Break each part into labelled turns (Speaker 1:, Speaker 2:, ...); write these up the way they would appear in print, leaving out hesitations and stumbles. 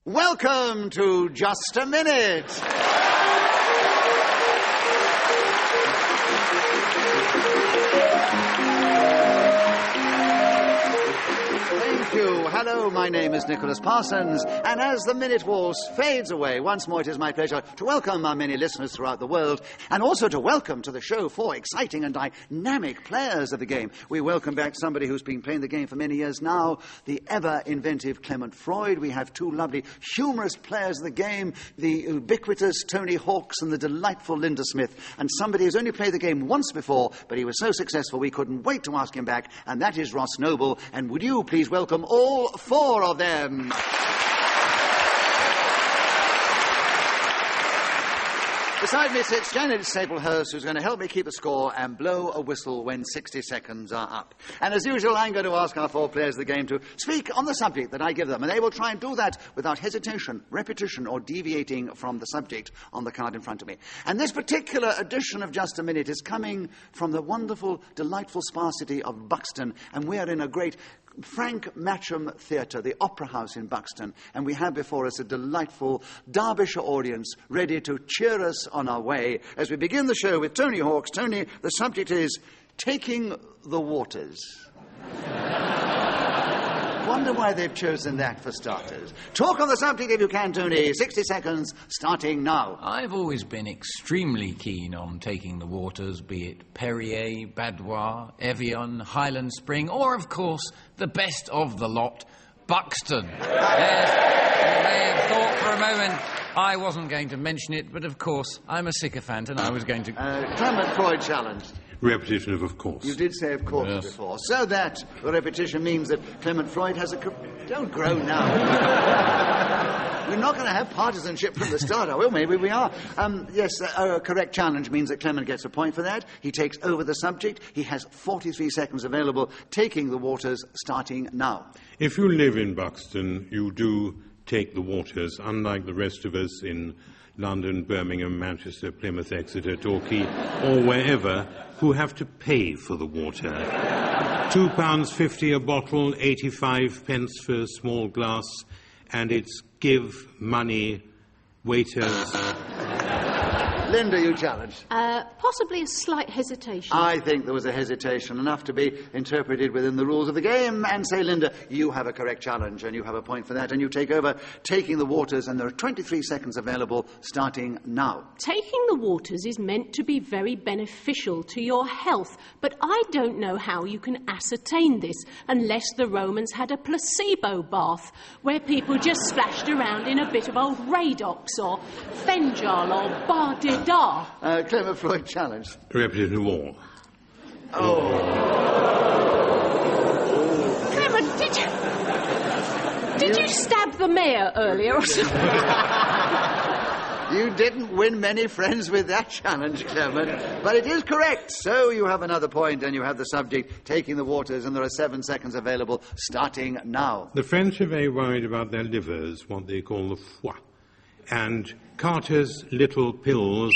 Speaker 1: Welcome to Just a Minute. Thank you. Hello, my name is Nicholas Parsons, and as the minute waltz fades away, once more it is my pleasure to welcome our many listeners throughout the world, and also to welcome to the show four exciting and dynamic players of the game. We welcome back somebody who's been playing the game for many years now, the ever-inventive Clement Freud. We have two lovely, humorous players of the game, the ubiquitous Tony Hawks and the delightful Linda Smith, and somebody who's only played the game once before, but he was so successful we couldn't wait to ask him back, and that is Ross Noble. And would you please welcome all four of them? Beside me sits Janet Staplehurst, who's going to help me keep a score and blow a whistle when 60 seconds are up. And as usual, I'm going to ask our four players of the game to speak on the subject that I give them, and they will try and do that without hesitation, repetition, or deviating from the subject on the card in front of me. And this particular edition of Just a Minute is coming from the wonderful, delightful sparsity of Buxton, and we are in a great Frank Matcham Theatre, the Opera House in Buxton, and we have before us a delightful Derbyshire audience ready to cheer us on our way as we begin the show with Tony Hawks. Tony, the subject is Taking the Waters. Wonder why they've chosen that for starters. Talk on the subject if you can, Tony. 60 seconds, starting now.
Speaker 2: I've always been extremely keen on taking the waters, be it Perrier, Badois, Evian, Highland Spring, or, of course, the best of the lot, Buxton. Yes, you may have thought for a moment I wasn't going to mention it, but of course, I'm a sycophant and I was going to...
Speaker 1: Clement Freud challenge.
Speaker 3: Repetition of course.
Speaker 1: You did say of course yes. Before. So that the repetition means that Clement Freud has a... Don't groan now. We're not going to have partisanship from the start, are we? Maybe we are. Yes, a correct challenge means that Clement gets a point for that. He takes over the subject. He has 43 seconds available, taking the waters, starting now.
Speaker 3: If you live in Buxton, you do take the waters, unlike the rest of us in London, Birmingham, Manchester, Plymouth, Exeter, Torquay, or wherever, who have to pay for the water. £2.50 a bottle, 85 pence for a small glass, and it's give money, waiters.
Speaker 1: Linda, you challenged.
Speaker 4: Possibly a slight hesitation.
Speaker 1: I think there was a hesitation, enough to be interpreted within the rules of the game. And say, Linda, you have a correct challenge, and you have a point for that, and you take over taking the waters, and there are 23 seconds available, starting now.
Speaker 4: Taking the waters is meant to be very beneficial to your health, but I don't know how you can ascertain this unless the Romans had a placebo bath, where people just splashed around in a bit of old Radox, or Fenjal, or Bardida.
Speaker 1: Clement Freud challenge.
Speaker 3: Repetition of all.
Speaker 1: Oh.
Speaker 4: Clement, did you stab the mayor earlier or something?
Speaker 1: You didn't win many friends with that challenge, Clement, but it is correct. So you have another point, and you have the subject taking the waters, and there are 7 seconds available, starting now.
Speaker 3: The French are very worried about their livers, what they call the foie, and Carter's little pills.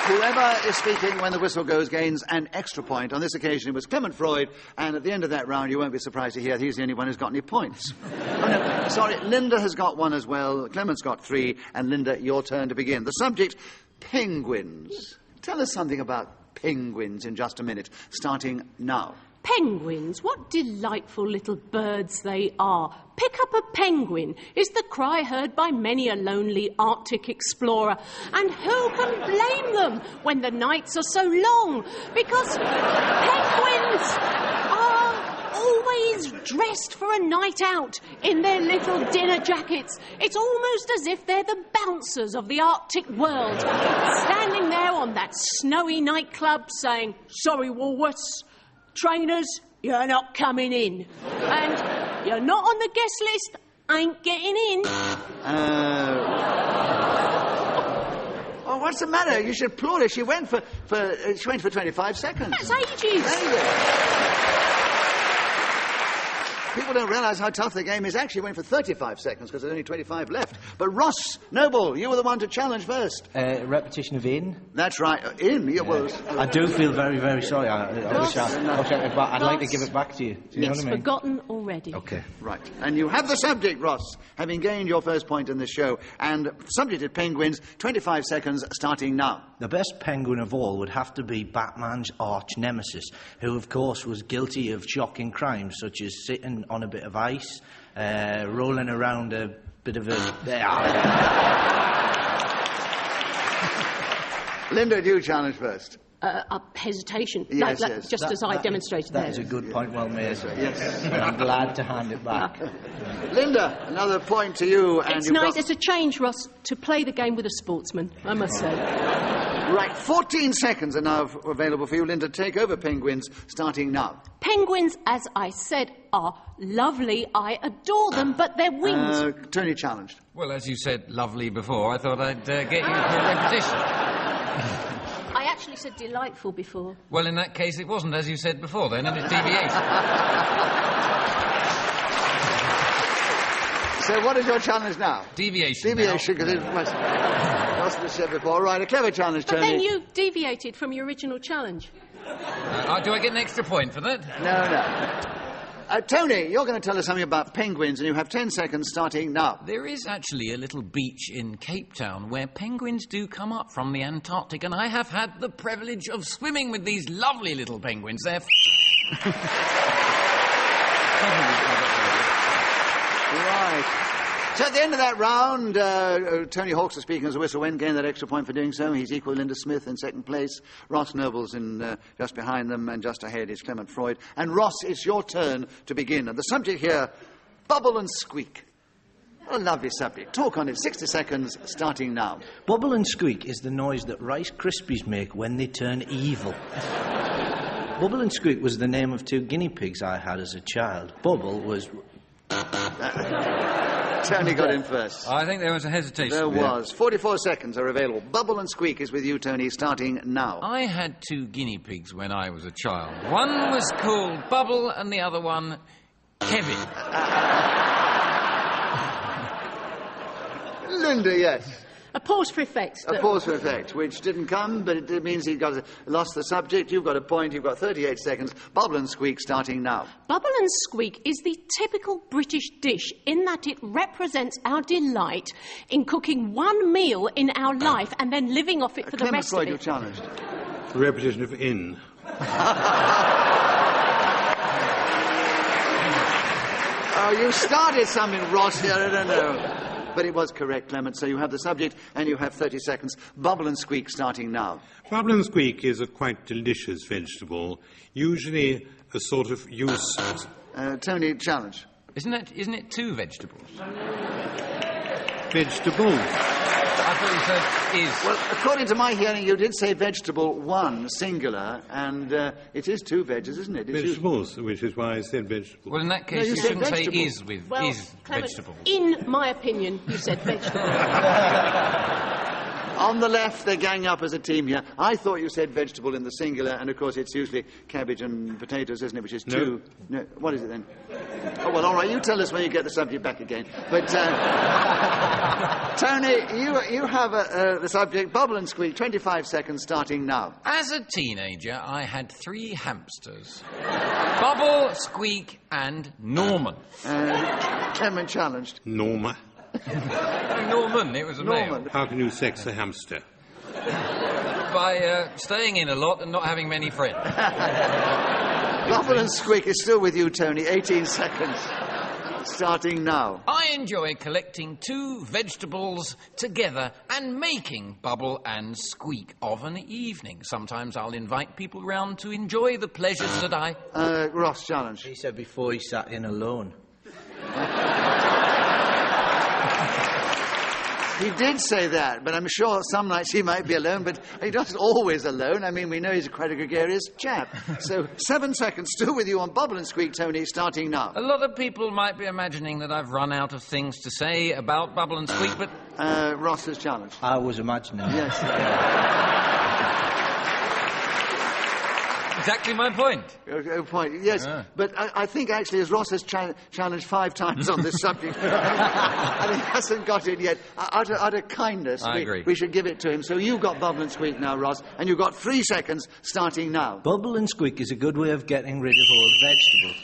Speaker 1: Whoever is speaking when the whistle goes gains an extra point. On this occasion, it was Clement Freud, and at the end of that round, you won't be surprised to hear he's the only one who's got any points. Oh, no, sorry, Linda has got one as well. Clement's got 3, and Linda, your turn to begin. The subject, penguins. Tell us something about penguins in just a minute, starting now.
Speaker 4: Penguins, what delightful little birds they are. Pick up a penguin is the cry heard by many a lonely Arctic explorer. And who can blame them when the nights are so long? Because penguins are always dressed for a night out in their little dinner jackets. It's almost as if they're the bouncers of the Arctic world, standing there on that snowy nightclub saying, "Sorry, Woolworths. Trainers, you're not coming in. And you're not on the guest list, ain't getting in."
Speaker 1: Oh, what's the matter? You should applaud her. She went for 25 seconds.
Speaker 4: That's ages.
Speaker 1: There you go. People don't realise how tough the game is. Actually, it went for 35 seconds because there's only 25 left. But Ross Noble, you were the one to challenge first.
Speaker 5: Repetition of in.
Speaker 1: That's right. In. Yeah. Well,
Speaker 5: I do feel very, very sorry. I wish I'd like to give it back to you. Do you know what I mean?
Speaker 4: Forgotten already.
Speaker 5: Okay.
Speaker 1: Right. And you have the subject, Ross, having gained your first point in this show. And subject is penguins. 25 seconds starting now.
Speaker 5: The best penguin of all would have to be Batman's arch nemesis, who, of course, was guilty of shocking crimes such as sitting on a bit of ice, rolling around a bit of a...
Speaker 1: Linda, do you challenge first?
Speaker 4: Hesitation.
Speaker 1: Yes,
Speaker 4: like,
Speaker 1: yes.
Speaker 4: Just as I demonstrated there.
Speaker 5: That is a good point, well made.
Speaker 1: Yes.
Speaker 5: And I'm glad to hand it back.
Speaker 1: Linda, another point to you. And
Speaker 4: It's
Speaker 1: you've
Speaker 4: nice.
Speaker 1: got...
Speaker 4: It's a change, Ross, to play the game with a sportsman, I must say.
Speaker 1: Right, 14 seconds are now available for you, Linda. Take over penguins, starting now.
Speaker 4: Penguins, as I said, are lovely. I adore them, but their wings...
Speaker 1: Tony challenged.
Speaker 2: Well, as you said lovely before, I thought I'd get you for a repetition.
Speaker 4: I actually said delightful before.
Speaker 2: Well, in that case, it wasn't as you said before then, and it's deviation.
Speaker 1: So what is your challenge now?
Speaker 2: Deviation.
Speaker 1: Deviation, because it must have said before. Right, a clever challenge,
Speaker 4: But
Speaker 1: Tony.
Speaker 4: then you deviated from your original challenge.
Speaker 2: Do I get an extra point for that?
Speaker 1: No. Tony, you're going to tell us something about penguins, and you have 10 seconds starting now.
Speaker 2: There is actually a little beach in Cape Town where penguins do come up from the Antarctic, and I have had the privilege of swimming with these lovely little penguins. They're...
Speaker 1: Right. So at the end of that round, Tony Hawks is speaking as a whistle when gained that extra point for doing so. He's equal to Linda Smith in second place. Ross Noble's in just behind them, and just ahead is Clement Freud. And Ross, it's your turn to begin. And the subject here, bubble and squeak. What a lovely subject. Talk on it. 60 seconds, starting now.
Speaker 5: Bubble and squeak is the noise that Rice Krispies make when they turn evil. Bubble and Squeak was the name of two guinea pigs I had as a child. Bubble was...
Speaker 1: Tony got in first.
Speaker 2: I think there was a hesitation.
Speaker 1: There was. 44 seconds are available. Bubble and Squeak is with you, Tony, starting now.
Speaker 2: I had two guinea pigs when I was a child. One was called Bubble and the other one Kevin.
Speaker 1: Linda, yes.
Speaker 4: A pause for effect.
Speaker 1: A pause for effect, which didn't come, but it means he lost the subject. You've got a point. You've got 38 seconds. Bubble and Squeak starting now.
Speaker 4: Bubble and Squeak is the typical British dish in that it represents our delight in cooking one meal in our life and then living off it for the rest
Speaker 1: Freud,
Speaker 4: of
Speaker 1: you're
Speaker 4: it.
Speaker 1: challenged.
Speaker 3: The repetition of in.
Speaker 1: Oh, you started something, Ross, here. I don't know. But it was correct, Clement. So you have the subject and you have 30 seconds. Bubble and Squeak starting now.
Speaker 3: Bubble and squeak is a quite delicious vegetable, usually a sort of use...
Speaker 1: Tony, challenge.
Speaker 2: Isn't it two vegetables?
Speaker 3: Vegetables.
Speaker 2: I thought you said is.
Speaker 1: Well, according to my hearing, you did say vegetable one, singular, and it is two veggies, isn't it? It's
Speaker 3: Vegetables, which is why I said vegetables.
Speaker 2: Well, in that case,
Speaker 1: No, you
Speaker 2: you
Speaker 1: said
Speaker 2: shouldn't say
Speaker 1: vegetable.
Speaker 2: is with
Speaker 4: Well,
Speaker 2: is
Speaker 4: Clement,
Speaker 2: vegetables.
Speaker 4: in my opinion, you said vegetable.
Speaker 1: On the left, they're ganging up as a team here. I thought you said vegetable in the singular, and of course it's usually cabbage and potatoes, isn't it? Which is two. No, what is it then? Oh, well, all right, you tell us when you get the subject back again. But, Tony, you have the subject, Bubble and Squeak, 25 seconds starting now.
Speaker 2: As a teenager, I had 3 hamsters. Bubble, Squeak, and Norman.
Speaker 1: Clement challenged.
Speaker 3: Norma.
Speaker 2: Norman, it was a
Speaker 1: Norman.
Speaker 2: male.
Speaker 3: How can you sex a hamster?
Speaker 2: By staying in a lot and not having many friends.
Speaker 1: Bubble and Squeak is still with you, Tony. 18 seconds. Starting now.
Speaker 2: I enjoy collecting 2 vegetables together and making Bubble and Squeak of an evening. Sometimes I'll invite people round to enjoy the pleasures that I...
Speaker 1: Ross, challenge.
Speaker 5: He said before he sat in alone.
Speaker 1: He did say that, but I'm sure some nights he might be alone, but he doesn't always alone. I mean, we know he's quite a gregarious chap. So 7 seconds still with you on Bubble and Squeak, Tony, starting now.
Speaker 2: A lot of people might be imagining that I've run out of things to say about Bubble and Squeak, but...
Speaker 1: Ross has challenged.
Speaker 5: I was imagining.
Speaker 1: Yes.
Speaker 2: exactly my point.
Speaker 1: Good point, yes. But I think, actually, as Ross has challenged 5 times on this subject, and he hasn't got it yet, out of kindness,
Speaker 2: I agree.
Speaker 1: We should give it to him. So you've got Bubble and Squeak now, Ross, and you've got 3 seconds starting now.
Speaker 5: Bubble and Squeak is a good way of getting rid of old vegetables.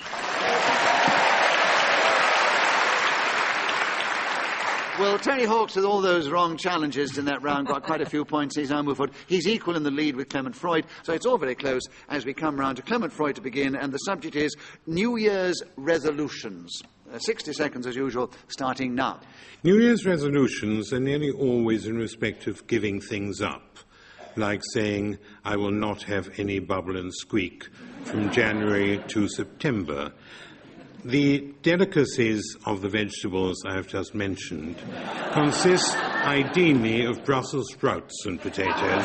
Speaker 1: Well, Tony Hawk's, with all those wrong challenges in that round, got quite a few points. He's now moved forward. He's equal in the lead with Clement Freud, so it's all very close as we come round to Clement Freud to begin, and the subject is New Year's resolutions. 60 seconds, as usual, starting now.
Speaker 3: New Year's resolutions are nearly always in respect of giving things up, like saying, I will not have any Bubble and Squeak from January to September. The delicacies of the vegetables I have just mentioned consist ideally of Brussels sprouts and potatoes,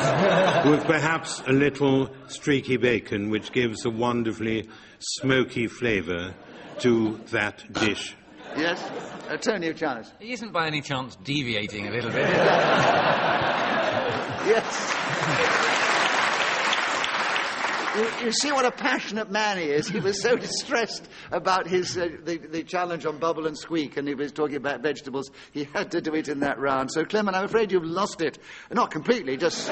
Speaker 3: with perhaps a little streaky bacon, which gives a wonderfully smoky flavour to that dish.
Speaker 1: Yes? Tony, your challenge.
Speaker 2: He isn't by any chance deviating a little bit.
Speaker 1: Yes. You see what a passionate man he is. He was so distressed about his the challenge on Bubble and Squeak, and he was talking about vegetables. He had to do it in that round. So, Clement, I'm afraid you've lost it. Not completely, just...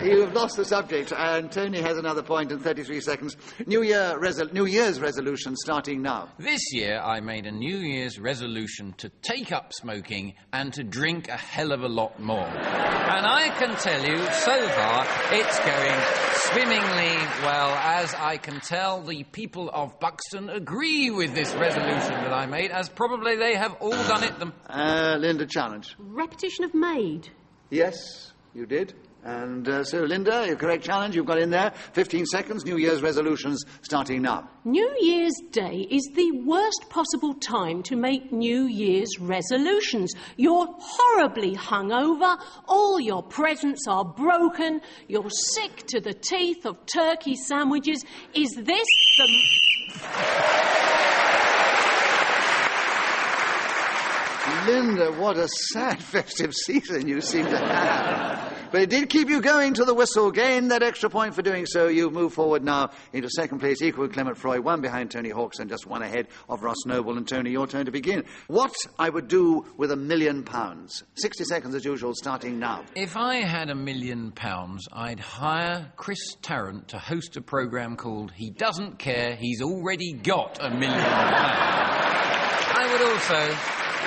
Speaker 1: You have lost the subject, and Tony has another point in 33 seconds. New Year's resolution starting now.
Speaker 2: This year, I made a New Year's resolution to take up smoking and to drink a hell of a lot more. And I can tell you, so far, it's going swimmingly well. As I can tell, the people of Buxton agree with this resolution that I made, as probably they have all done it them.
Speaker 1: Linda, challenge.
Speaker 4: Repetition of made.
Speaker 1: Yes, you did. And so, Linda, your correct challenge, you've got in there. 15 seconds, New Year's resolutions starting now.
Speaker 4: New Year's Day is the worst possible time to make New Year's resolutions. You're horribly hungover, all your presents are broken, you're sick to the teeth of turkey sandwiches. Is this the...
Speaker 1: Linda, what a sad festive season you seem to have. But it did keep you going to the whistle. Gain that extra point for doing so. You move forward now into second place, equal with Clement Freud, 1 behind Tony Hawks and just 1 ahead of Ross Noble. And Tony, your turn to begin. What I would do with £1 million. 60 seconds as usual, starting now.
Speaker 2: If I had £1 million, I'd hire Chris Tarrant to host a programme called He Doesn't Care, He's Already Got £1 Million. I would also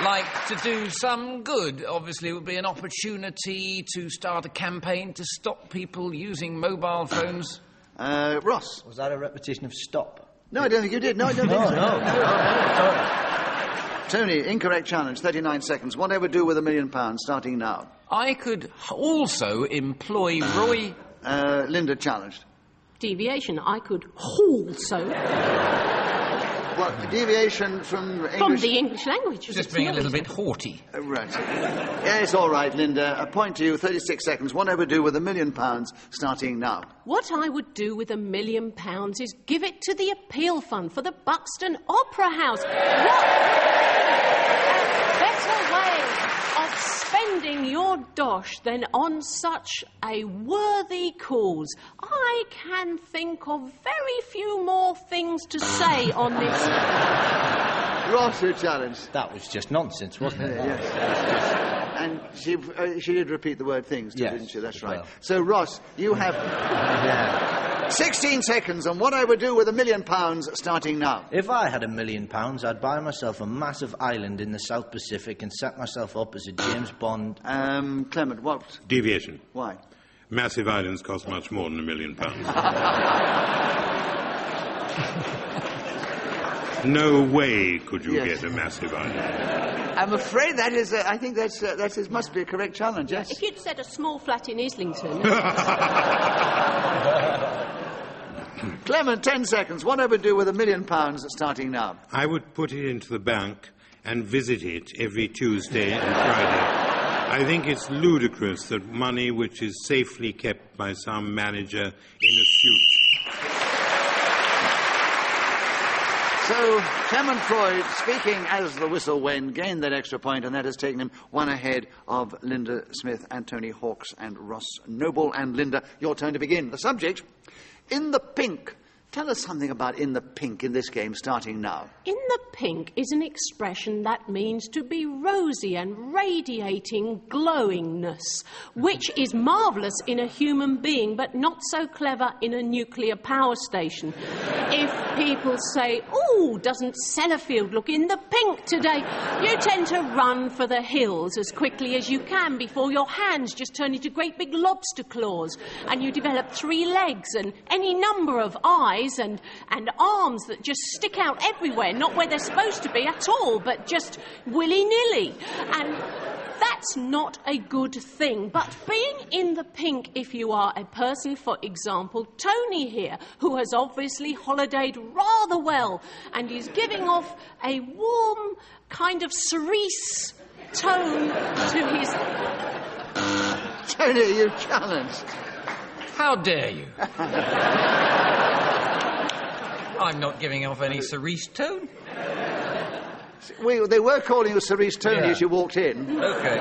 Speaker 2: like to do some good. Obviously, it would be an opportunity to start a campaign to stop people using mobile phones.
Speaker 1: Ross.
Speaker 5: Was that a repetition of stop?
Speaker 1: No, I don't think you did. No, I don't think so.
Speaker 5: No.
Speaker 1: Tony, incorrect challenge, 39 seconds. What I would do with £1 million, starting now.
Speaker 2: I could also employ Roy...
Speaker 1: Linda challenged.
Speaker 4: Deviation. I could also...
Speaker 1: What, deviation from English?
Speaker 4: From the English language.
Speaker 2: Just being a little bit haughty.
Speaker 1: Right. Yes, all right, Linda. A point to you, 36 seconds. What I would do with £1 million, starting now.
Speaker 4: What I would do with £1 million is give it to the appeal fund for the Buxton Opera House. What better way of spending your dosh than on such a worthy cause? I can think of very few more things to say on this.
Speaker 1: Ross, your challenge.
Speaker 5: That was just nonsense, wasn't it?
Speaker 1: Yes. And she did repeat the word things, too,
Speaker 5: yes,
Speaker 1: didn't she? That's right.
Speaker 5: well.
Speaker 1: So, Ross, you have 16 seconds on what I would do with £1 million, starting now.
Speaker 5: If I had £1 million, I'd buy myself a massive island in the South Pacific and set myself up as a James Bond.
Speaker 1: Clement, what?
Speaker 3: Deviation.
Speaker 1: Why?
Speaker 3: Massive islands cost much more than £1 million. No way could you get a massive island.
Speaker 1: I'm afraid that is, I think that must be a correct challenge, yes?
Speaker 4: If you'd said a small flat in Islington...
Speaker 1: Clement, 10 seconds. What I would do with £1 million, starting now.
Speaker 3: I would put it into the bank and visit it every Tuesday and Friday. I think it's ludicrous that money which is safely kept by some manager in a suit
Speaker 1: So, Clement Freud, speaking as the whistle went, gained that extra point, and that has taken him one ahead of Linda Smith and Tony Hawkes and Ross Noble. And Linda, your turn to begin. The subject, in the pink. Tell us something about in the pink in this game, starting now.
Speaker 4: In the pink is an expression that means to be rosy and radiating glowingness, which is marvellous in a human being, but not so clever in a nuclear power station. If people say, "Oh, doesn't Sellafield look in the pink today?" you tend to run for the hills as quickly as you can before your hands just turn into great big lobster claws, and you develop 3 legs and any number of eyes and arms that just stick out everywhere, not where they're supposed to be at all, but just willy-nilly. And that's not a good thing. But being in the pink, if you are a person, for example, Tony here, who has obviously holidayed rather well and is giving off a warm kind of cerise tone to his...
Speaker 1: Tony, you challenged.
Speaker 2: How dare you? I'm not giving off any cerise tone.
Speaker 1: They were calling you Cerise Tony
Speaker 2: Yeah.
Speaker 1: as you walked in.
Speaker 2: Okay.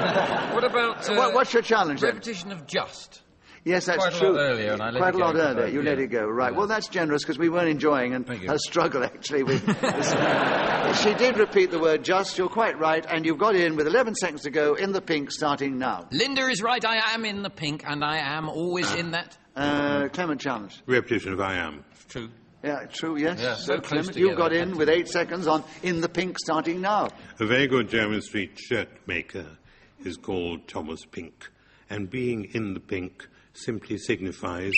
Speaker 2: What about...
Speaker 1: What's your challenge, then?
Speaker 2: repetition of just?
Speaker 1: Yes, that's
Speaker 2: Quite a
Speaker 1: true.
Speaker 2: lot earlier, and I let
Speaker 1: Quite
Speaker 2: it
Speaker 1: a lot
Speaker 2: go.
Speaker 1: earlier. You let it go, right.
Speaker 2: Yeah.
Speaker 1: Well, that's generous, because we weren't enjoying and
Speaker 2: Thank you.
Speaker 1: her struggle, actually, with this. She did repeat the word just, you're quite right, and you've got in with 11 seconds to go, in the pink, starting now.
Speaker 2: Linda is right, I am in the pink, and I am always in that.
Speaker 1: Clement challenged.
Speaker 3: Repetition of I am.
Speaker 2: True.
Speaker 1: Yeah, true, yes.
Speaker 2: Yeah, so close
Speaker 1: Clement, you've got
Speaker 2: together.
Speaker 1: in with 8 seconds on in the pink, starting now.
Speaker 3: A very good Jermyn Street shirt maker is called Thomas Pink, and being in the pink simply signifies...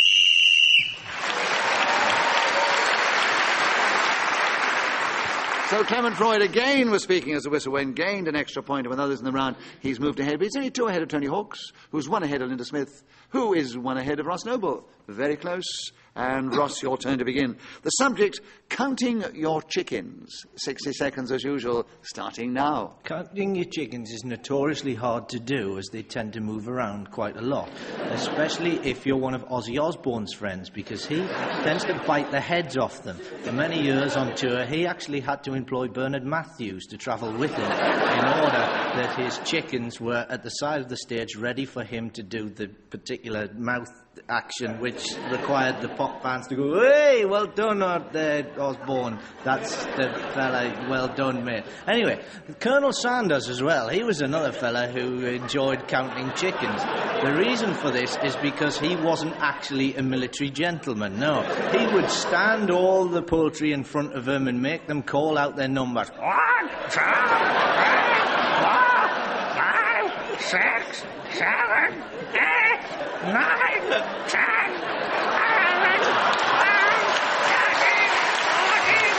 Speaker 1: So Clement Freud again was speaking as the whistle went, gained an extra point, and with others in the round, he's moved ahead. But he's only 2 ahead of Tony Hawkes, who's 1 ahead of Linda Smith, who is 1 ahead of Ross Noble. Very close. And Ross, your turn to begin. The subject, counting your chickens. 60 seconds as usual, starting now.
Speaker 5: Counting your chickens is notoriously hard to do, as they tend to move around quite a lot, especially if you're one of Ozzy Osbourne's friends, because he tends to bite the heads off them. For many years on tour, he actually had to employ Bernard Matthews to travel with him in order that his chickens were at the side of the stage ready for him to do the particular mouth action which required the pop fans to go, "Hey, well done, Osborne. That's the fella, well done, mate." Anyway, Colonel Sanders as well, he was another fella who enjoyed counting chickens. The reason for this is because he wasn't actually a military gentleman, no. He would stand all the poultry in front of him and make them call out their numbers. 1, 2, 3, 4, 5, 6, 7, 8, 9, 10, 11, 12, 13, 14,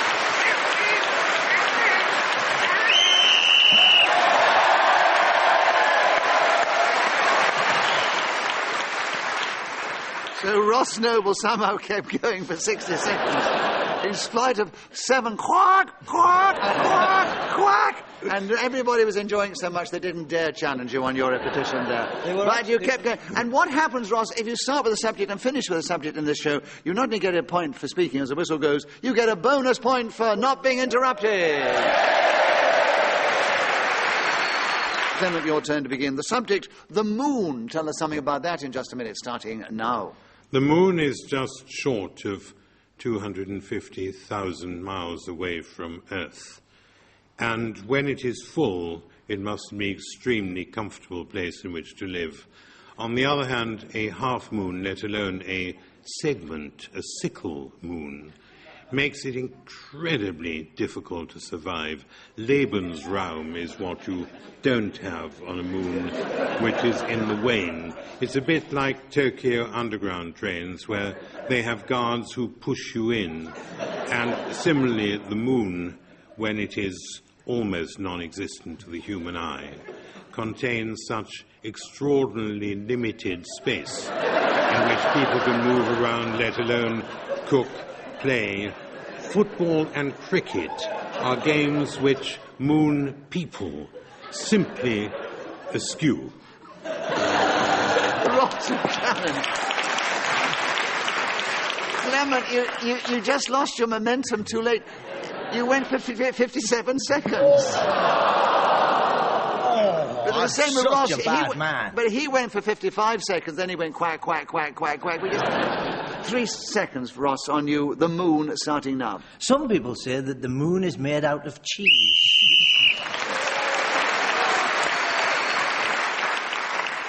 Speaker 5: 15.
Speaker 1: So Ross Noble somehow kept going for 60 seconds, in spite of 7 quack, quack, quack, quack. And everybody was enjoying it so much they didn't dare challenge you on your repetition there. But you kept going. And what happens, Ross, if you start with a subject and finish with a subject in this show, you not only get a point for speaking as the whistle goes, you get a bonus point for not being interrupted. Clement, your turn to begin. The subject, the moon. Tell us something about that in just a minute, starting now.
Speaker 3: The moon is just short of 250,000 miles away from Earth. And when it is full, it must be an extremely comfortable place in which to live. On the other hand, a half moon, let alone a segment, a sickle moon, makes it incredibly difficult to survive. Lebensraum is what you don't have on a moon which is in the wane. It's a bit like Tokyo Underground trains, where they have guards who push you in. And similarly, the moon, when it is almost non-existent to the human eye, contains such extraordinarily limited space in which people can move around, let alone cook, play. Football and cricket are games which moon people simply eschew.
Speaker 1: Ross and Clement, you just lost your momentum too late. You went for 57 seconds. But the same with Ross.
Speaker 5: Such a bad man.
Speaker 1: But he went for 55 seconds, then he went quack, quack, quack, quack, quack. We just... 3 seconds, Ross, on you. The moon starting now.
Speaker 5: Some people say that the moon is made out of cheese.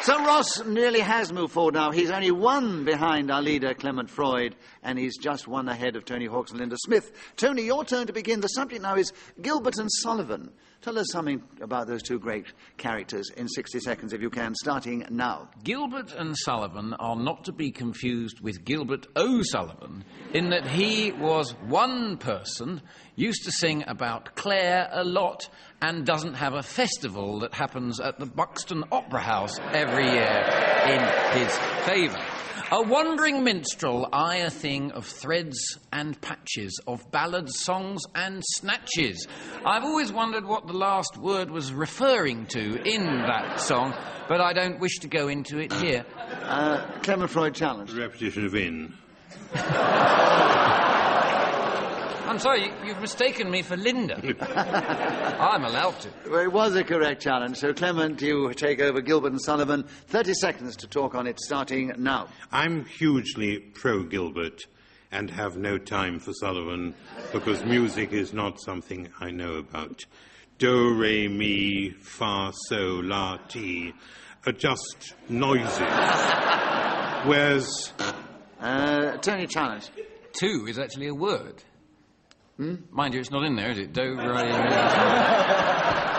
Speaker 1: So Ross nearly has moved forward now. He's only one behind our leader, Clement Freud, and he's just one ahead of Tony Hawks and Linda Smith. Tony, your turn to begin. The subject now is Gilbert and Sullivan. Tell us something about those two great characters in 60 seconds, if you can, starting now.
Speaker 2: Gilbert and Sullivan are not to be confused with Gilbert O'Sullivan, in that he was one person, used to sing about Clare a lot, and doesn't have a festival that happens at the Buxton Opera House every year in his favour. A wandering minstrel, I a thing of threads and patches, of ballads, songs and snatches. I've always wondered what the last word was referring to in that song, but I don't wish to go into it here.
Speaker 1: Clement Freud challenge.
Speaker 3: Repetition of in.
Speaker 2: I'm sorry, you've mistaken me for Linda. I'm allowed to.
Speaker 1: Well, it was a correct challenge. So, Clement, you take over Gilbert and Sullivan. 30 seconds to talk on it, starting now.
Speaker 3: I'm hugely pro-Gilbert and have no time for Sullivan because music is not something I know about. Do, re, mi, fa, so, la, ti are just noises. Whereas...
Speaker 1: Tony challenge.
Speaker 2: 2 is actually a word. Mind you, it's not in there, is it? Do, re, mi.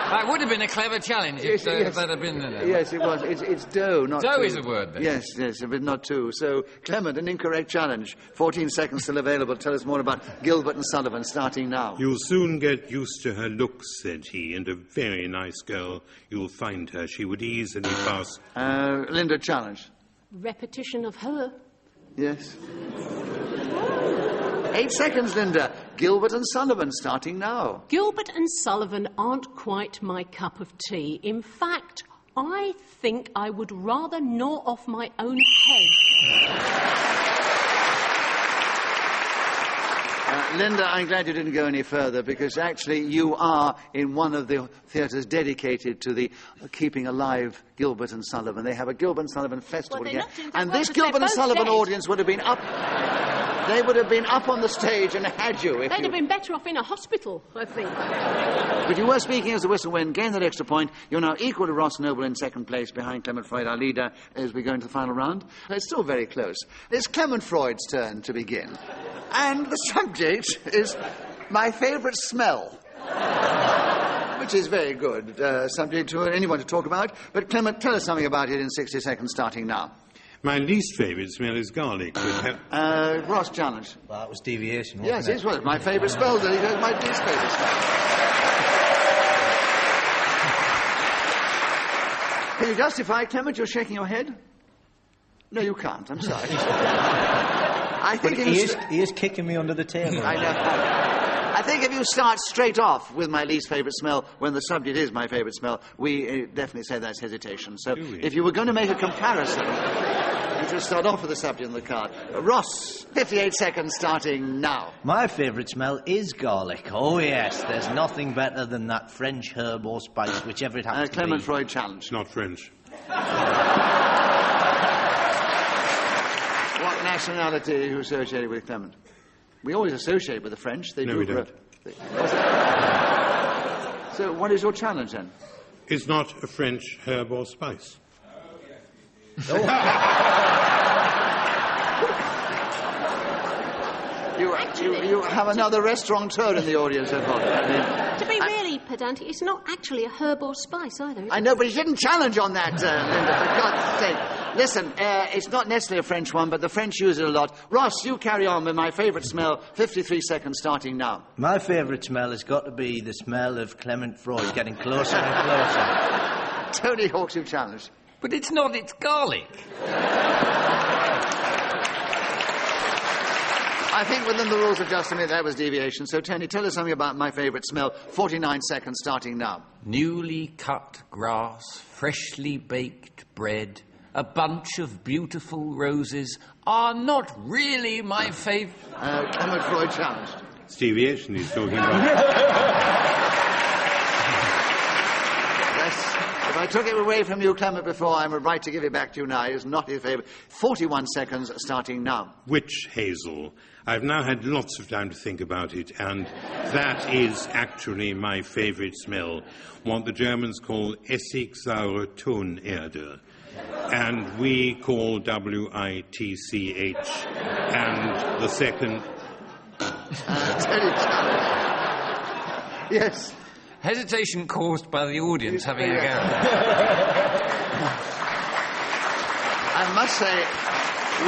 Speaker 2: That would have been a clever challenge if that had been in there.
Speaker 1: Yes, it was. It's do, not
Speaker 2: Do
Speaker 1: two.
Speaker 2: is a word, then.
Speaker 1: Yes, but not two. So, Clement, an incorrect challenge. 14 seconds still available. Tell us more about Gilbert and Sullivan, starting now.
Speaker 3: You'll soon get used to her looks, said he, and a very nice girl. You'll find her. She would easily pass...
Speaker 1: Linda, challenge.
Speaker 4: Repetition of her.
Speaker 1: Yes. 8 seconds, Linda. Gilbert and Sullivan, starting now.
Speaker 4: Gilbert and Sullivan aren't quite my cup of tea. In fact, I think I would rather gnaw off my own head.
Speaker 1: Linda, I'm glad you didn't go any further, because actually you are in one of the theatres dedicated to the keeping alive Gilbert and Sullivan. They have a Gilbert and Sullivan festival
Speaker 4: Well,
Speaker 1: here.
Speaker 4: and
Speaker 1: this Gilbert and Sullivan
Speaker 4: dead.
Speaker 1: audience would have been up... They would have been up on the stage and had you if
Speaker 4: They'd have been better off in a hospital, I think.
Speaker 1: But you were speaking as the whistle went, gain that extra point. You're now equal to Ross Noble in second place behind Clement Freud, our leader, as we go into the final round. It's still very close. It's Clement Freud's turn to begin. And the subject is my favourite smell. Which is very good subject to anyone to talk about. But Clement, tell us something about it in 60 seconds, starting now.
Speaker 3: My least favourite smell is garlic.
Speaker 1: Ross challenge.
Speaker 5: Well, that was deviation,
Speaker 1: Yes,
Speaker 5: wasn't
Speaker 1: it was my favourite smell. There he goes, my least favourite smell. Can you justify, Clement? You're shaking your head? No, you can't. I'm sorry. I think
Speaker 5: he is kicking me under the table.
Speaker 1: I know. I think if you start straight off with my least favourite smell, when the subject is my favourite smell, we definitely say that's hesitation. So if you were going to make a comparison, you should start off with the subject on the card. Ross, 58 seconds starting now.
Speaker 5: My favourite smell is garlic. Oh, yes. There's nothing better than that French herb or spice, whichever it happens to be.
Speaker 1: Clement Freud challenge.
Speaker 3: Not French.
Speaker 1: What nationality are you associated with, Clement? We always associate with the French. They
Speaker 3: No,
Speaker 1: do.
Speaker 3: we don't.
Speaker 1: So what is your challenge, then?
Speaker 3: It's not a French herb or spice.
Speaker 1: You have another restaurateur in the audience, I thought.
Speaker 4: To be really pedantic, it's not actually a herb or spice either, is it?
Speaker 1: I know, but he didn't challenge on that, Linda, for God's sake. Listen, it's not necessarily a French one, but the French use it a lot. Ross, you carry on with my favourite smell. 53 seconds starting now.
Speaker 5: My favourite smell has got to be the smell of Clement Freud getting closer and closer.
Speaker 1: Tony Hawks, you challenged.
Speaker 2: But it's not, it's garlic.
Speaker 1: I think within the rules of just a minute, that was deviation. So, Tony, tell us something about my favourite smell. 49 seconds starting now.
Speaker 2: Newly cut grass, freshly baked bread, a bunch of beautiful roses are not really my favourite.
Speaker 1: Clement Freud challenged.
Speaker 3: It's deviation he's talking about.
Speaker 1: If I took it away from you, Clement, before, I'm right to give it back to you now. It's not his favourite. 41 seconds starting now.
Speaker 3: Witch hazel. I've now had lots of time to think about it, and that is actually my favourite smell. What the Germans call Essigsaure Tonerde. And we call WITCH. And the second...
Speaker 1: Yes.
Speaker 2: Hesitation caused by the audience having a go.
Speaker 1: I must say,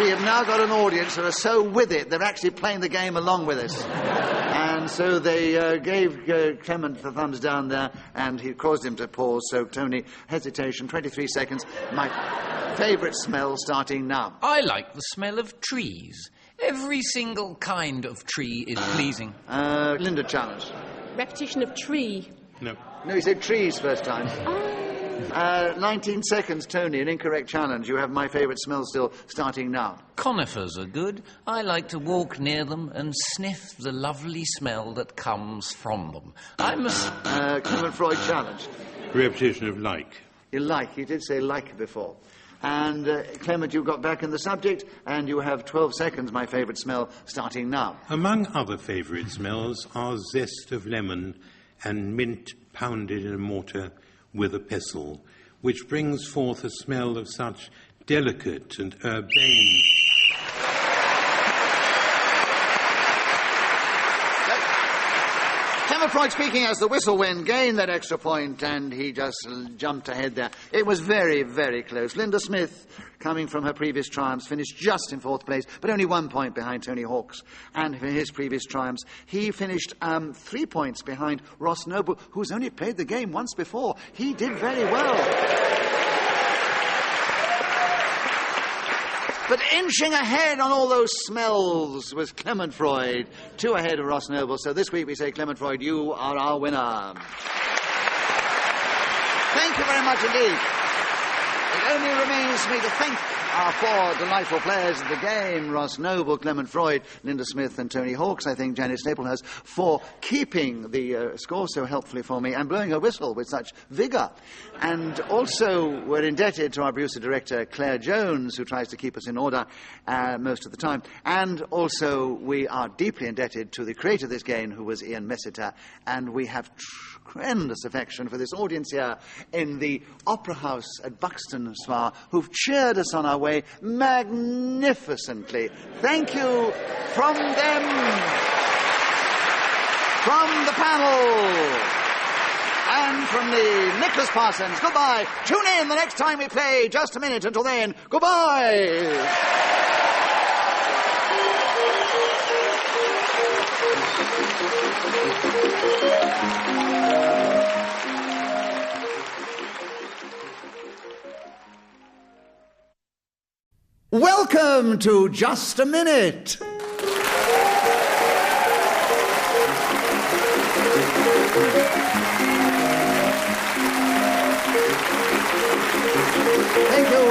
Speaker 1: we have now got an audience who are so with it, they're actually playing the game along with us. And so they gave Clement the thumbs down there, and he caused him to pause. So, Tony, hesitation, 23 seconds. My favourite smell starting now.
Speaker 2: I like the smell of trees. Every single kind of tree is pleasing.
Speaker 1: Linda challenge.
Speaker 4: Repetition of tree.
Speaker 3: No.
Speaker 1: No, you said trees first time. 19 seconds, Tony, an incorrect challenge. You have my favourite smell still starting now.
Speaker 2: Conifers are good. I like to walk near them and sniff the lovely smell that comes from them. I must...
Speaker 1: Clement Freud challenge.
Speaker 3: Repetition of like.
Speaker 1: You like. You did say like before. And, Clement, you got back in the subject, and you have 12 seconds, my favourite smell, starting now.
Speaker 3: Among other favourite smells are zest of lemon and mint pounded in a mortar with a pestle, which brings forth a smell of such delicate and urbane...
Speaker 1: Clement Freud speaking as the whistle went, gained that extra point, and he just jumped ahead there. It was very, very close. Linda Smith, coming from her previous triumphs, finished just in fourth place, but only 1 point behind Tony Hawkes. And for his previous triumphs, he finished 3 points behind Ross Noble, who's only played the game once before. He did very well. But inching ahead on all those smells was Clement Freud, 2 ahead of Ross Noble. So this week we say, Clement Freud, you are our winner. Thank you very much indeed. It only remains for me to thank our 4 delightful players of the game, Ross Noble, Clement Freud, Linda Smith and Tony Hawkes. I think Janet Staplehurst for keeping the score so helpfully for me and blowing her whistle with such vigour. And also we're indebted to our producer-director, Claire Jones, who tries to keep us in order most of the time. And also we are deeply indebted to the creator of this game, who was Ian Messiter. And we have tremendous affection for this audience here in the Opera House at Buxton Spa, who've cheered us on our way magnificently. Thank you from them, from the panel, and from the Nicholas Parsons. Goodbye. Tune in the next time we play. Just a minute. Until then, goodbye. Welcome to Just a Minute. Thank you.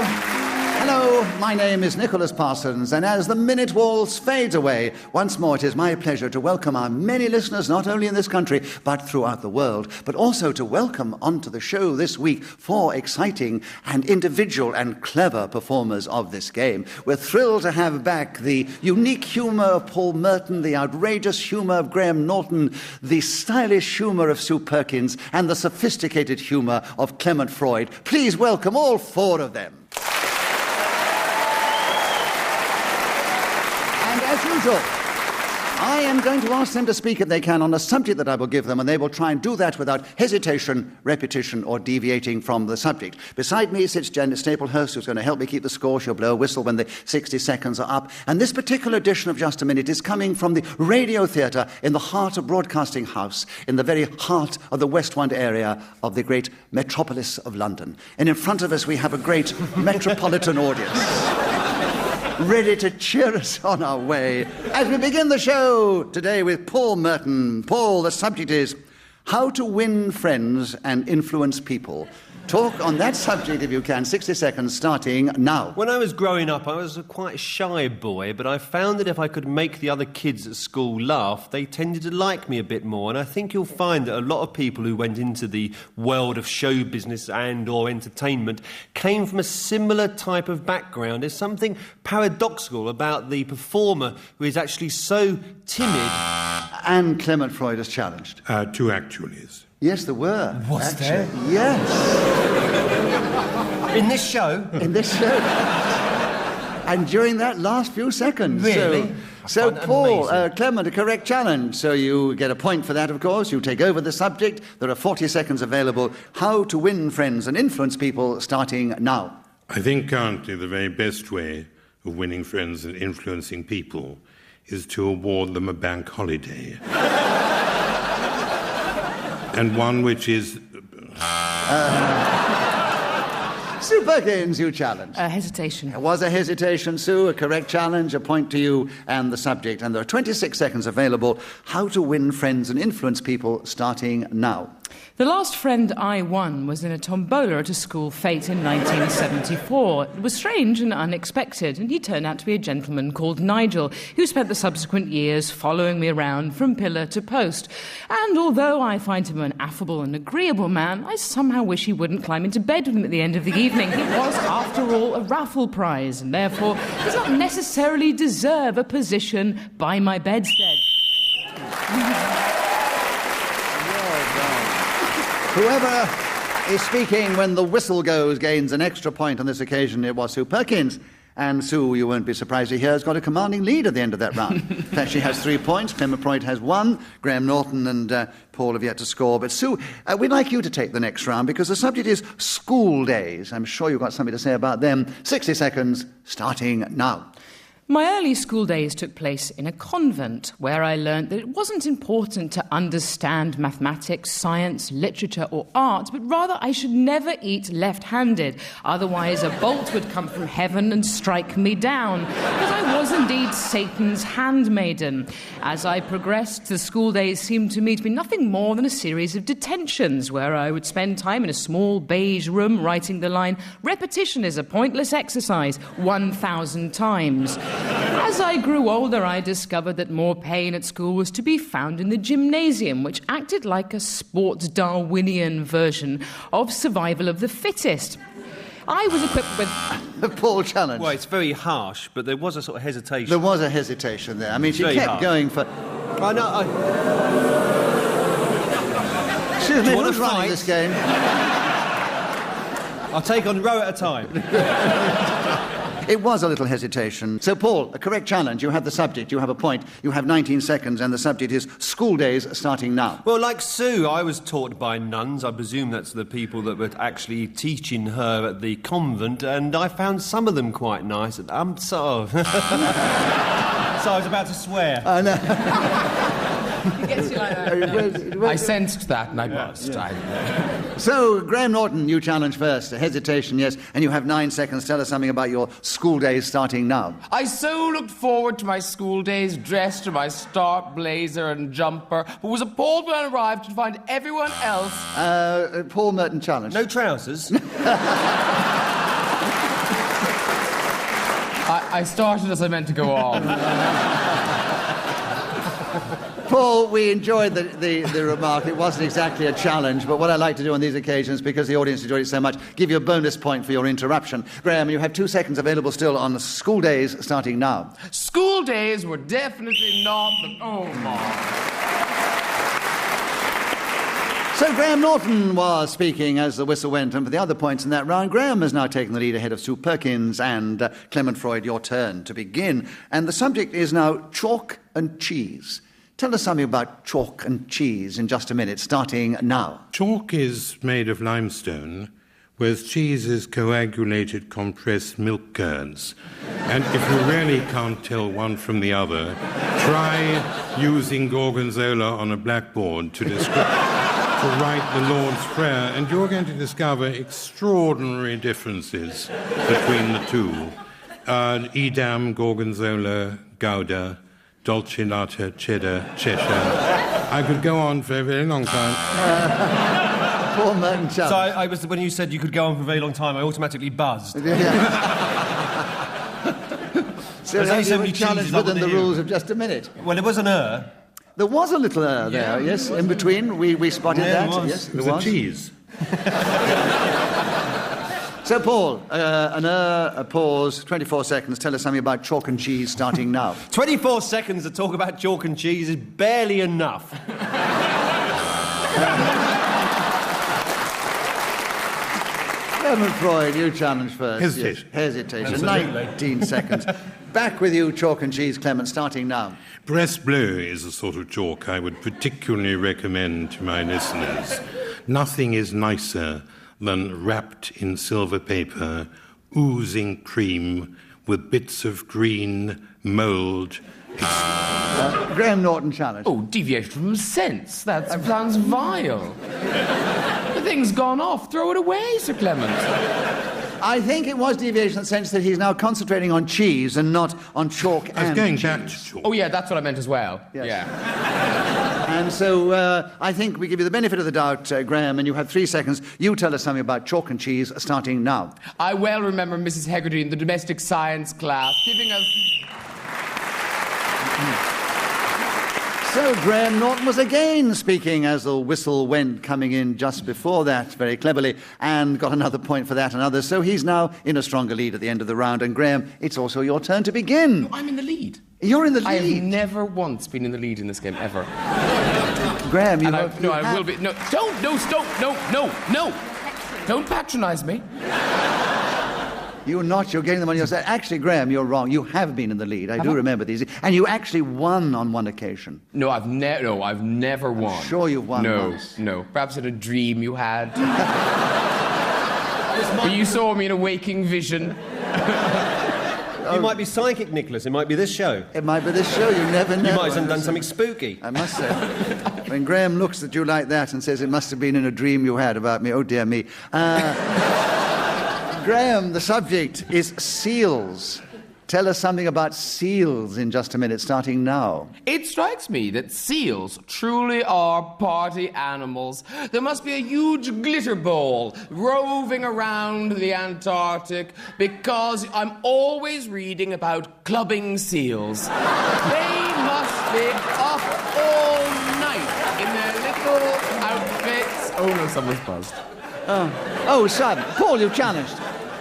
Speaker 1: Hello, my name is Nicholas Parsons, and as the minute waltz fades away, once more it is my pleasure to welcome our many listeners, not only in this country, but throughout the world, but also to welcome onto the show this week 4 exciting and individual and clever performers of this game. We're thrilled to have back the unique humour of Paul Merton, the outrageous humour of Graham Norton, the stylish humour of Sue Perkins, and the sophisticated humour of Clement Freud. Please welcome all 4 of them. As usual, I am going to ask them to speak, if they can, on a subject that I will give them, and they will try and do that without hesitation, repetition, or deviating from the subject. Beside me sits Janet Staplehurst, who's going to help me keep the score. She'll blow a whistle when the 60 seconds are up. And this particular edition of Just a Minute is coming from the Radio Theatre in the heart of Broadcasting House, in the very heart of the West Wand area of the great metropolis of London. And in front of us we have a great metropolitan audience, ready to cheer us on our way as we begin the show today with Paul Merton. Paul, the subject is how to win friends and influence people. Talk on that subject if you can. 60 seconds starting now.
Speaker 6: When I was growing up, I was a quite shy boy, but I found that if I could make the other kids at school laugh, they tended to like me a bit more. And I think you'll find that a lot of people who went into the world of show business and or entertainment came from a similar type of background. There's something paradoxical about the performer who is actually so timid.
Speaker 1: And Clement Freud is challenged.
Speaker 3: 2 actuallys.
Speaker 1: Yes, there were.
Speaker 6: Was there?
Speaker 1: Yes.
Speaker 6: In this show?
Speaker 1: In this show. And during that last few seconds.
Speaker 6: Really?
Speaker 1: So Paul, Clement, a correct challenge. So you get a point for that, of course. You take over the subject. There are 40 seconds available. How to win friends and influence people, starting now.
Speaker 3: I think currently the very best way of winning friends and influencing people is to award them a bank holiday. And one which is...
Speaker 1: Sue Perkins, you challenge.
Speaker 7: Hesitation.
Speaker 1: It was a hesitation, Sue. A correct challenge, a point to you and the subject. And there are 26 seconds available. How to win friends and influence people, starting now.
Speaker 7: The last friend I won was in a tombola at a school fete in 1974. It was strange and unexpected, and he turned out to be a gentleman called Nigel, who spent the subsequent years following me around from pillar to post. And although I find him an affable and agreeable man, I somehow wish he wouldn't climb into bed with him at the end of the evening. He was, after all, a raffle prize, and therefore does not necessarily deserve a position by my bedstead.
Speaker 1: Whoever is speaking when the whistle goes gains an extra point on this occasion. It was Sue Perkins. And Sue, you won't be surprised to hear, has got a commanding lead at the end of that round. In fact, she has 3 points. Clement Freud has 1. Graham Norton and Paul have yet to score. But Sue, we'd like you to take the next round because the subject is school days. I'm sure you've got something to say about them. 60 seconds, starting now.
Speaker 7: My early school days took place in a convent where I learnt that it wasn't important to understand mathematics, science, literature or art, but rather I should never eat left-handed. Otherwise a bolt would come from heaven and strike me down, because I was indeed Satan's handmaiden. As I progressed, the school days seemed to me to be nothing more than a series of detentions where I would spend time in a small beige room writing the line, "Repetition is a pointless exercise," 1,000 times. As I grew older, I discovered that more pain at school was to be found in the gymnasium, which acted like a sports Darwinian version of survival of the fittest. I was equipped with...
Speaker 1: Paul challenge.
Speaker 6: Well, it's very harsh, but there was a sort of hesitation.
Speaker 1: There was a hesitation there. I mean, she kept going for...
Speaker 6: I know.
Speaker 1: Excuse me, who's running this game?
Speaker 6: I'll take on row at a time.
Speaker 1: It was a little hesitation. So, Paul, a correct challenge. You have the subject, you have a point, you have 19 seconds, and the subject is school days starting now.
Speaker 6: Well, like Sue, I was taught by nuns. I presume that's the people that were actually teaching her at the convent, and I found some of them quite nice. So I was about to swear.
Speaker 1: I know.
Speaker 7: It gets you like that.
Speaker 2: I sensed that and I buzzed.
Speaker 1: So, Graham Norton, you challenge first. A hesitation, yes, and you have 9 seconds. Tell us something about your school days starting now.
Speaker 2: I so looked forward to my school days, dressed in my stark blazer and jumper, but was appalled when I arrived to find everyone else...
Speaker 1: Paul Merton challenge.
Speaker 6: No trousers?
Speaker 2: I started as I meant to go on.
Speaker 1: Paul, we enjoyed the remark. It wasn't exactly a challenge, but what I like to do on these occasions, because the audience enjoyed it so much, give you a bonus point for your interruption. Graham, you have 2 seconds available still on school days starting now.
Speaker 2: School days were definitely not the... Oh, my...
Speaker 1: So Graham Norton was speaking as the whistle went, and for the other points in that round, Graham has now taken the lead ahead of Sue Perkins and Clement Freud. Your turn to begin. And the subject is now chalk and cheese. Tell us something about chalk and cheese in just a minute, starting now.
Speaker 3: Chalk is made of limestone, whereas cheese is coagulated compressed milk curds. And if you really can't tell one from the other, try using gorgonzola on a blackboard to write the Lord's Prayer, and you're going to discover extraordinary differences between the two. Edam, gorgonzola, gouda, dolcinata, cheddar, Cheshire. I could go on for a very long time.
Speaker 1: Paul Merton
Speaker 6: So
Speaker 1: challenged.
Speaker 6: when you said you could go on for a very long time, I automatically buzzed.
Speaker 1: So
Speaker 6: There's only so
Speaker 1: you were
Speaker 6: many
Speaker 1: challenged
Speaker 6: cheeses up
Speaker 1: within
Speaker 6: on
Speaker 1: the
Speaker 6: the
Speaker 1: rules of just a minute.
Speaker 6: Well, it was an
Speaker 1: There was a little there, yes, in between. We spotted
Speaker 6: Yeah,
Speaker 1: that.
Speaker 6: it was.
Speaker 1: Yes,
Speaker 3: It was a cheese.
Speaker 1: So, Paul, a pause, 24 seconds. Tell us something about chalk and cheese starting now.
Speaker 6: 24 seconds to talk about chalk and cheese is barely enough.
Speaker 1: Clement Freud, you challenge first.
Speaker 3: Hesitation.
Speaker 1: Yes, hesitation.
Speaker 3: Absolutely.
Speaker 1: 19 seconds. Back with you, chalk and cheese, Clement, starting now.
Speaker 3: Brest bleu is a sort of chalk I would particularly recommend to my listeners. Nothing is nicer than wrapped in silver paper, oozing cream with bits of green mould.
Speaker 1: Graham Norton challenge.
Speaker 2: Oh, deviation from sense. That sounds vile. The thing's gone off. Throw it away, Sir Clement.
Speaker 1: I think it was deviation in the sense that he's now concentrating on cheese and not on chalk
Speaker 3: I was
Speaker 1: and
Speaker 3: going
Speaker 1: cheese.
Speaker 3: back to chalk.
Speaker 2: Oh, yeah, that's what I meant as well.
Speaker 1: Yes.
Speaker 2: Yeah.
Speaker 1: And so I think we give you the benefit of the doubt, Graham, and you have 3 seconds. You tell us something about chalk and cheese starting now.
Speaker 2: I well remember Mrs. Hegarty in the domestic science class giving us...
Speaker 1: So Graham Norton was again speaking as the whistle went, coming in just before that very cleverly, and got another point for that and others. So he's now in a stronger lead at the end of the round. And Graham, it's also your turn to begin.
Speaker 2: I'm in the lead.
Speaker 1: You're in the
Speaker 2: I
Speaker 1: lead.
Speaker 2: have never once been in the lead in this game, ever.
Speaker 1: Graham, you
Speaker 2: And
Speaker 1: have...
Speaker 2: I will be... No, don't! No, stop! No! Don't patronise me.
Speaker 1: You're not. You're getting them on your side. Actually, Graham, you're wrong. You have been in the lead. I do remember these. And you actually won on one occasion.
Speaker 2: No, I've never won.
Speaker 1: Sure you've won once.
Speaker 2: No. Perhaps in a dream you had. But you saw me in a waking vision.
Speaker 6: You might be psychic, Nicholas. It might be this show.
Speaker 1: It might be this show. You never know.
Speaker 6: You might have done something spooky.
Speaker 1: I must say. When Graham looks at you like that and says, it must have been in a dream you had about me, oh dear me. Graham, the subject is seals. Tell us something about seals in just a minute, starting now.
Speaker 2: It strikes me that seals truly are party animals. There must be a huge glitter ball roving around the Antarctic because I'm always reading about clubbing seals. They must be up all night in their little outfits. Oh no, someone's buzzed.
Speaker 1: Oh, son. Paul, you challenged.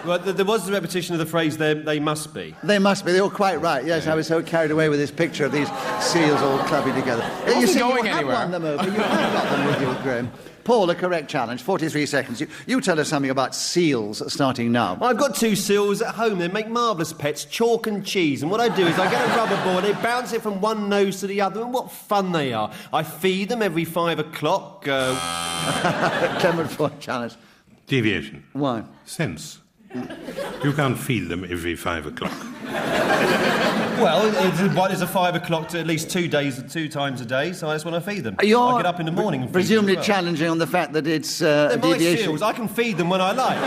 Speaker 6: Well, there was the repetition of the phrase, they must be.
Speaker 1: They must be. They were quite right. Yes, I was so carried away with this picture of these seals all clubbing together.
Speaker 2: It wasn't
Speaker 1: you
Speaker 2: going
Speaker 1: have
Speaker 2: anywhere.
Speaker 1: won them over. You have got them with you, Graham. Paul, a correct challenge. 43 seconds. You tell us something about seals starting now.
Speaker 6: I've got 2 seals at home. They make marvellous pets, chalk and cheese. And what I do is I get a rubber ball, they bounce it from one nose to the other, and what fun they are. I feed them every 5 o'clock.
Speaker 1: Clement Freud challenge.
Speaker 3: Deviation.
Speaker 1: Why?
Speaker 3: Sense. You can't feed them every 5 o'clock.
Speaker 6: Well, what is a 5 o'clock to at least 2 times a day, so that's when I feed them.
Speaker 1: You're
Speaker 6: I get up in the morning and feed
Speaker 1: presumably
Speaker 6: them as well.
Speaker 1: challenging on the fact that it's
Speaker 6: They're
Speaker 1: a
Speaker 6: my
Speaker 1: deviation.
Speaker 6: seals. I can feed them when I like.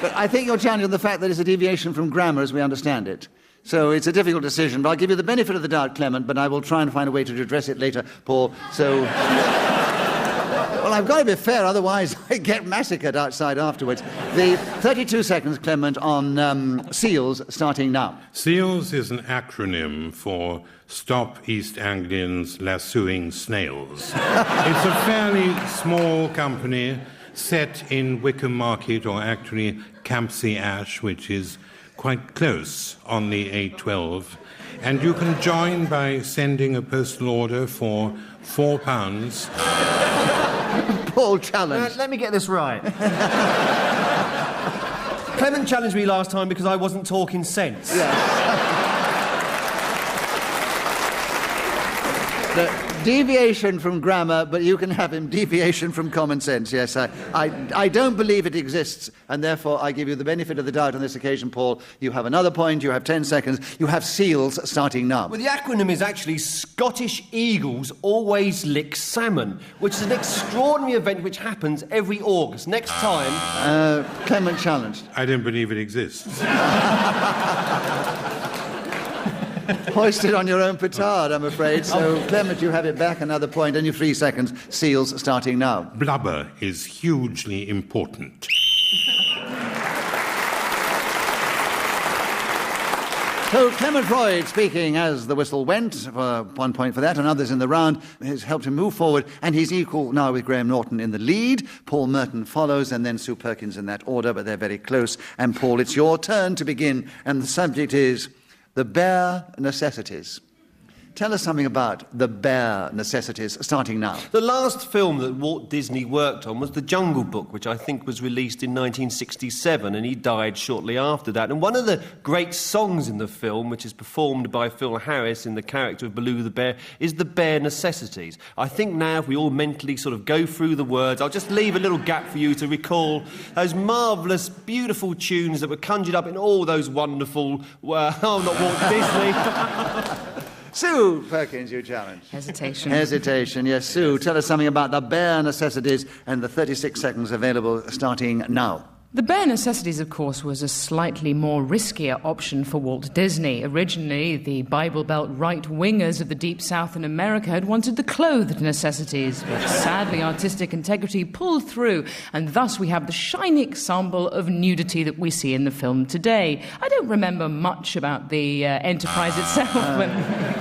Speaker 1: But I think you're challenging on the fact that it's a deviation from grammar as we understand it. So it's a difficult decision, but I'll give you the benefit of the doubt, Clement, but I will try and find a way to address it later, Paul. So... Well, I've got to be fair, otherwise I get massacred outside afterwards. The 32 seconds, Clement, on seals, starting now.
Speaker 3: SEALS is an acronym for Stop East Anglians Lassoing Snails. It's a fairly small company set in Wickham Market, or actually Campsie Ash, which is quite close on the A12. And you can join by sending a postal order for £4.
Speaker 1: Paul challenge.
Speaker 6: Let me get this right. Clement challenged me last time because I wasn't talking sense.
Speaker 1: The deviation from grammar, but you can have him deviation from common sense. Yes, I don't believe it exists, and therefore I give you the benefit of the doubt on this occasion, Paul. You have another point, you have 10 seconds, you have seals starting now.
Speaker 6: Well, the acronym is actually Scottish Eagles Always Lick Salmon, which is an extraordinary event which happens every August. Next time...
Speaker 1: Clement challenged.
Speaker 3: I don't believe it exists.
Speaker 1: hoisted on your own petard, I'm afraid. So, Clement, you have it back another point, and your 3 seconds. Seals starting now.
Speaker 3: Blubber is hugely important.
Speaker 1: So Clement Freud speaking as the whistle went, for 1 point for that, and others in the round, has helped him move forward, and he's equal now with Graham Norton in the lead. Paul Merton follows, and then Sue Perkins in that order, but they're very close. And Paul, it's your turn to begin, and the subject is the bare necessities. Tell us something about the bare necessities, starting now.
Speaker 6: The last film that Walt Disney worked on was The Jungle Book, which I think was released in 1967, and he died shortly after that. And one of the great songs in the film, which is performed by Phil Harris in the character of Baloo the Bear, is The Bare Necessities. I think now if we all mentally sort of go through the words, I'll just leave a little gap for you to recall those marvellous, beautiful tunes that were conjured up in all those wonderful... not Walt Disney...
Speaker 1: Sue Perkins, you challenge.
Speaker 7: Hesitation,
Speaker 1: yes. Sue, tell us something about the bare necessities and the 36 seconds available starting now.
Speaker 7: The Bare Necessities, of course, was a slightly more riskier option for Walt Disney. Originally, the Bible Belt right-wingers of the Deep South in America had wanted the clothed necessities, but sadly artistic integrity pulled through, and thus we have the shiny example of nudity that we see in the film today. I don't remember much about the enterprise itself.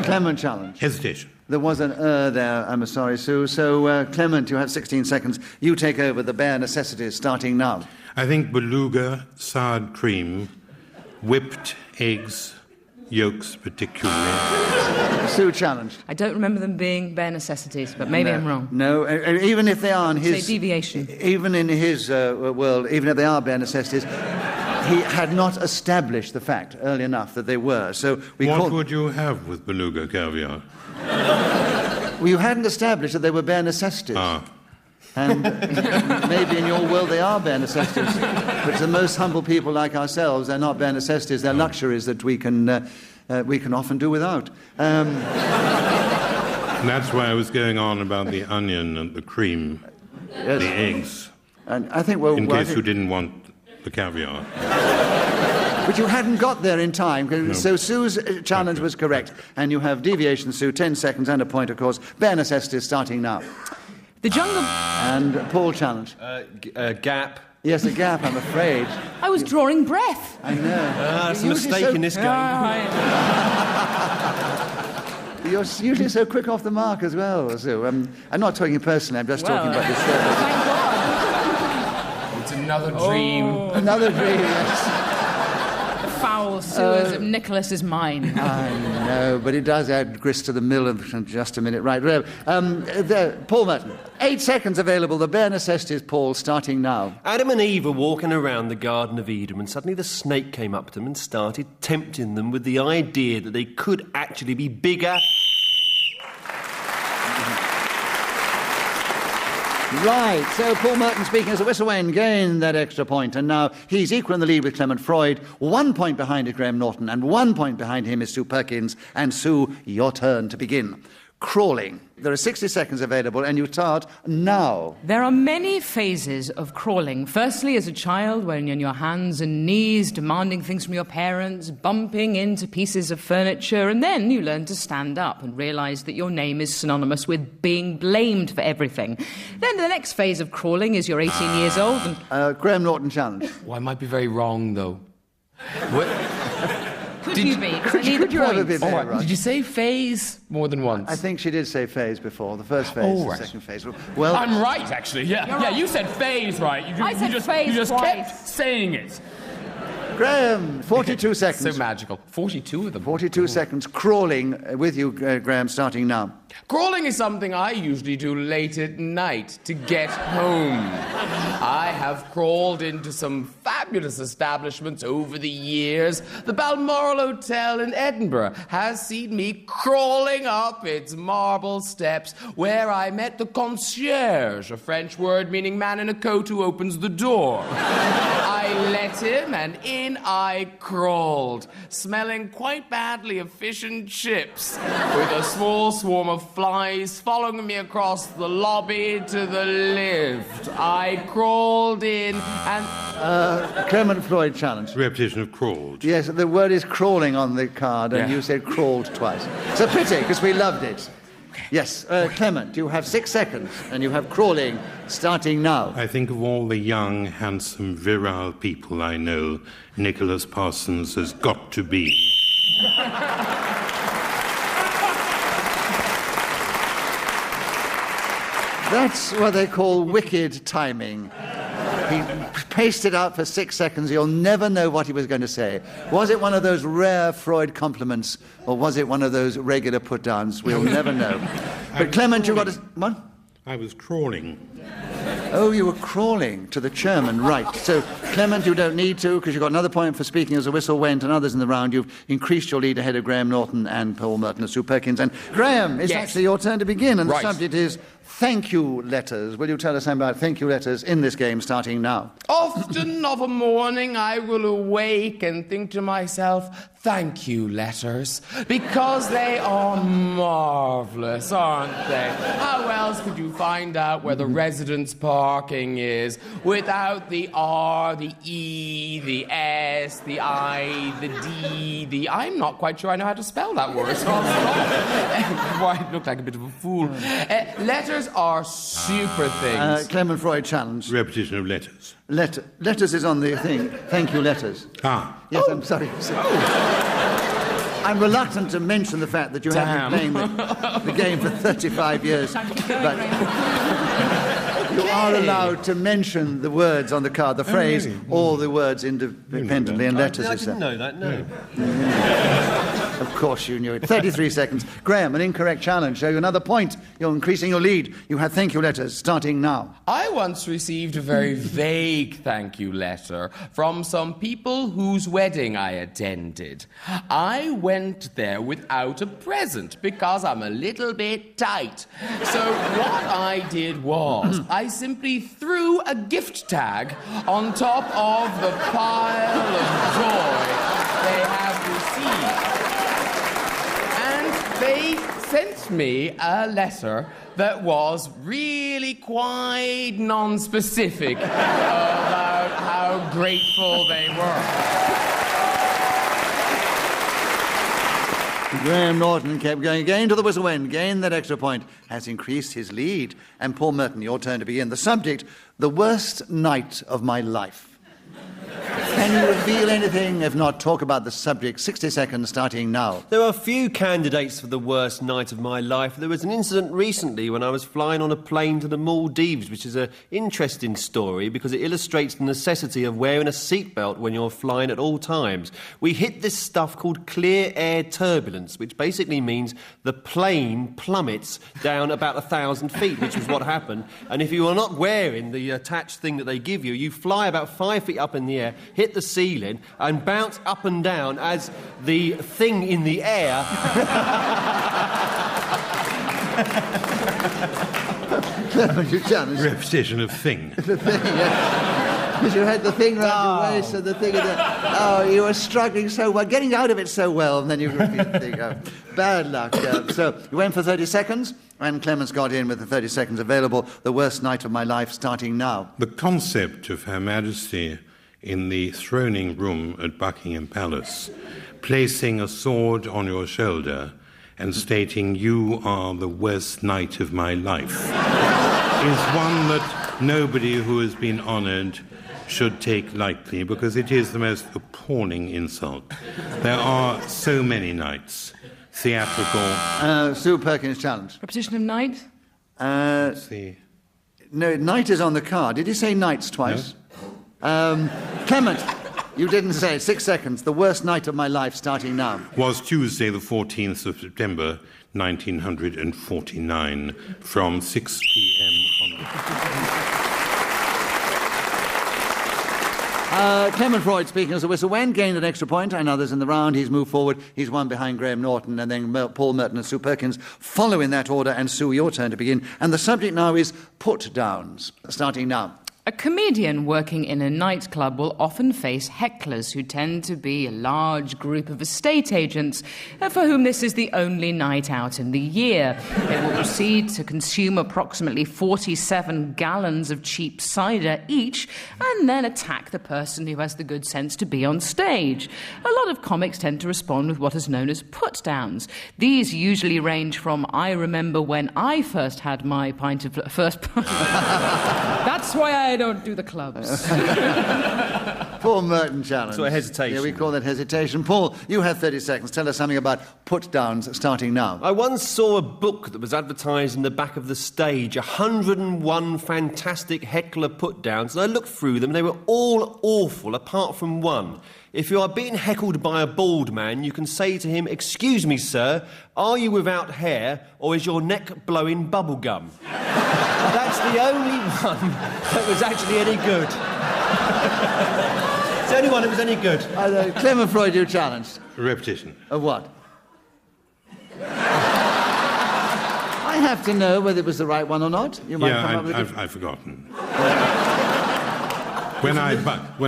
Speaker 1: Clement challenge.
Speaker 3: Hesitation.
Speaker 1: There was an there, I'm sorry, Sue. So, Clement, you have 16 seconds. You take over the bare necessities starting now.
Speaker 3: I think beluga, soured cream, whipped eggs, yolks particularly.
Speaker 1: Sue challenged.
Speaker 7: I don't remember them being bare necessities, but maybe I'm wrong.
Speaker 1: No, even if they are in his...
Speaker 7: Say deviation.
Speaker 1: Even in his world, even if they are bare necessities, he had not established the fact early enough that they were. So
Speaker 3: What would you have with beluga caviar?
Speaker 1: Well, you hadn't established that they were bare necessities.
Speaker 3: Ah.
Speaker 1: And maybe in your world they are bare necessities. But to the most humble people like ourselves, they're not bare necessities. They're luxuries that we can often do without.
Speaker 3: That's why I was going on about the onion and the cream,
Speaker 1: Yes.
Speaker 3: the eggs,
Speaker 1: And I think,
Speaker 3: in case you didn't want the caviar.
Speaker 1: But you hadn't got there in time, so Sue's challenge was correct. And you have deviation, Sue, 10 seconds and a point, of course. Bare necessities starting now.
Speaker 7: The Jungle...
Speaker 1: And Paul challenge.
Speaker 6: Gap.
Speaker 1: Yes, a gap, I'm afraid.
Speaker 7: I was drawing breath.
Speaker 1: I know.
Speaker 6: That's a mistake in this game.
Speaker 1: You're usually so quick off the mark as well, Sue. I'm not talking personally, I'm just talking about this service.
Speaker 7: Thank God.
Speaker 8: It's another dream.
Speaker 1: Another dream, yes.
Speaker 7: The foul sewers of Nicholas's mind.
Speaker 1: I know, but it does add grist to the mill in just a minute. Right, Paul Merton. 8 seconds available. The bare necessities, Paul, starting now.
Speaker 6: Adam and Eve were walking around the Garden of Eden when suddenly the snake came up to them and started tempting them with the idea that they could actually be bigger.
Speaker 1: Right, so Paul Merton speaking as a whistle win gained that extra point, and now he's equal in the lead with Clement Freud. 1 point behind is Graham Norton, and 1 point behind him is Sue Perkins. And Sue, your turn to begin. Crawling. There are 60 seconds available, and you start now.
Speaker 7: There are many phases of crawling. Firstly, as a child, when you're on your hands and knees, demanding things from your parents, bumping into pieces of furniture, and then you learn to stand up and realise that your name is synonymous with being blamed for everything. Then the next phase of crawling is you're 18 years old and...
Speaker 1: Graham Norton challenge.
Speaker 8: Well, I might be very wrong, though. What?
Speaker 7: Could you be? Because I need the
Speaker 1: you ever
Speaker 7: points.
Speaker 1: be
Speaker 8: Oh,
Speaker 1: there,
Speaker 8: right. Did you say phase more than once?
Speaker 1: I think she did say phase before. The first phase,
Speaker 8: Oh,
Speaker 1: the
Speaker 8: right.
Speaker 1: second phase. Well,
Speaker 8: I'm right, actually. Yeah,
Speaker 7: right.
Speaker 8: You said phase, right?
Speaker 7: I said phase
Speaker 8: You just
Speaker 7: twice.
Speaker 8: kept saying it.
Speaker 1: Graham, 42 seconds.
Speaker 8: So magical. 42 of them.
Speaker 1: 42 seconds. Crawling with you, Graham, starting now.
Speaker 8: Crawling is something I usually do late at night to get home. I have crawled into some fabulous establishments over the years. The Balmoral Hotel in Edinburgh has seen me crawling up its marble steps, where I met the concierge, a French word meaning man in a coat who opens the door. I let him, and in I crawled, smelling quite badly of fish and chips, with a small swarm of of flies following me across the lobby to the lift. I crawled in and...
Speaker 1: Clement Freud challenge.
Speaker 3: Repetition of crawled.
Speaker 1: Yes, the word is crawling on the card, and you said crawled twice. It's a pity, because we loved it. Yes, Clement, you have 6 seconds, and you have crawling starting now.
Speaker 3: I think of all the young, handsome, virile people I know, Nicholas Parsons has got to be.
Speaker 1: That's what they call wicked timing. He paced it out for 6 seconds. You'll never know what he was going to say. Was it one of those rare Freud compliments, or was it one of those regular put-downs? We'll never know. But Clement, you got to... What?
Speaker 3: I was crawling.
Speaker 1: Oh, you were crawling to the chairman, right. So, Clement, you don't need to, because you've got another point for speaking as the whistle went, and others in the round. You've increased your lead ahead of Graham Norton and Paul Merton and Sue Perkins. And Graham, it's actually your turn to begin, and the subject is thank you letters. Will you tell us something about thank you letters in this game starting now?
Speaker 8: Often of a morning I will awake and think to myself, thank you letters, because they are marvellous, aren't they? How else could you find out where the residence parking is without the R, the E, the S, the I, the D, the... I'm not quite sure I know how to spell that word. Why, I look like a bit of a fool. Letters are super things.
Speaker 1: Clement Freud challenge.
Speaker 3: Repetition of letters.
Speaker 1: Letters is on the thing. Thank you letters.
Speaker 3: Ah.
Speaker 1: Yes, I'm sorry. I'm reluctant to mention the fact that you have been playing the game for 35 years. But you are allowed to mention the words on the card, the phrase, all the words independently, and letters
Speaker 6: I
Speaker 1: is there.
Speaker 6: didn't know that, no.
Speaker 1: Of course you knew it. 33 seconds. Graham, an incorrect challenge. Show you another point. You're increasing your lead. You have thank you letters starting now.
Speaker 8: I once received a very vague thank you letter from some people whose wedding I attended. I went there without a present because I'm a little bit tight. So what I did was I simply threw a gift tag on top of the pile of joy they have received. They sent me a letter that was really quite non-specific about how grateful they were.
Speaker 1: Graham Norton kept going again to the whistle went. Gained that extra point. Has increased his lead. And Paul Merton, your turn to begin. The subject, the worst night of my life. Can you reveal anything? If not, talk about the subject. 60 seconds starting now.
Speaker 6: There are a few candidates for the worst night of my life. There was an incident recently when I was flying on a plane to the Maldives, which is an interesting story because it illustrates the necessity of wearing a seatbelt when you're flying at all times. We hit this stuff called clear air turbulence, which basically means the plane plummets down about 1,000 feet, which is what happened. And if you are not wearing the attached thing that they give you, you fly about 5 feet up in the air, hit the ceiling and bounce up and down as the thing in the air
Speaker 3: Repetition of thing.
Speaker 1: The thing, yeah. Because you had the thing round your waist and the thing in the... Oh, you were struggling so well, getting out of it so well, and then you repeat the thing. Oh, bad luck. So you went for 30 seconds, and Clements got in with the 30 seconds available. The worst night of my life starting now.
Speaker 3: The concept of Her Majesty in the throning room at Buckingham Palace, placing a sword on your shoulder and stating, "You are the worst night of my life," is one that nobody who has been honoured should take lightly, because it is the most appalling insult. There are so many nights. Theatrical...
Speaker 1: Sue Perkins challenge.
Speaker 7: Repetition of night?
Speaker 3: Let's see.
Speaker 1: No, night is on the card. Did you say nights twice? No. Clement, you didn't say it. 6 seconds. The worst night of my life starting now.
Speaker 3: Was Tuesday the 14th of September 1949 from 6 p.m.
Speaker 1: Clement Freud speaking as a whistle went, gained an extra point, and others in the round. He's moved forward. He's one behind Graham Norton, and then Paul Merton and Sue Perkins follow in that order. And Sue, your turn to begin. And the subject now is put-downs, starting now.
Speaker 7: A comedian working in a nightclub will often face hecklers who tend to be a large group of estate agents for whom this is the only night out in the year. They will proceed to consume approximately 47 gallons of cheap cider each and then attack the person who has the good sense to be on stage. A lot of comics tend to respond with what is known as put-downs. These usually range from "I remember when I first had my pint of first..." That's why I don't do the clubs.
Speaker 1: Paul Merton challenge.
Speaker 6: So a hesitation.
Speaker 1: Yeah, we call that hesitation. Paul, you have 30 seconds. Tell us something about put-downs starting now.
Speaker 6: I once saw a book that was advertised in the back of the stage, 101 fantastic heckler put-downs, and I looked through them, and they were all awful, apart from one. If you are being heckled by a bald man, you can say to him, "Excuse me, sir, are you without hair, or is your neck blowing bubble gum?" That's the only one that was actually any good. It's the only one that was any good.
Speaker 1: Clement, Freud, you challenged.
Speaker 3: Repetition.
Speaker 1: Of what? I have to know whether it was the right one or not. You might come up with
Speaker 3: I've forgotten. When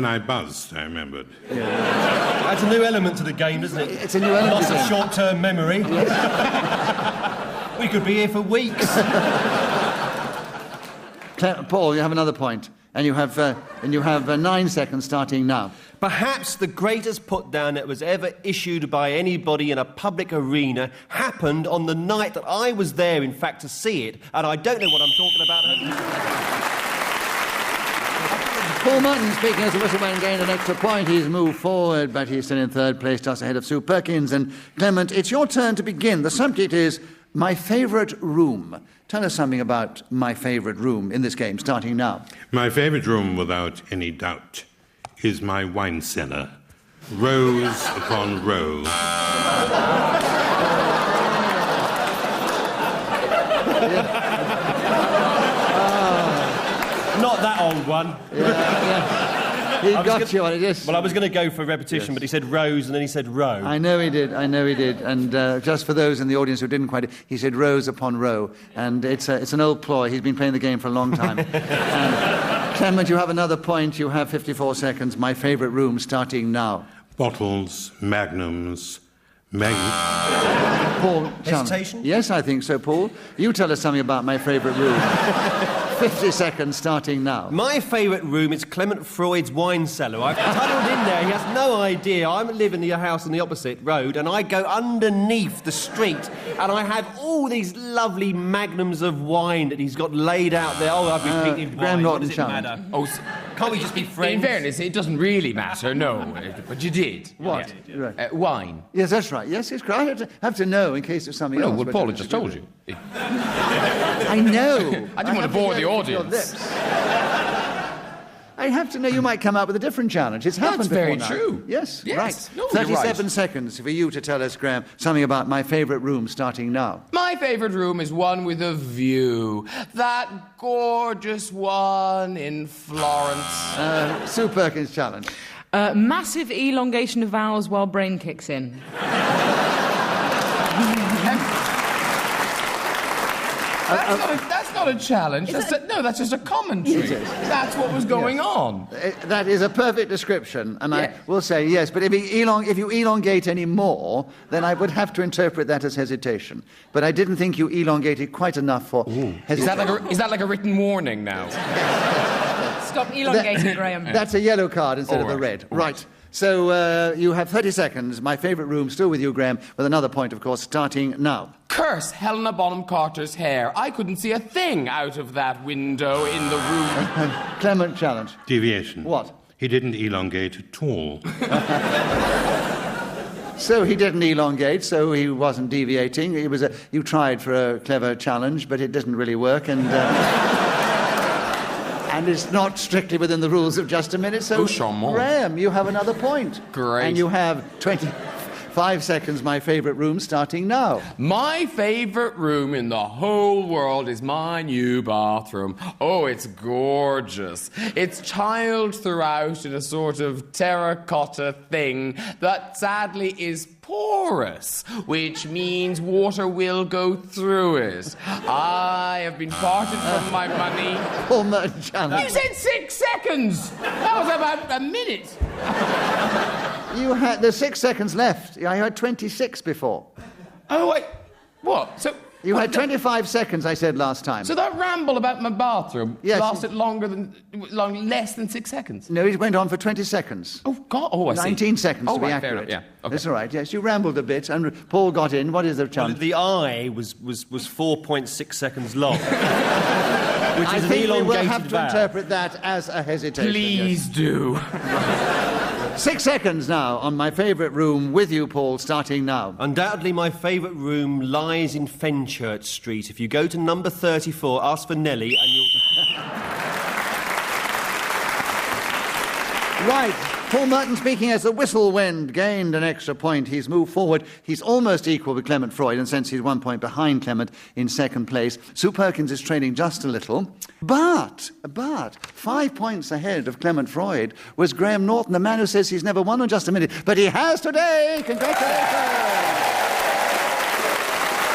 Speaker 3: I buzzed, I remembered.
Speaker 6: Yeah. That's a new element to the game, isn't it?
Speaker 1: It's a new element.
Speaker 6: Lots of short-term memory. Yes. We could be here for weeks.
Speaker 1: Paul, you have another point, and you have 9 seconds starting now.
Speaker 6: Perhaps the greatest put-down that was ever issued by anybody in a public arena happened on the night that I was there, in fact, to see it, and I don't know what I'm talking about.
Speaker 1: Paul Merton, speaking as a whistleblower, gained an extra point. He's moved forward, but he's still in third place, just ahead of Sue Perkins. And Clement, it's your turn to begin. The subject is my favourite room. Tell us something about my favourite room in this game, starting now.
Speaker 3: My favourite room, without any doubt, is my wine cellar. Rows upon rows.
Speaker 6: Not that old one.
Speaker 1: Yeah. He got you on it, yes.
Speaker 6: Well, I was going to go for repetition, but he said rows and then he said row.
Speaker 1: I know he did. And just for those in the audience who didn't quite, he said rows upon row. And it's an old ploy. He's been playing the game for a long time. And Clement, you have another point. You have 54 seconds. My favourite room starting now.
Speaker 3: Bottles, magnums,
Speaker 1: Paul,
Speaker 6: hesitation?
Speaker 1: Yes, I think so, Paul. You tell us something about my favourite room. 50 seconds starting now.
Speaker 6: My favourite room is Clement Freud's wine cellar. I've tunnelled in there. He has no idea. I live in the house on the opposite road, and I go underneath the street, and I have all these lovely magnums of wine that he's got laid out there. Oh, I've been thinking wine. What does it matter?
Speaker 8: Oh,
Speaker 6: can't we just be friends?
Speaker 8: In fairness, it doesn't really matter, no. But you did.
Speaker 1: What?
Speaker 8: Yeah. Right. Wine.
Speaker 1: Yes, that's right. Yes, it's correct. I have to know in case there's something else.
Speaker 8: No, well, Paul had just told you.
Speaker 1: I know.
Speaker 8: I didn't want to bore the audience.
Speaker 1: I have to know. You might come up with a different challenge. It's happened
Speaker 8: That's very
Speaker 1: before now.
Speaker 8: true.
Speaker 1: Yes,
Speaker 8: yes.
Speaker 1: Right.
Speaker 8: No,
Speaker 1: 37
Speaker 8: right.
Speaker 1: seconds for you to tell us, Graham, something about my favourite room starting now.
Speaker 8: My favourite room is one with a view. That gorgeous one in Florence.
Speaker 1: Sue Perkins' challenge.
Speaker 7: Massive elongation of vowels while brain kicks in.
Speaker 8: That's not a challenge. That's just a commentary. That's what was going on.
Speaker 1: That is a perfect description, and
Speaker 8: Yes.
Speaker 1: I will say yes, but if you elongate any more, then I would have to interpret that as hesitation. But I didn't think you elongated quite enough for hesitation.
Speaker 8: Is that like a written warning now?
Speaker 7: Stop elongating, Graham.
Speaker 1: That's a yellow card instead of a red. Right. So you have 30 seconds. My favourite room, still with you, Graham, with another point, of course, starting now.
Speaker 8: Curse Helena Bonham Carter's hair. I couldn't see a thing out of that window in the room.
Speaker 1: Clement challenge.
Speaker 3: Deviation.
Speaker 1: What?
Speaker 3: He didn't elongate at all.
Speaker 1: So he didn't elongate, so he wasn't deviating. You tried for a clever challenge, but it didn't really work, and it's not strictly within the rules of Just a Minute. So, Graham, you have another point.
Speaker 8: Great.
Speaker 1: And you have 25 seconds, my favourite room, starting now.
Speaker 8: My favourite room in the whole world is my new bathroom. Oh, it's gorgeous. It's tiled throughout in a sort of terracotta thing that sadly is porous, which means water will go through it. I have been parted from my money.
Speaker 1: Paul Merton challenge.
Speaker 8: You said 6 seconds! That was about a minute.
Speaker 1: There's 6 seconds left. I had 26 before.
Speaker 8: Oh, wait. What? So...
Speaker 1: You had 25 seconds, I said last time.
Speaker 8: So that ramble about my bathroom lasted less than 6 seconds?
Speaker 1: No, it went on for 20 seconds.
Speaker 8: Oh, God. Oh, I see.
Speaker 1: 19 seconds, to be accurate.
Speaker 8: Fair enough, yeah. Okay.
Speaker 1: That's all right, yes. You rambled a bit, and Paul got in. What is the challenge?
Speaker 6: Well, the eye was 4.6 seconds long. Which is an elongated
Speaker 1: we will have to
Speaker 6: vowel.
Speaker 1: interpret that as a hesitation.
Speaker 8: Please do.
Speaker 1: 6 seconds now on my favourite room with you, Paul, starting now.
Speaker 6: Undoubtedly, my favourite room lies in Fenchurch Street. If you go to number 34, ask for Nellie, and you'll...
Speaker 1: Right. Paul Merton speaking as the whistle went, gained an extra point. He's moved forward. He's almost equal with Clement Freud, and since he's 1 point behind Clement in second place, Sue Perkins is trailing just a little. But 5 points ahead of Clement Freud was Graham Norton, the man who says he's never won on Just a Minute. But he has today! Congratulations!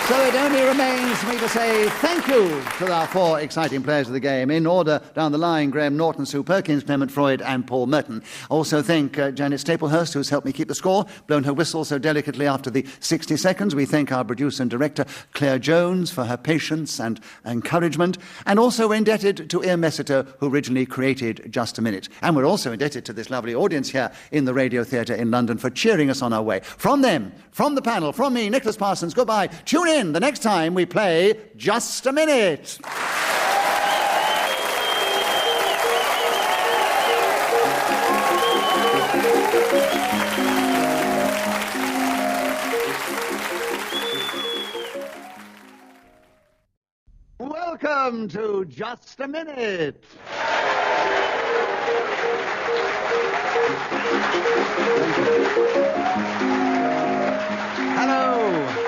Speaker 1: So it only remains for me to say thank you to our 4 exciting players of the game. In order down the line, Graham Norton, Sue Perkins, Clement Freud and Paul Merton. Also thank Janet Staplehurst, who's helped me keep the score, blown her whistle so delicately after the 60 seconds. We thank our producer and director, Claire Jones, for her patience and encouragement. And also we're indebted to Ian Messiter, who originally created Just a Minute. And we're also indebted to this lovely audience here in the Radio Theatre in London for cheering us on our way. From them, from the panel, from me, Nicholas Parsons, goodbye. Tune in the next time we play Just a Minute. Welcome to Just a Minute. Hello.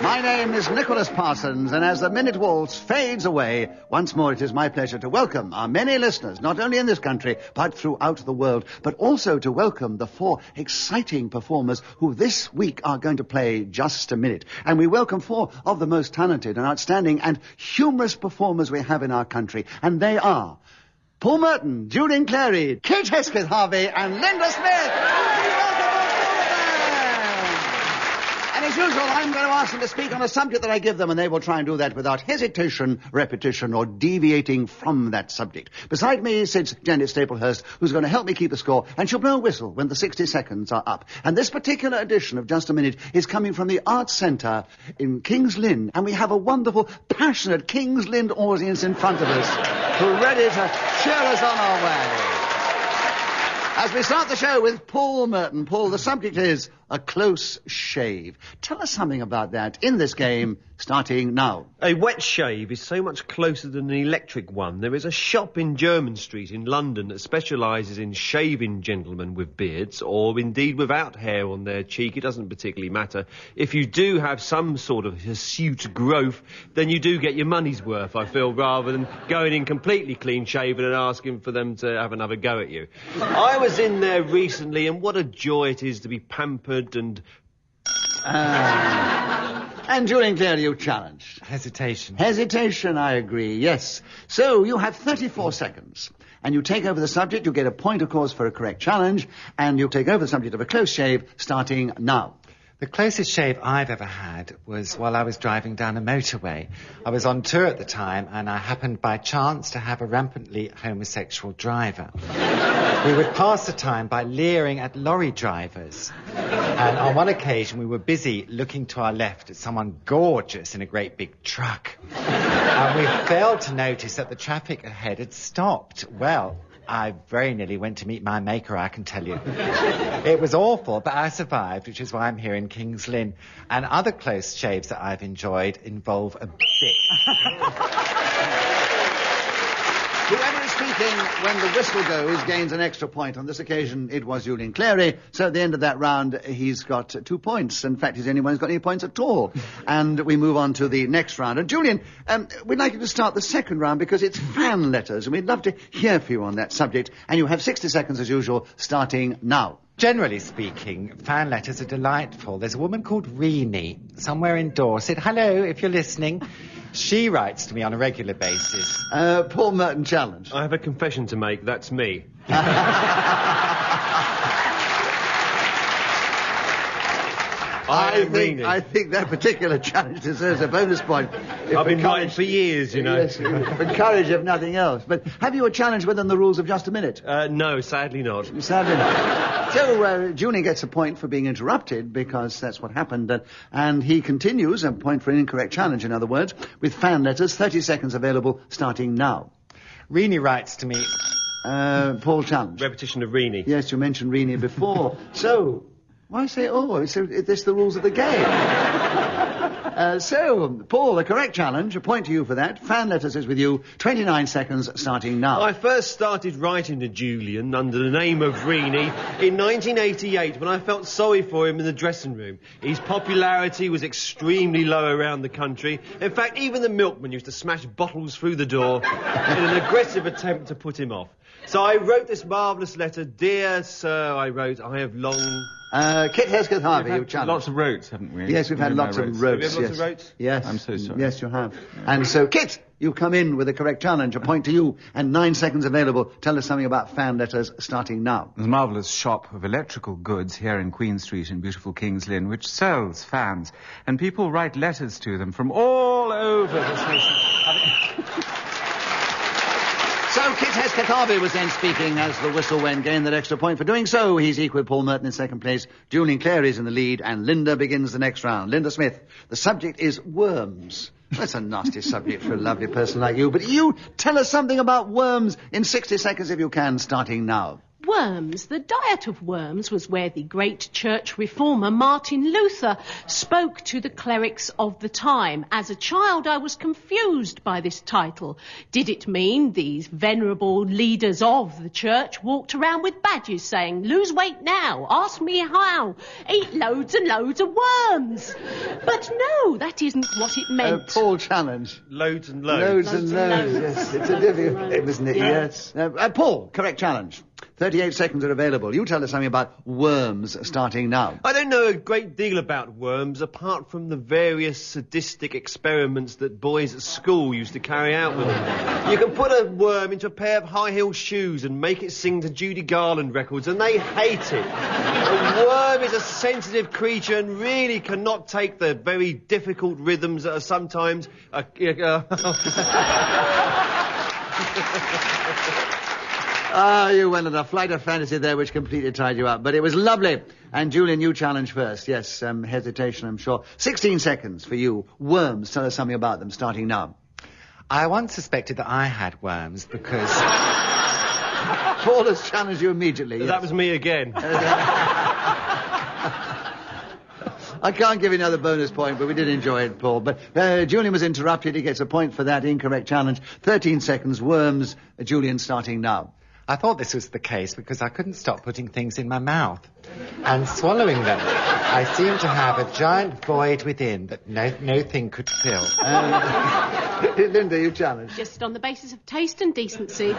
Speaker 1: My name is Nicholas Parsons, and as the minute waltz fades away, once more it is my pleasure to welcome our many listeners, not only in this country, but throughout the world, but also to welcome the 4 exciting performers who this week are going to play Just a Minute. And we welcome 4 of the most talented and outstanding and humorous performers we have in our country, and they are Paul Merton, Julian Clary, Kate Hesketh-Harvey, and Linda Smith. And as usual, I'm going to ask them to speak on a subject that I give them, and they will try and do that without hesitation, repetition, or deviating from that subject. Beside me sits Janet Staplehurst, who's going to help me keep the score, and she'll blow a whistle when the 60 seconds are up. And this particular edition of Just a Minute is coming from the Arts Centre in King's Lynn, and we have a wonderful, passionate King's Lynn audience in front of us who are ready to cheer us on our way. As we start the show with Paul Merton. Paul, the subject is a close shave. Tell us something about that in this game, starting now.
Speaker 6: A wet shave is so much closer than an electric one. There is a shop in Jermyn Street in London that specialises in shaving gentlemen with beards, or indeed without hair on their cheek. It doesn't particularly matter. If you do have some sort of hirsute growth, then you do get your money's worth, I feel, rather than going in completely clean-shaven and asking for them to have another go at you. I was in there recently, and what a joy it is to be pampered and...
Speaker 1: And Julian Clary, you challenged.
Speaker 9: Hesitation.
Speaker 1: Hesitation, I agree, yes. So you have 34 seconds. And you take over the subject, you get a point, of course, for a correct challenge, and you take over the subject of a close shave, starting now.
Speaker 9: The closest shave I've ever had was while I was driving down a motorway. I was on tour at the time, and I happened by chance to have a rampantly homosexual driver. We would pass the time by leering at lorry drivers. And on one occasion, we were busy looking to our left at someone gorgeous in a great big truck. And we failed to notice that the traffic ahead had stopped. Well, I very nearly went to meet my maker, I can tell you. It was awful, but I survived, which is why I'm here in King's Lynn. And other close shaves that I've enjoyed involve a bit.
Speaker 1: Whoever is speaking when the whistle goes gains an extra point. On this occasion, it was Julian Clary. So at the end of that round, he's got 2 points. In fact, he's the only one who's got any points at all. And we move on to the next round. And Julian, we'd like you to start the second round because it's fan letters, and we'd love to hear from you on that subject. And you have 60 seconds, as usual, starting now.
Speaker 9: Generally speaking, fan letters are delightful. There's a woman called Reenie, somewhere in Dorset. Hello, if you're listening. She writes to me on a regular basis.
Speaker 1: Paul Merton challenge.
Speaker 6: I have a confession to make. That's me.
Speaker 1: I think that particular challenge deserves a bonus point.
Speaker 6: I've been writing for years, you know.
Speaker 1: Yes, for courage, if nothing else. But have you a challenge within the rules of just a minute?
Speaker 6: No, sadly not.
Speaker 1: Sadly not. So, Julian gets a point for being interrupted, because that's what happened. And he continues, a point for an incorrect challenge, in other words, with fan letters, 30 seconds available, starting now.
Speaker 9: Reenie writes to me.
Speaker 1: Paul challenge.
Speaker 6: Repetition of Reenie.
Speaker 1: Yes, you mentioned Reenie before. So... why say, it's the rules of the game? So, Paul, the correct challenge, a point to you for that. Fan letters is with you, 29 seconds starting now.
Speaker 6: I first started writing to Julian under the name of Reenie in 1988 when I felt sorry for him in the dressing room. His popularity was extremely low around the country. In fact, even the milkman used to smash bottles through the door in an aggressive attempt to put him off. So I wrote this marvellous letter. Dear sir, I wrote, I have long...
Speaker 1: Kit Hesketh-Harvey, you challenge.
Speaker 10: Lots of rotes, haven't we?
Speaker 1: Yes, we've had lots of rotes.
Speaker 6: Have you had lots of rotes?
Speaker 1: Yes.
Speaker 10: I'm so sorry.
Speaker 1: Yes, you have. And so, Kit, you come in with the correct challenge. A point to you, and 9 seconds available. Tell us something about fan letters starting now.
Speaker 10: There's a marvellous shop of electrical goods here in Queen Street in beautiful King's Lynn, which sells fans. And people write letters to them from all over the nation.
Speaker 1: So Kit Hesketh-Harvey was then speaking as the whistle went, gained that extra point for doing so. He's equal with Paul Merton in second place. Julian Clary's in the lead, and Linda begins the next round. Linda Smith. The subject is worms. That's a nasty subject for a lovely person like you, but you tell us something about worms in 60 seconds if you can, starting now.
Speaker 4: Worms. The diet of worms was where the great church reformer Martin Luther spoke to the clerics of the time. As a child, I was confused by this title. Did it mean these venerable leaders of the church walked around with badges saying, "Lose weight now, ask me how, eat loads and loads of worms"? But no, that isn't what it meant.
Speaker 1: Paul challenge.
Speaker 6: Loads and loads.
Speaker 1: Loads and loads. Yes, it's a difficult name, isn't it? Yes. Paul, correct challenge. 38 seconds are available. You tell us something about worms starting now.
Speaker 6: I don't know a great deal about worms, apart from the various sadistic experiments that boys at school used to carry out with them. You can put a worm into a pair of high-heeled shoes and make it sing to Judy Garland records, and they hate it. A worm is a sensitive creature and really cannot take the very difficult rhythms that are sometimes...
Speaker 1: You went on a flight of fantasy there which completely tied you up. But it was lovely. And Julian, you challenge first. Yes, hesitation, I'm sure. 16 seconds for you. Worms, tell us something about them, starting now.
Speaker 9: I once suspected that I had worms because...
Speaker 1: Paul has challenged you immediately. Yes.
Speaker 6: That was me again.
Speaker 1: I can't give you another bonus point, but we did enjoy it, Paul. But Julian was interrupted. He gets a point for that incorrect challenge. 13 seconds. Worms. Julian starting now.
Speaker 9: I thought this was the case because I couldn't stop putting things in my mouth and swallowing them. I seemed to have a giant void within that no thing could fill.
Speaker 1: Linda, you challenge.
Speaker 4: Just on the basis of taste and decency.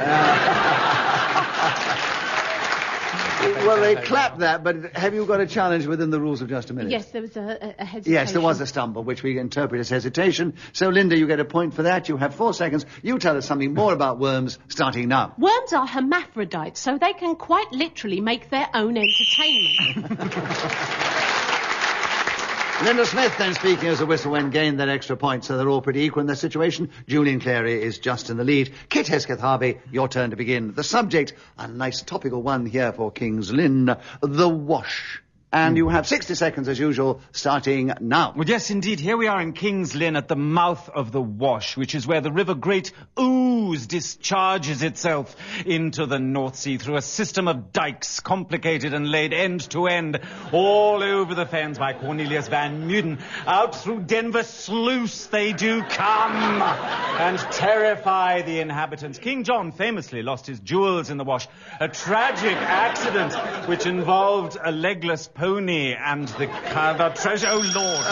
Speaker 1: Well, they clapped that, but have you got a challenge within the rules of just a minute?
Speaker 4: Yes, there was a hesitation.
Speaker 1: Yes, there was a stumble, which we interpret as hesitation. So, Linda, you get a point for that. You have 4 seconds. You tell us something more about worms, starting now.
Speaker 4: Worms are hermaphrodites, so they can quite literally make their own entertainment.
Speaker 1: Linda Smith then speaking as a whistle when gained that extra point, so they're all pretty equal in their situation. Julian Clary is just in the lead. Kit Hesketh-Harvey, your turn to begin. The subject, a nice topical one here for King's Lynn, the wash. And you have 60 seconds as usual, starting now.
Speaker 11: Well, yes, indeed. Here we are in King's Lynn at the mouth of the Wash, which is where the River Great Ouse discharges itself into the North Sea through a system of dikes, complicated and laid end to end, all over the fens by Cornelius Van Muden. Out through Denver Sluice they do come and terrify the inhabitants. King John famously lost his jewels in the Wash. A tragic accident which involved a legless pony and the treasure. Oh, Lord.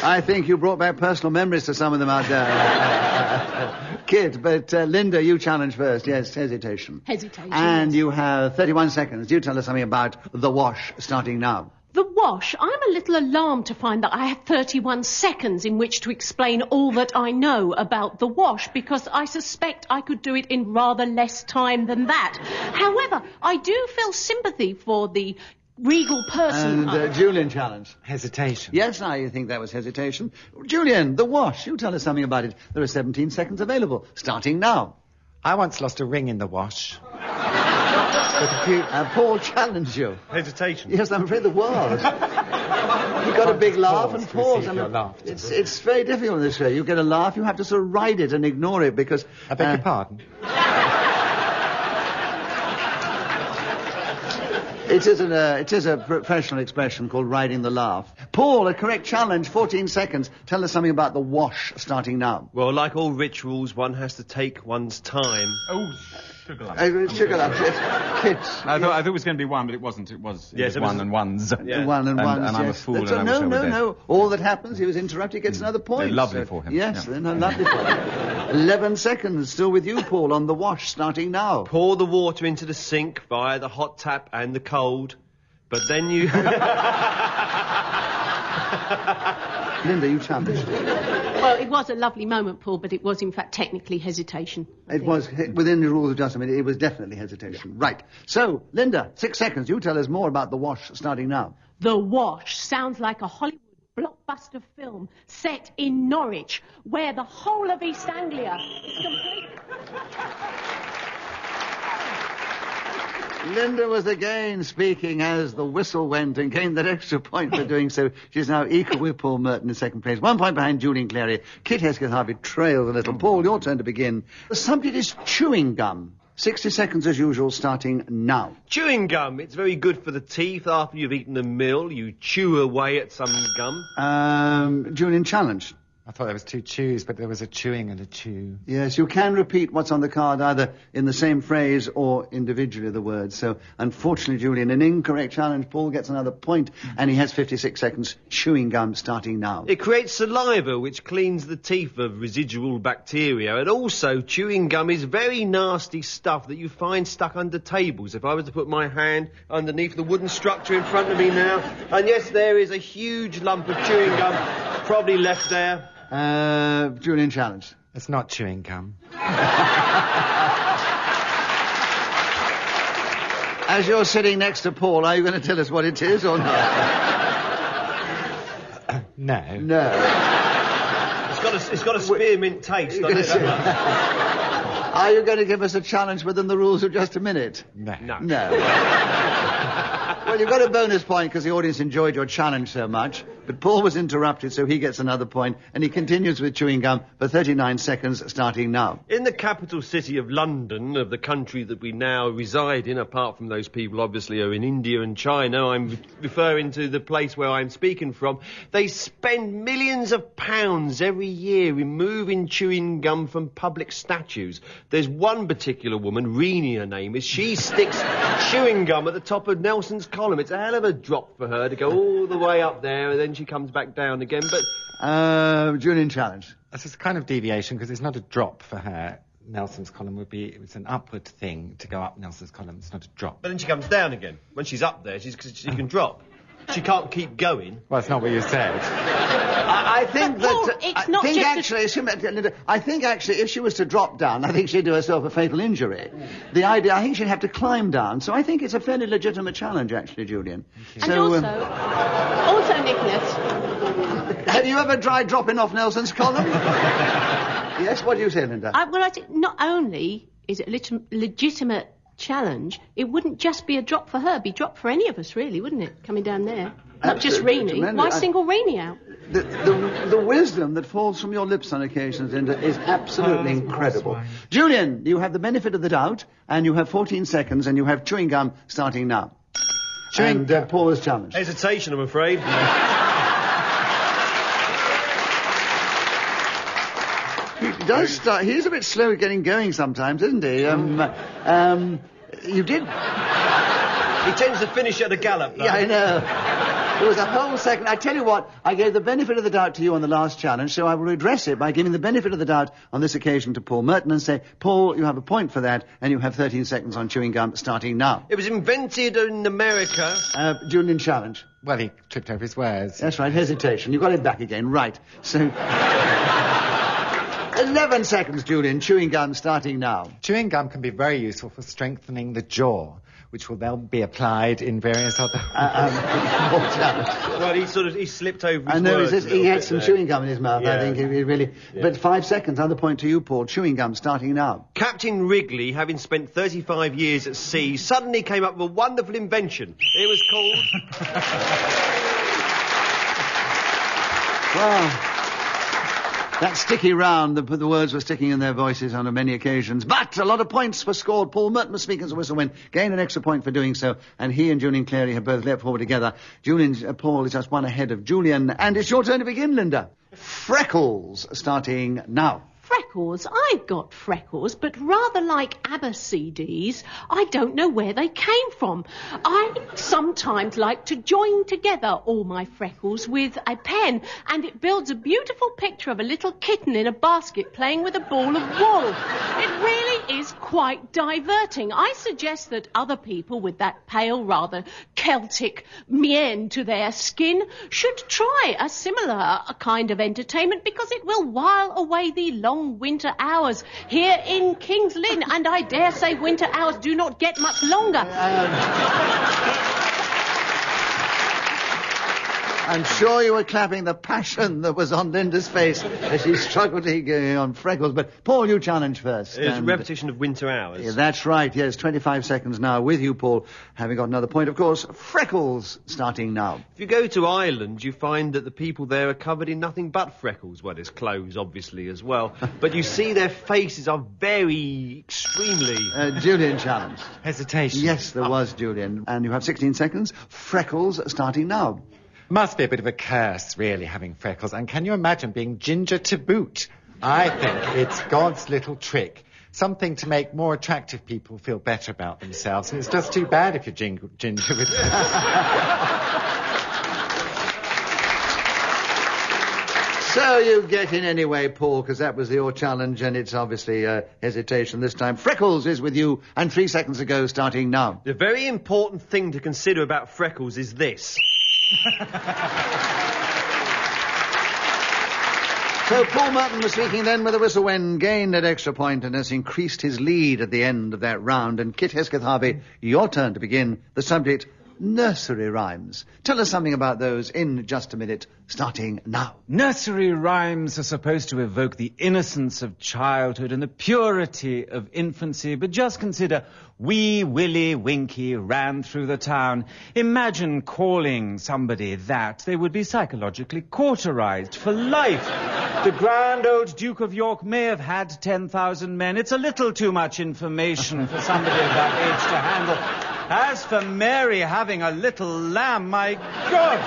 Speaker 1: I think you brought back personal memories to some of them out there, Kit. But Linda, you challenge first. Yes, hesitation.
Speaker 4: Hesitation.
Speaker 1: And
Speaker 4: yes.
Speaker 1: you have 31 seconds. You tell us something about the wash starting now.
Speaker 4: The wash. I'm a little alarmed to find that I have 31 seconds in which to explain all that I know about the wash, because I suspect I could do it in rather less time than that. However, I do feel sympathy for the regal person.
Speaker 1: And Julian challenge.
Speaker 9: Hesitation.
Speaker 1: Yes, I think that was hesitation. Julian, the wash. You tell us something about it. There are 17 seconds available, starting now.
Speaker 9: I once lost a ring in the wash.
Speaker 1: Paul challenged you.
Speaker 6: Hesitation.
Speaker 1: Yes, I'm afraid there was. You got a big laugh and pause. It's very difficult in this show. You get a laugh, you have to sort of ride it and ignore it because...
Speaker 9: I beg your pardon?
Speaker 1: It is a professional expression called riding the laugh. Paul, a correct challenge, 14 seconds. Tell us something about the wash starting now.
Speaker 6: Well, like all rituals, one has to take one's time.
Speaker 10: Oh, sugar lump.
Speaker 1: Sugar lump, yes. Kids.
Speaker 10: I thought it was going to be one, but it wasn't. It was one and ones.
Speaker 1: Yeah. One and ones,
Speaker 10: and I'm a
Speaker 1: yes.
Speaker 10: fool.
Speaker 1: No. All that happens, he was interrupted, he gets another point.
Speaker 10: They're lovely for him.
Speaker 1: Yes,
Speaker 10: yeah.
Speaker 1: they're lovely for him. 11 seconds, still with you, Paul, on the wash starting now.
Speaker 6: Pour the water into the sink via the hot tap and the cold, but then you...
Speaker 1: Linda, you challenged.
Speaker 4: Well, it was a lovely moment, Paul, but it was, in fact, technically hesitation.
Speaker 1: It was, within the rules of justice, it was definitely hesitation. Yeah. Right. So, Linda, 6 seconds. You tell us more about the wash starting now.
Speaker 4: The Wash sounds like a Hollywood blockbuster film set in Norwich, where the whole of East Anglia is complete.
Speaker 1: Linda was again speaking as the whistle went and gained that extra point for doing so. She's now equal with Paul Merton in second place. 1 point behind Julian Clary. Kit Hesketh-Harvey trails a little. Paul, your turn to begin. The subject is chewing gum. 60 seconds as usual, starting now.
Speaker 6: Chewing gum. It's very good for the teeth. After you've eaten a meal, you chew away at some gum.
Speaker 1: Julian, challenge.
Speaker 9: I thought there was two chews, but there was a chewing and a chew.
Speaker 1: Yes, you can repeat what's on the card either in the same phrase or individually the words. So, unfortunately, Julian, an incorrect challenge. Paul gets another point, and he has 56 seconds. Chewing gum starting now.
Speaker 6: It creates saliva, which cleans the teeth of residual bacteria. And also, chewing gum is very nasty stuff that you find stuck under tables. If I was to put my hand underneath the wooden structure in front of me now, and yes, there is a huge lump of chewing gum probably left there.
Speaker 1: Julian, challenge.
Speaker 9: It's not chewing gum.
Speaker 1: As you're sitting next to Paul, are you going to tell us what it is or not?
Speaker 9: No.
Speaker 6: It's got a spearmint taste, doesn't it?
Speaker 1: Are you going to give us a challenge within the rules of just a minute?
Speaker 9: No.
Speaker 1: Well, you've got a bonus point because the audience enjoyed your challenge so much. But Paul was interrupted, so he gets another point. And he continues with chewing gum for 39 seconds, starting now.
Speaker 6: In the capital city of London, of the country that we now reside in, apart from those people obviously are in India and China, I'm referring to the place where I'm speaking from, they spend millions of pounds every year removing chewing gum from public statues. There's one particular woman, Reenie her name is, she sticks chewing gum at the top of Nelson's column. It's a hell of a drop for her to go all the way up there and then she comes back down again, but...
Speaker 1: Julian, challenge.
Speaker 9: This is a kind of deviation because it's not a drop for her. Nelson's column would be, it's an upward thing to go up Nelson's column. It's not a drop.
Speaker 6: But then she comes down again. When she's up there, she can drop. She can't keep going.
Speaker 9: Well, it's not what you said.
Speaker 1: I think that...
Speaker 4: Paul, it's not
Speaker 1: I think actually if she was to drop down, I think she'd do herself a fatal injury. The idea, I think she'd have to climb down. So I think it's a fairly legitimate challenge, actually, Julian.
Speaker 4: And also, Nicholas...
Speaker 1: Have you ever tried dropping off Nelson's column? Yes, what do you say, Linda?
Speaker 4: I think not only is it a legitimate challenge, it wouldn't just be a drop for her, it'd be a drop for any of us, really, wouldn't it, coming down there? Not just Reenie. Why single Reenie out?
Speaker 1: The wisdom that falls from your lips on occasions, Linda, is absolutely incredible. Julian, you have the benefit of the doubt, and you have 14 seconds, and you have chewing gum starting now. And Paul is challenged.
Speaker 6: Hesitation, I'm afraid.
Speaker 1: He does start. He's a bit slow at getting going sometimes, isn't he? You did.
Speaker 6: He tends to finish at a gallop, though.
Speaker 1: Yeah, I know. It was a whole second. I tell you what, I gave the benefit of the doubt to you on the last challenge, so I will redress it by giving the benefit of the doubt on this occasion to Paul Merton and say, Paul, you have a point for that, and you have 13 seconds on chewing gum starting now.
Speaker 6: It was invented in America.
Speaker 1: Julian challenge.
Speaker 9: Well, he tripped over his words.
Speaker 1: That's right, hesitation. You got it back again, right. So... 11 seconds, Julian. Chewing gum starting now.
Speaker 9: Chewing gum can be very useful for strengthening the jaw, which will then be applied in various other...
Speaker 6: Well, he slipped over his
Speaker 1: I know,
Speaker 6: words
Speaker 1: he had some chewing gum in his mouth,
Speaker 6: Yeah.
Speaker 1: I think. He really... Yeah. But 5 seconds, another point to you, Paul. Chewing gum starting now.
Speaker 6: Captain Wrigley, having spent 35 years at sea, suddenly came up with a wonderful invention. It was called...
Speaker 1: Well... That sticky round, the words were sticking in their voices on many occasions. But a lot of points were scored. Paul Merton was speaking as a whistle win. Gained an extra point for doing so. And he and Julian Clary have both leapt forward together. Paul is just one ahead of Julian. And it's your turn to begin, Linda. Freckles starting now.
Speaker 4: Freckles? I've got freckles, but rather like ABBA-CDs, I don't know where they came from. I sometimes like to join together all my freckles with a pen, and it builds a beautiful picture of a little kitten in a basket playing with a ball of wool. It really is quite diverting. I suggest that other people with that pale, rather Celtic mien to their skin should try a similar kind of entertainment, because it will while away the long winter hours here in King's Lynn, and I dare say winter hours do not get much longer.
Speaker 1: I'm sure you were clapping the passion that was on Linda's face as she struggled to get on freckles. But, Paul, you challenge first.
Speaker 6: It's a repetition of winter hours.
Speaker 1: Yeah, that's right, yes. 25 seconds now with you, Paul. Having got another point, of course. Freckles starting now.
Speaker 6: If you go to Ireland, you find that the people there are covered in nothing but freckles. Well, there's clothes, obviously, as well. But you see their faces are very extremely...
Speaker 1: Julian challenge.
Speaker 9: Hesitation.
Speaker 1: Yes, there was, Julian. And you have 16 seconds. Freckles starting now.
Speaker 9: Must be a bit of a curse, really, having freckles. And can you imagine being ginger to boot? I think it's God's little trick. Something to make more attractive people feel better about themselves. And it's just too bad if you're ginger with...
Speaker 1: So you get in anyway, Paul, because that was your challenge, and it's obviously hesitation this time. Freckles is with you, and 3 seconds ago, starting now.
Speaker 6: The very important thing to consider about freckles is this.
Speaker 1: So Paul Merton was speaking then with a whistle when gained an extra point and has increased his lead at the end of that round. And Kit Hesketh-Harvey, your turn to begin. The subject, nursery rhymes. Tell us something about those in just a minute, starting now.
Speaker 11: Nursery rhymes are supposed to evoke the innocence of childhood and the purity of infancy, but just consider Wee Willie Winky ran through the town. Imagine calling somebody that. They would be psychologically cauterized for life. The grand old Duke of York may have had 10,000 men. It's a little too much information for somebody of that age to handle. As for Mary having a little lamb, my God!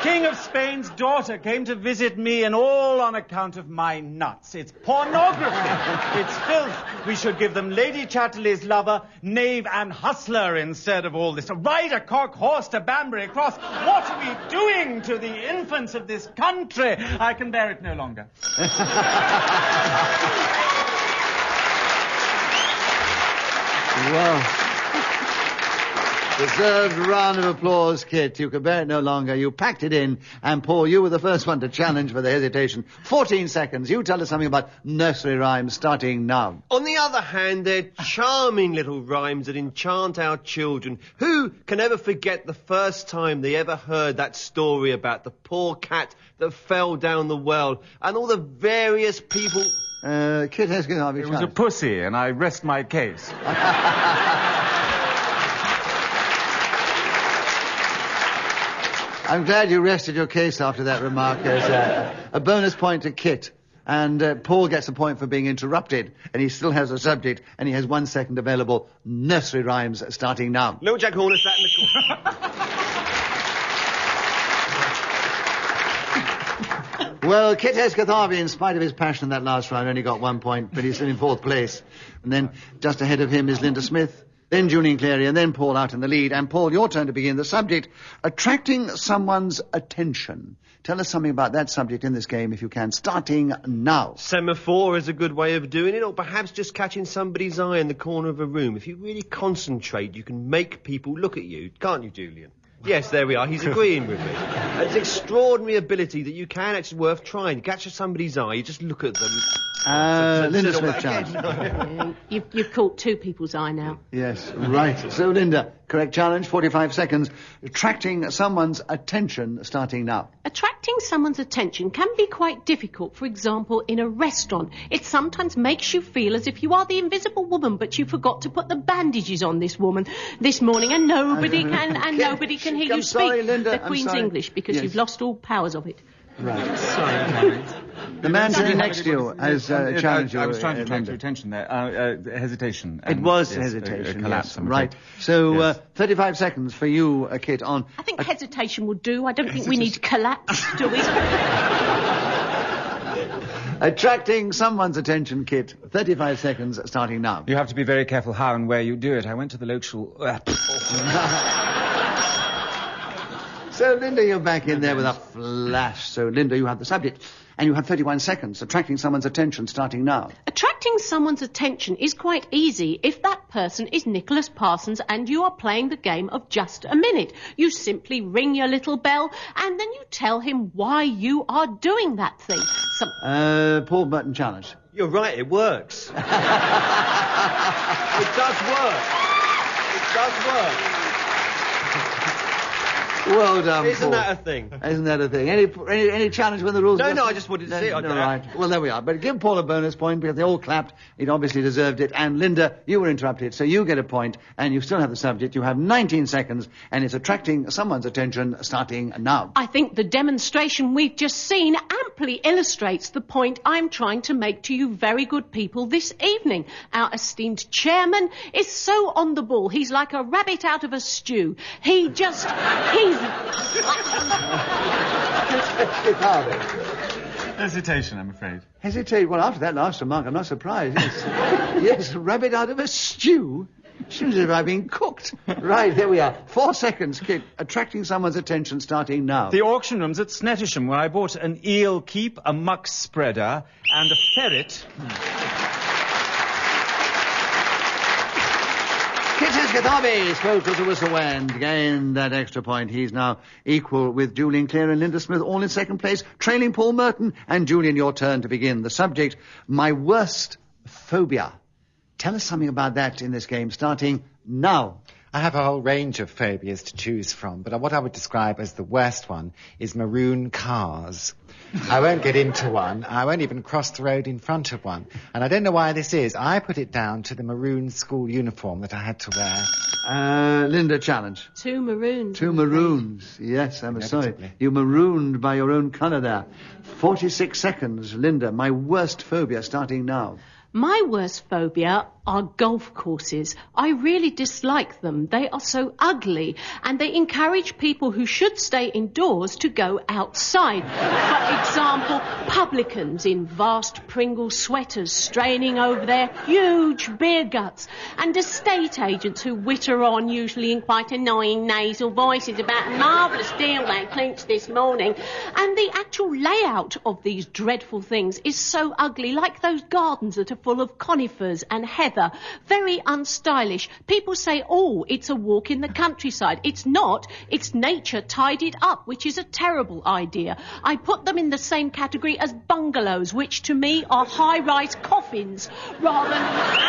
Speaker 11: King of Spain's daughter came to visit me, and all on account of my nuts. It's pornography. It's filth. We should give them Lady Chatterley's lover, knave and hustler instead of all this. Ride a cock horse to Banbury Cross. What are we doing to the infants of this country? I can bear it no longer.
Speaker 1: Wow. Deserved round of applause, Kit. You could bear it no longer. You packed it in. And, Paul, you were the first one to challenge for the hesitation. 14 seconds. You tell us something about nursery rhymes starting now.
Speaker 6: On the other hand, they're charming little rhymes that enchant our children. Who can ever forget the first time they ever heard that story about the poor cat that fell down the well and all the various people...
Speaker 1: Kit Hesketh-Harvey.
Speaker 11: It was a pussy, and I rest my case.
Speaker 1: I'm glad you rested your case after that remark. There's a bonus point to Kit. And Paul gets a point for being interrupted. And he still has a subject. And he has 1 second available. Nursery rhymes starting now.
Speaker 6: Little Jack Horner sat in the corner.
Speaker 1: Well, Kit Hesketh-Harvey, in spite of his passion in that last round, only got 1 point. But he's still in 4th place. And then just ahead of him is Linda Smith. then Julian, Clary, and then Paul out in the lead. And Paul, your turn to begin. The subject, attracting someone's attention. Tell us something about that subject in this game, if you can, starting now.
Speaker 6: Semaphore is a good way of doing it, or perhaps just catching somebody's eye in the corner of a room. If you really concentrate, you can make people look at you, can't you, Julian? Yes, there we are. He's agreeing with me. It's extraordinary ability that you can actually worth trying. Catch somebody's eye, you just look at them.
Speaker 1: Linda Smith challenge.
Speaker 4: You've caught two people's eye now.
Speaker 1: Yes, right. So, Linda, correct challenge, 45 seconds. Attracting someone's attention, starting now.
Speaker 4: Attracting someone's attention can be quite difficult. For example, in a restaurant, it sometimes makes you feel as if you are the invisible woman, but you forgot to put the bandages on this woman this morning, and nobody can hear you speak the Queen's English because you've lost all powers of it.
Speaker 1: Right.
Speaker 11: Sorry.
Speaker 1: The man sitting next to you has challenged you.
Speaker 11: I was trying to attract your attention there. Hesitation.
Speaker 1: It was hesitation,
Speaker 11: collapse.
Speaker 1: Yes. Right. So, 35 seconds for you, Kit, on...
Speaker 4: I think hesitation will do. I don't think we need collapse, do we?
Speaker 1: Attracting someone's attention, Kit. 35 seconds, starting now.
Speaker 11: You have to be very careful how and where you do it. I went to the local...
Speaker 1: So, Linda, you're back in there with a flash. So, Linda, you have the subject. And you have 31 seconds. Attracting someone's attention, starting now.
Speaker 4: Attracting someone's attention is quite easy if that person is Nicholas Parsons and you are playing the game of just a minute. You simply ring your little bell and then you tell him why you are doing that thing.
Speaker 1: Paul Merton challenge.
Speaker 6: You're right, it works. It does work. It does work.
Speaker 1: Well done,
Speaker 6: Isn't
Speaker 1: Paul.
Speaker 6: that a thing?
Speaker 1: Isn't that a thing? Any challenge when the rules...
Speaker 6: No, I just wanted to see it.
Speaker 1: Right. Well, there we are. But give Paul a bonus point because they all clapped. It obviously deserved it. And Linda, you were interrupted, so you get a point. And you still have the subject. You have 19 seconds, and it's attracting someone's attention starting now.
Speaker 4: I think the demonstration we've just seen amply illustrates the point I'm trying to make to you very good people this evening. Our esteemed chairman is so on the ball. He's like a rabbit out of a stew. He's...
Speaker 11: Hesitation, I'm afraid.
Speaker 1: Hesitate? Well, after that last remark, I'm not surprised. Yes, yes, rabbit out of a stew. Seems as if I've been cooked. Right, here we are. 4 seconds, Kit. Attracting someone's attention starting now.
Speaker 11: The auction room's at Snettisham, where I bought an eel keep, a muck spreader, and a ferret.
Speaker 1: Kit Hesketh-Harvey spoke as a whistle went, gained that extra point. He's now equal with Julian, Clary and Linda Smith, all in second place, trailing Paul Merton. And Julian, your turn to begin. The subject, my worst phobia. Tell us something about that in this game, starting now.
Speaker 9: I have a whole range of phobias to choose from, but what I would describe as the worst one is maroon cars. I won't get into one. I won't even cross the road in front of one. And I don't know why this is. I put it down to the maroon school uniform that I had to wear.
Speaker 1: Linda, challenge.
Speaker 4: Two maroons.
Speaker 1: Two maroons. Yes, I'm sorry. You marooned by your own colour there. 46 seconds, Linda. My worst phobia starting now.
Speaker 4: My worst phobia are golf courses. I really dislike them. They are so ugly and they encourage people who should stay indoors to go outside. For example, publicans in vast Pringle sweaters straining over their huge beer guts and estate agents who witter on, usually in quite annoying nasal voices, about a marvellous deal they clinched this morning. And the actual layout of these dreadful things is so ugly, like those gardens that are full of conifers and heather. Very unstylish. People say, oh, it's a walk in the countryside. It's not. It's nature tidied up, which is a terrible idea. I put them in the same category as bungalows, which to me are high-rise coffins, rather than actual...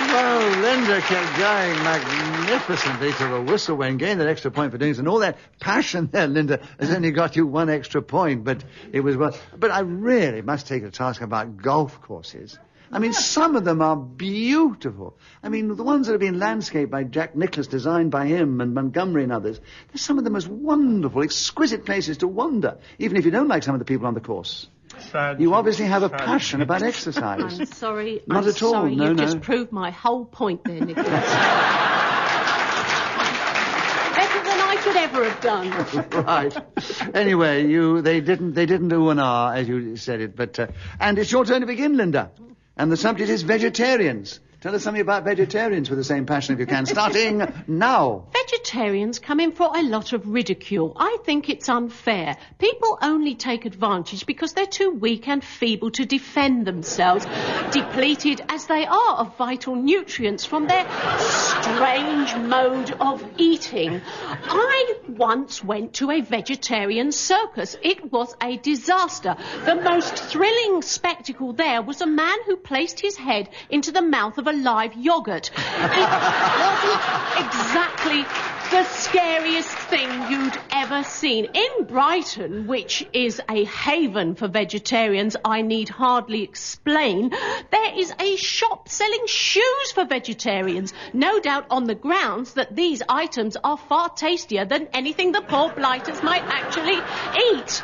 Speaker 1: Well, Linda kept going magnificently to the whistle when gained that extra point for doing so. And all that passion there, Linda, has only got you one extra point, but it was well. But I really must take a task about golf courses. I mean, some of them are beautiful. I mean, the ones that have been landscaped by Jack Nicklaus, designed by him and Montgomery and others, they're some of the most wonderful, exquisite places to wander, even if you don't like some of the people on the course. You obviously have a passion about exercise.
Speaker 4: I'm sorry.
Speaker 1: Not at all.
Speaker 4: Sorry.
Speaker 1: No,
Speaker 4: You've
Speaker 1: no.
Speaker 4: just proved my whole point there, Nicholas. Better than I could ever have done.
Speaker 1: Right. Anyway, they didn't ooh and ah, as you said it, but, and it's your turn to begin, Linda. And the subject is vegetarians. Tell us something about vegetarians with the same passion if you can. Starting now.
Speaker 4: Vegetarians come in for a lot of ridicule. I think it's unfair. People only take advantage because they're too weak and feeble to defend themselves, depleted as they are of vital nutrients from their strange mode of eating. I once went to a vegetarian circus. It was a disaster. The most thrilling spectacle there was a man who placed his head into the mouth of a live yoghurt. It wasn't exactly the scariest thing you'd ever seen. In Brighton, which is a haven for vegetarians, I need hardly explain, there is a shop selling shoes for vegetarians, no doubt on the grounds that these items are far tastier than anything the poor blighters might actually eat.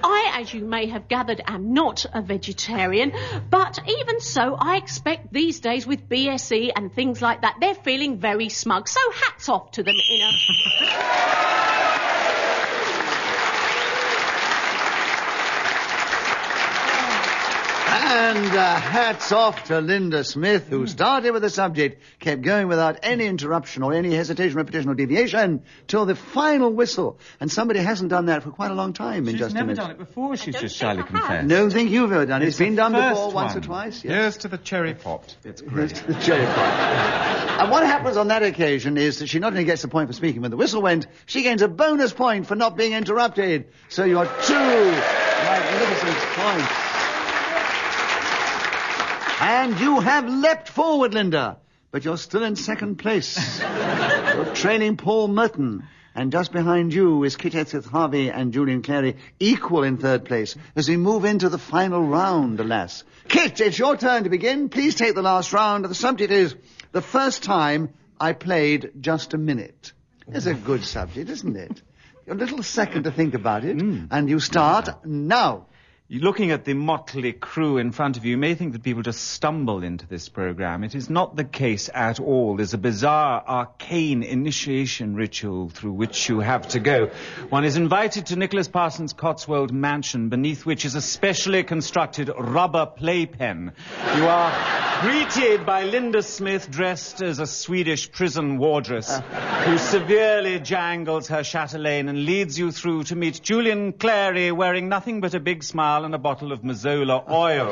Speaker 4: I, as you may have gathered, am not a vegetarian, but even so, I expect these days with BSE and things like that, they're feeling very smug. So hats off to them in a...
Speaker 1: And hats off to Linda Smith, who started with the subject, kept going without any interruption or any hesitation, repetition or deviation till the final whistle. And somebody hasn't done that for quite a long time in just a minute.
Speaker 11: She's never done it before, she's just shyly confessed.
Speaker 1: Don't think you've ever done it. It's been done before
Speaker 11: one.
Speaker 1: once or twice. Yes.
Speaker 11: Here's to the cherry pot. It's great.
Speaker 1: Here's to the cherry pot. And what happens on that occasion is that she not only gets a point for speaking when the whistle went, she gains a bonus point for not being interrupted. So you're 2 magnificent points. And you have leapt forward, Linda, but you're still in second place. You're trailing Paul Merton, and just behind you is Hesketh-Harvey and Julian Clary, equal in third place, as we move into the final round, alas. Kit, it's your turn to begin. Please take the last round. The subject is the first time I played just a minute. It's a good subject, isn't it? A little second to think about it, and you start now.
Speaker 11: Looking at the motley crew in front of you, you may think that people just stumble into this program. It is not the case at all. There's a bizarre, arcane initiation ritual through which you have to go. One is invited to Nicholas Parsons' Cotswold mansion, beneath which is a specially constructed rubber playpen. You are greeted by Linda Smith, dressed as a Swedish prison wardress, who severely jangles her chatelaine and leads you through to meet Julian Clary, wearing nothing but a big smile and a bottle of Mazola oil.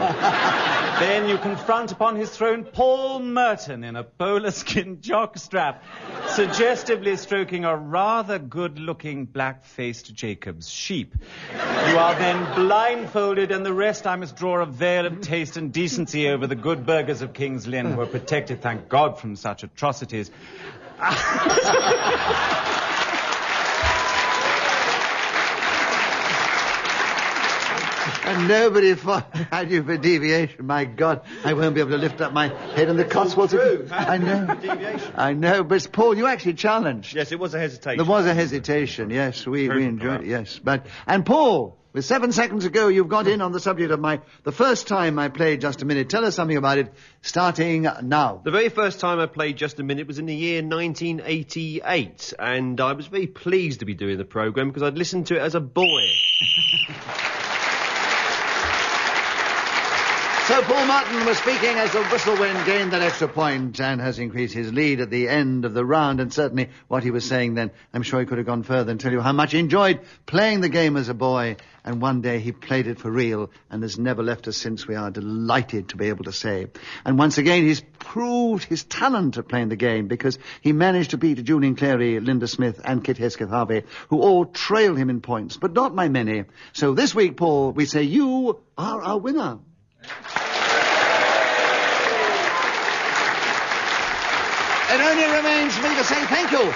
Speaker 11: Then you confront upon his throne Paul Merton in a bowler skin jockstrap, suggestively stroking a rather good-looking black-faced Jacob's sheep. You are then blindfolded, and the rest I must draw a veil of taste and decency over the good burghers of King's Lynn, who are protected, thank God, from such atrocities.
Speaker 1: And nobody had you for deviation. My God, I won't be able to lift up my head in the Cotswolds. I know. I know, but Paul, you actually challenged.
Speaker 6: Yes, it was a hesitation.
Speaker 1: There was a hesitation, yes. We enjoyed it, yes. And Paul, with 7 seconds ago, you've got in on the subject of the first time I played Just a Minute. Tell us something about it, starting now.
Speaker 6: The very first time I played Just a Minute was in the year 1988, and I was very pleased to be doing the programme because I'd listened to it as a boy.
Speaker 1: So Paul Merton was speaking as the whistle wind gained that extra point and has increased his lead at the end of the round. And certainly what he was saying then, I'm sure he could have gone further and tell you how much he enjoyed playing the game as a boy. And one day he played it for real and has never left us since, we are delighted to be able to say. And once again, he's proved his talent at playing the game because he managed to beat Julian Clary, Linda Smith and Kit Hesketh-Harvey, who all trail him in points, but not by many. So this week, Paul, we say you are our winner. It only remains for me to say thank you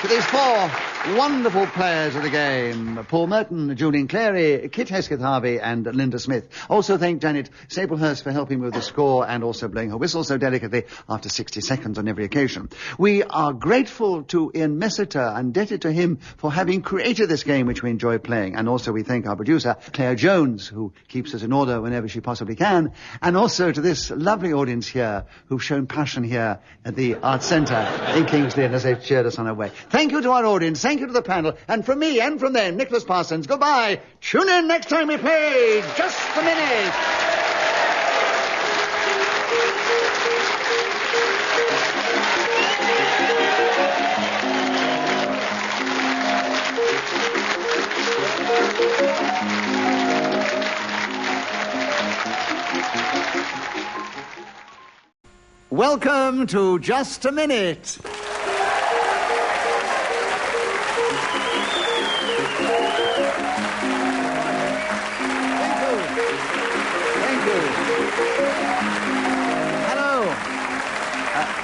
Speaker 1: to these 4 wonderful players of the game. Paul Merton, Julian Clary, Kit Hesketh-Harvey and Linda Smith. Also thank Janet Staplehurst for helping with the score and also blowing her whistle so delicately after 60 seconds on every occasion. We are grateful to Ian Messiter, indebted to him for having created this game which we enjoy playing. And also we thank our producer, Claire Jones, who keeps us in order whenever she possibly can. And also to this lovely audience here who've shown passion here at the Arts Centre in King's Lynn as they've cheered us on our way. Thank you to our audience. Thank thank you to the panel, and from me and from them, Nicholas Parsons, goodbye. Tune in next time we play Just a Minute. Welcome to Just a Minute.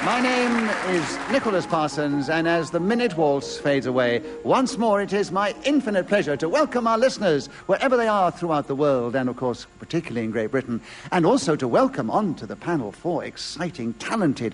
Speaker 1: My name is Nicholas Parsons, and as the minute waltz fades away, once more it is my infinite pleasure to welcome our listeners, wherever they are throughout the world, and of course, particularly in Great Britain, and also to welcome onto the panel 4 exciting, talented,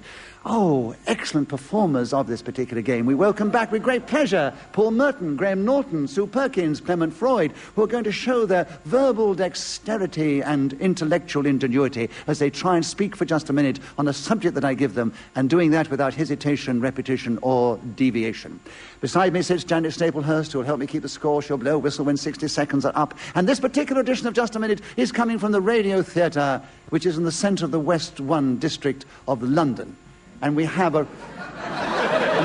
Speaker 1: excellent performers of this particular game. We welcome back with great pleasure Paul Merton, Graham Norton, Sue Perkins, Clement Freud, who are going to show their verbal dexterity and intellectual ingenuity as they try and speak for just a minute on a subject that I give them, and doing that without hesitation, repetition, or deviation. Beside me sits Janet Staplehurst, who will help me keep the score. She'll blow a whistle when 60 seconds are up. And this particular edition of Just a Minute is coming from the Radio Theatre, which is in the centre of the West 1 district of London. And we have an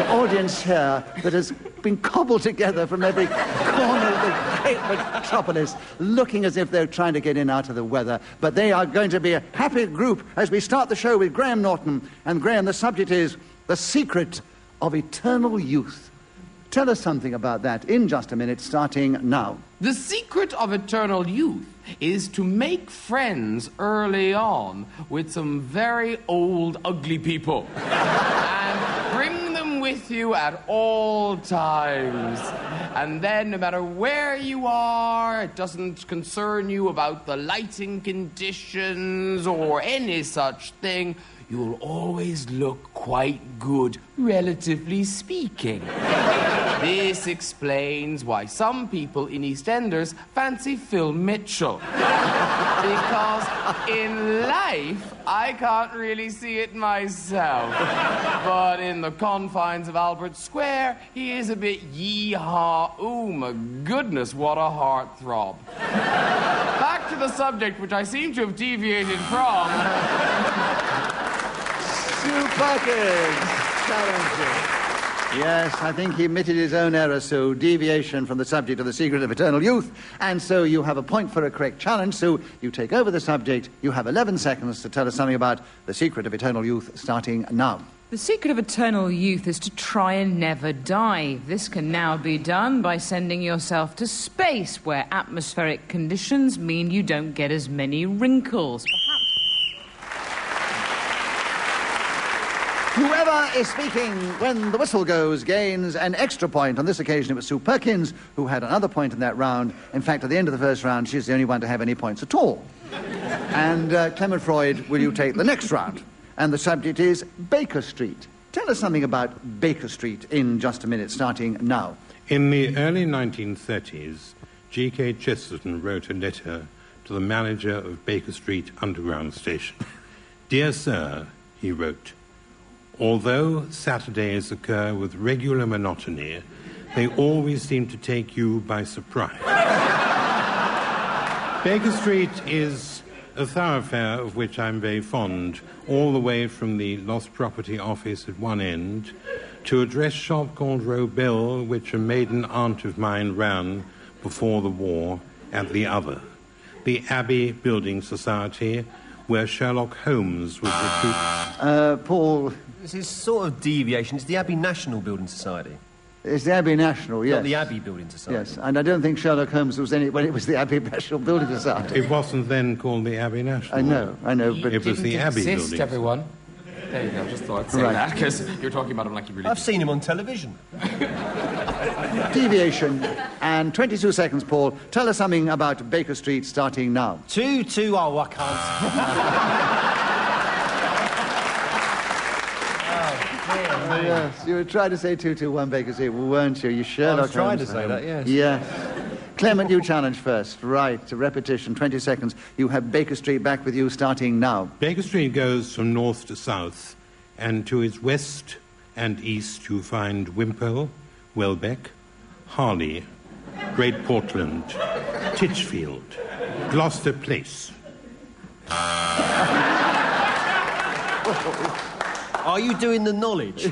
Speaker 1: audience here that has been cobbled together from every corner of the great metropolis, looking as if they're trying to get in out of the weather. But they are going to be a happy group as we start the show with Graham Norton. And Graham, the subject is The Secret of Eternal Youth. Tell us something about that in just a minute, starting now.
Speaker 8: The secret of eternal youth is to make friends early on with some very old, ugly people. And bring them with you at all times. And then, no matter where you are, it doesn't concern you about the lighting conditions or any such thing, you'll always look quite good, relatively speaking. This explains why some people in EastEnders fancy Phil Mitchell. Because in life, I can't really see it myself. But in the confines of Albert Square, he is a bit yee-haw. Oh, my goodness, what a heartthrob. Back to the subject, which I seem to have deviated from.
Speaker 1: Sue Perkins, challenging. Yes, I think he admitted his own error, Sue. Deviation from the subject of The Secret of Eternal Youth. And so you have a point for a correct challenge. Sue, you take over the subject. You have 11 seconds to tell us something about The Secret of Eternal Youth, starting now.
Speaker 7: The secret of eternal youth is to try and never die. This can now be done by sending yourself to space, where atmospheric conditions mean you don't get as many wrinkles.
Speaker 1: Whoever is speaking when the whistle goes gains an extra point. On this occasion, it was Sue Perkins who had another point in that round. In fact, at the end of the first round, she's the only one to have any points at all. And Clement Freud, will you take the next round? And the subject is Baker Street. Tell us something about Baker Street in just a minute, starting now.
Speaker 3: In the early 1930s, G.K. Chesterton wrote a letter to the manager of Baker Street Underground Station. Dear Sir, he wrote, although Saturdays occur with regular monotony, they always seem to take you by surprise. Baker Street is a thoroughfare of which I'm very fond, all the way from the Lost Property Office at one end to a dress shop called Robel, which a maiden aunt of mine ran before the war, at the other. The Abbey Building Society, where Sherlock Holmes was recruited.
Speaker 1: Paul...
Speaker 6: This is sort of deviation. It's the Abbey National Building Society.
Speaker 1: It's the Abbey National, yes.
Speaker 6: Not the Abbey Building Society.
Speaker 1: Yes, and I don't think Sherlock Holmes was when it was the Abbey National Building Society.
Speaker 3: It wasn't then called the Abbey National.
Speaker 1: I know, but...
Speaker 3: It was the Abbey Building.
Speaker 8: Everyone. There you go, just thought I'd say that, because you're talking about him like you really...
Speaker 6: I've seen him on television.
Speaker 1: Deviation. And 22 seconds, Paul. Tell us something about Baker Street, starting now.
Speaker 6: 2-2, oh, I can't.
Speaker 1: Yes, you were trying to say 2-2-1 Baker Street, weren't you? You Sherlock
Speaker 6: I was trying
Speaker 1: Holmes
Speaker 6: to say that, yes.
Speaker 1: Yes. Clement, you challenge first. Right, a repetition, 20 seconds. You have Baker Street back with you, starting now.
Speaker 3: Baker Street goes from north to south, and to its west and east you find Wimpole, Welbeck, Harley, Great Portland, Titchfield, Gloucester Place.
Speaker 6: Are you doing the knowledge?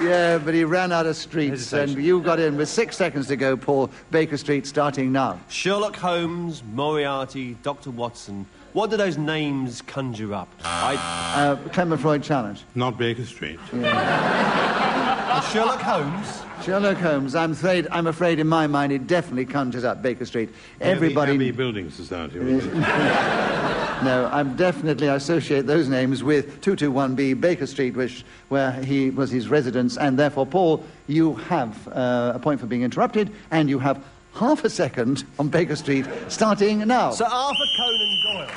Speaker 1: Yeah, but he ran out of streets, and you got in with 6 seconds to go, Paul. Baker Street starting now.
Speaker 6: Sherlock Holmes, Moriarty, Dr. Watson. What do those names conjure up?
Speaker 1: Clement Freud challenge.
Speaker 3: Not Baker Street.
Speaker 1: Yeah.
Speaker 6: Sherlock Holmes?
Speaker 1: Sherlock Holmes, I'm afraid in my mind it definitely conjures up Baker Street. Everybody...
Speaker 3: The Abbey Building Society.
Speaker 1: No, I definitely associate those names with 221B Baker Street, where he was his residence, and therefore, Paul, you have a point for being interrupted, and you have half a second on Baker Street, starting now.
Speaker 6: Sir Arthur Conan Doyle.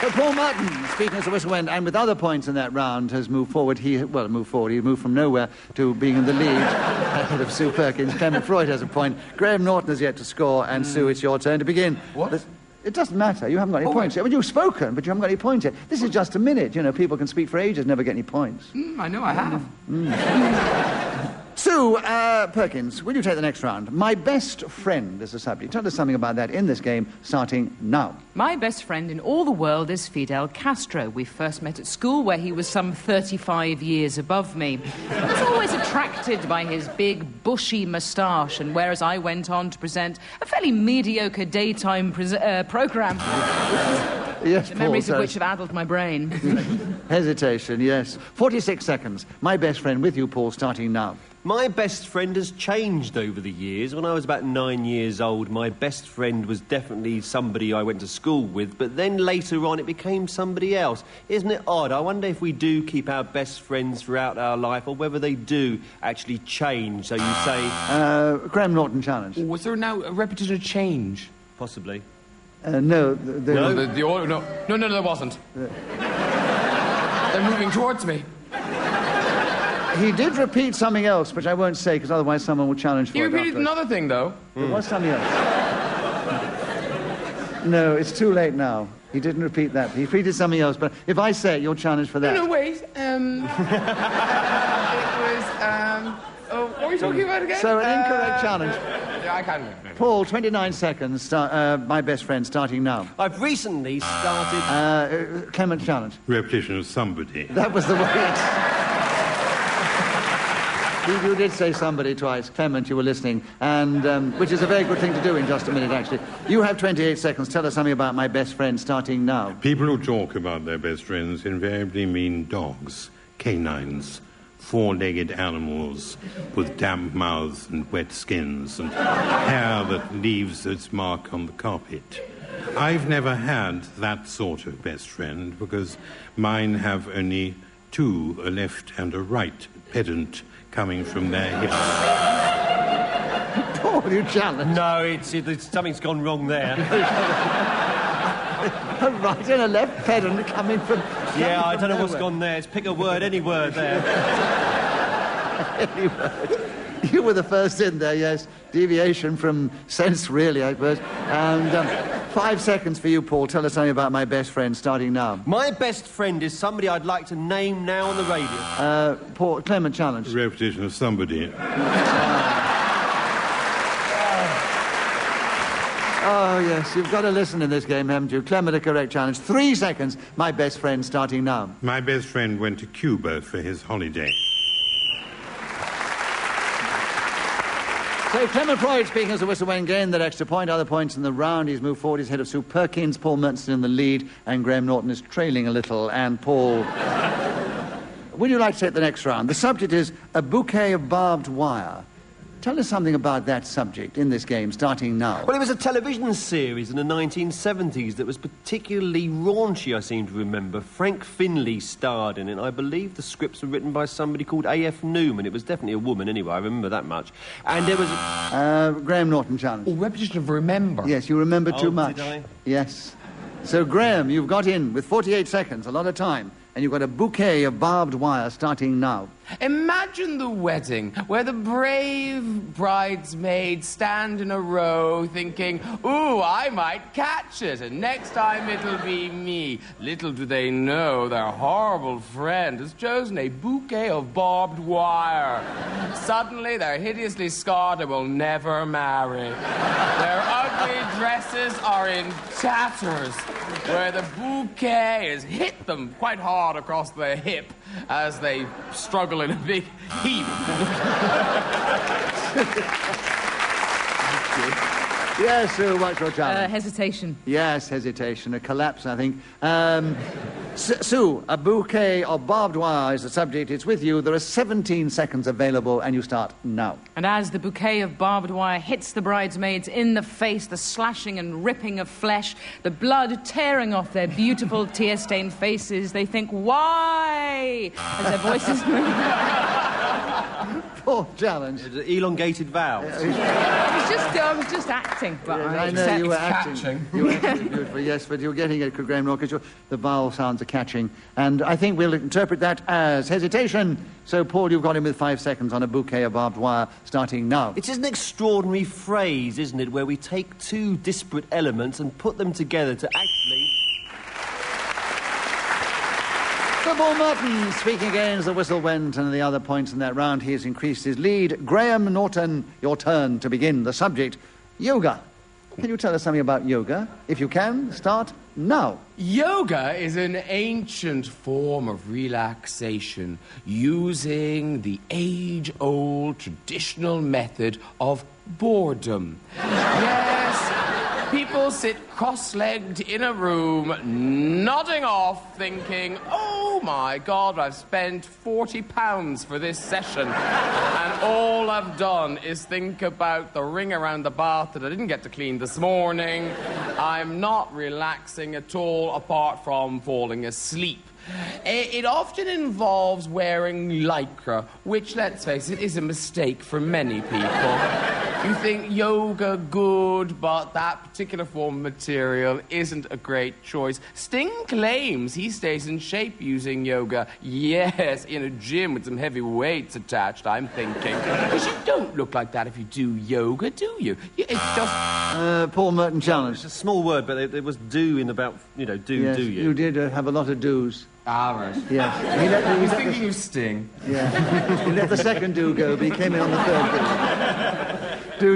Speaker 1: But Paul Merton, speaking as a whistle went, and with other points in that round, has moved forward. He moved from nowhere to being in the lead ahead of Sue Perkins. Clement Freud has a point. Graham Norton has yet to score, and Sue, it's your turn to begin.
Speaker 8: What?
Speaker 1: It doesn't matter. You haven't got any points yet. Well, you've spoken, but you haven't got any points yet. This is just a minute. You know, people can speak for ages, never get any points.
Speaker 8: I know I have.
Speaker 1: Sue, Perkins, will you take the next round? My best friend is the subject. Tell us something about that in this game, starting now.
Speaker 7: My best friend in all the world is Fidel Castro. We first met at school, where he was some 35 years above me. I was always attracted by his big, bushy moustache, and whereas I went on to present a fairly mediocre daytime programme,
Speaker 1: Yes,
Speaker 7: the
Speaker 1: Paul,
Speaker 7: memories of which have addled my brain.
Speaker 1: Hesitation, yes. 46 seconds. My best friend with you, Paul, starting now.
Speaker 6: My best friend has changed over the years. When I was about 9 years old, my best friend was definitely somebody I went to school with, but then later on it became somebody else. Isn't it odd? I wonder if we do keep our best friends throughout our life, or whether they do actually change, so you say...
Speaker 1: Graham Norton challenge.
Speaker 8: Was there now a repetition of change?
Speaker 6: Possibly.
Speaker 1: No.
Speaker 8: No, there wasn't. They're moving towards me.
Speaker 1: He did repeat something else, which I won't say, because otherwise someone will challenge for it.
Speaker 8: He repeated another thing, though.
Speaker 1: There was something else. No, it's too late now. He didn't repeat that. He repeated something else, but if I say it, you'll challenge for that.
Speaker 8: No, wait. It was, what were you talking about again?
Speaker 1: So, an incorrect challenge.
Speaker 8: Yeah, I can't.
Speaker 1: Paul, 29 seconds, my best friend, starting now.
Speaker 6: I've recently started...
Speaker 1: Clement challenge.
Speaker 3: Repetition of somebody.
Speaker 1: That was the way You did say somebody twice. Clement, you were listening, and which is a very good thing to do in just a minute, actually. You have 28 seconds. Tell us something about my best friend, starting now.
Speaker 3: People who talk about their best friends invariably mean dogs, canines, four-legged animals with damp mouths and wet skins and hair that leaves its mark on the carpet. I've never had that sort of best friend because mine have only two, a left and a right pedant, coming from their hips.
Speaker 1: Paul, you challenge.
Speaker 6: No, it's something's gone wrong there.
Speaker 1: A right and a left pedant coming from...
Speaker 6: Yeah, I don't know what's gone there. It's pick a word, any word there.
Speaker 1: Any word. You were the first in there, yes. Deviation from sense, really, I suppose. And 5 seconds for you, Paul. Tell us something about my best friend, starting now.
Speaker 6: My best friend is somebody I'd like to name now on the radio.
Speaker 1: Paul, Clement challenge.
Speaker 3: Repetition of somebody.
Speaker 1: Oh, yes, you've got to listen in this game, haven't you? Clement, a correct challenge. 3 seconds, my best friend, starting now.
Speaker 3: My best friend went to Cuba for his holiday.
Speaker 1: So Clement Freud, speaking as a whistle, went gained that extra point. Other points in the round. He's moved forward. He's ahead of Sue Perkins. Paul Merton in the lead. And Graham Norton is trailing a little. And Paul... Would you like to take the next round? The subject is a bouquet of barbed wire. Tell us something about that subject in this game, starting now.
Speaker 6: Well, it was a television series in the 1970s that was particularly raunchy, I seem to remember. Frank Finlay starred in it. I believe the scripts were written by somebody called A.F. Newman. It was definitely a woman, anyway. I remember that much. And there was...
Speaker 1: Graham Norton challenge.
Speaker 8: Oh, repetition of remember.
Speaker 1: Yes, you remember too much.
Speaker 6: Did I?
Speaker 1: Yes. So, Graham, you've got in with 48 seconds, a lot of time. and you've got a bouquet of barbed wire starting now.
Speaker 8: Imagine the wedding where the brave bridesmaids stand in a row thinking, ooh, I might catch it, and next time it'll be me. Little do they know their horrible friend has chosen a bouquet of barbed wire. Suddenly, they're hideously scarred and will never marry. Their ugly dresses are in tatters, where the bouquet has hit them quite hard across the hip as they struggle in a big heap.
Speaker 1: Yes, Sue, what's your challenge?
Speaker 7: Hesitation.
Speaker 1: Yes, hesitation. A collapse, I think. Sue, a bouquet of barbed wire is the subject. It's with you. There are 17 seconds available, and you start now.
Speaker 7: And as the bouquet of barbed wire hits the bridesmaids in the face, the slashing and ripping of flesh, the blood tearing off their beautiful tear-stained faces, they think, why? As their voices move.
Speaker 1: Poor challenge.
Speaker 6: Elongated vowels.
Speaker 7: I was just acting, but
Speaker 1: Yes, I know you were acting.
Speaker 8: Catching.
Speaker 1: You were acting beautifully, yes, but you're getting it, Graham Norton, because the vowel sounds are catching. And I think we'll interpret that as hesitation. So, Paul, you've got him with 5 seconds on a bouquet of barbed wire, starting now.
Speaker 6: It is an extraordinary phrase, isn't it, where we take two disparate elements and put them together to actually...
Speaker 1: Paul Merton speaking again as the whistle went, and the other points in that round he has increased his lead. Graham Norton, your turn to begin. The subject, yoga. Can you tell us something about yoga? If you can, start now.
Speaker 8: Yoga is an ancient form of relaxation using the age-old traditional method of boredom. Yes, people sit cross-legged in a room, nodding off, thinking, oh my God, I've spent £40 for this session, and all I've done is think about the ring around the bath that I didn't get to clean this morning. I'm not relaxing at all, apart from falling asleep. It often involves wearing lycra, which, let's face it, is a mistake for many people. You think yoga good, but that particular form of material isn't a great choice. Sting claims he stays in shape using yoga. Yes, in a gym with some heavy weights attached, I'm thinking. Because you don't look like that if you do yoga, do you? It's just...
Speaker 1: Paul Merton challenge.
Speaker 6: It's a small word, but it was do in about,
Speaker 1: Yes,
Speaker 6: do you.
Speaker 1: You did have a lot of do's.
Speaker 8: Ah, right.
Speaker 1: Yes.
Speaker 8: He was thinking of Sting.
Speaker 1: Yeah. He let the second do go, but he came in on the third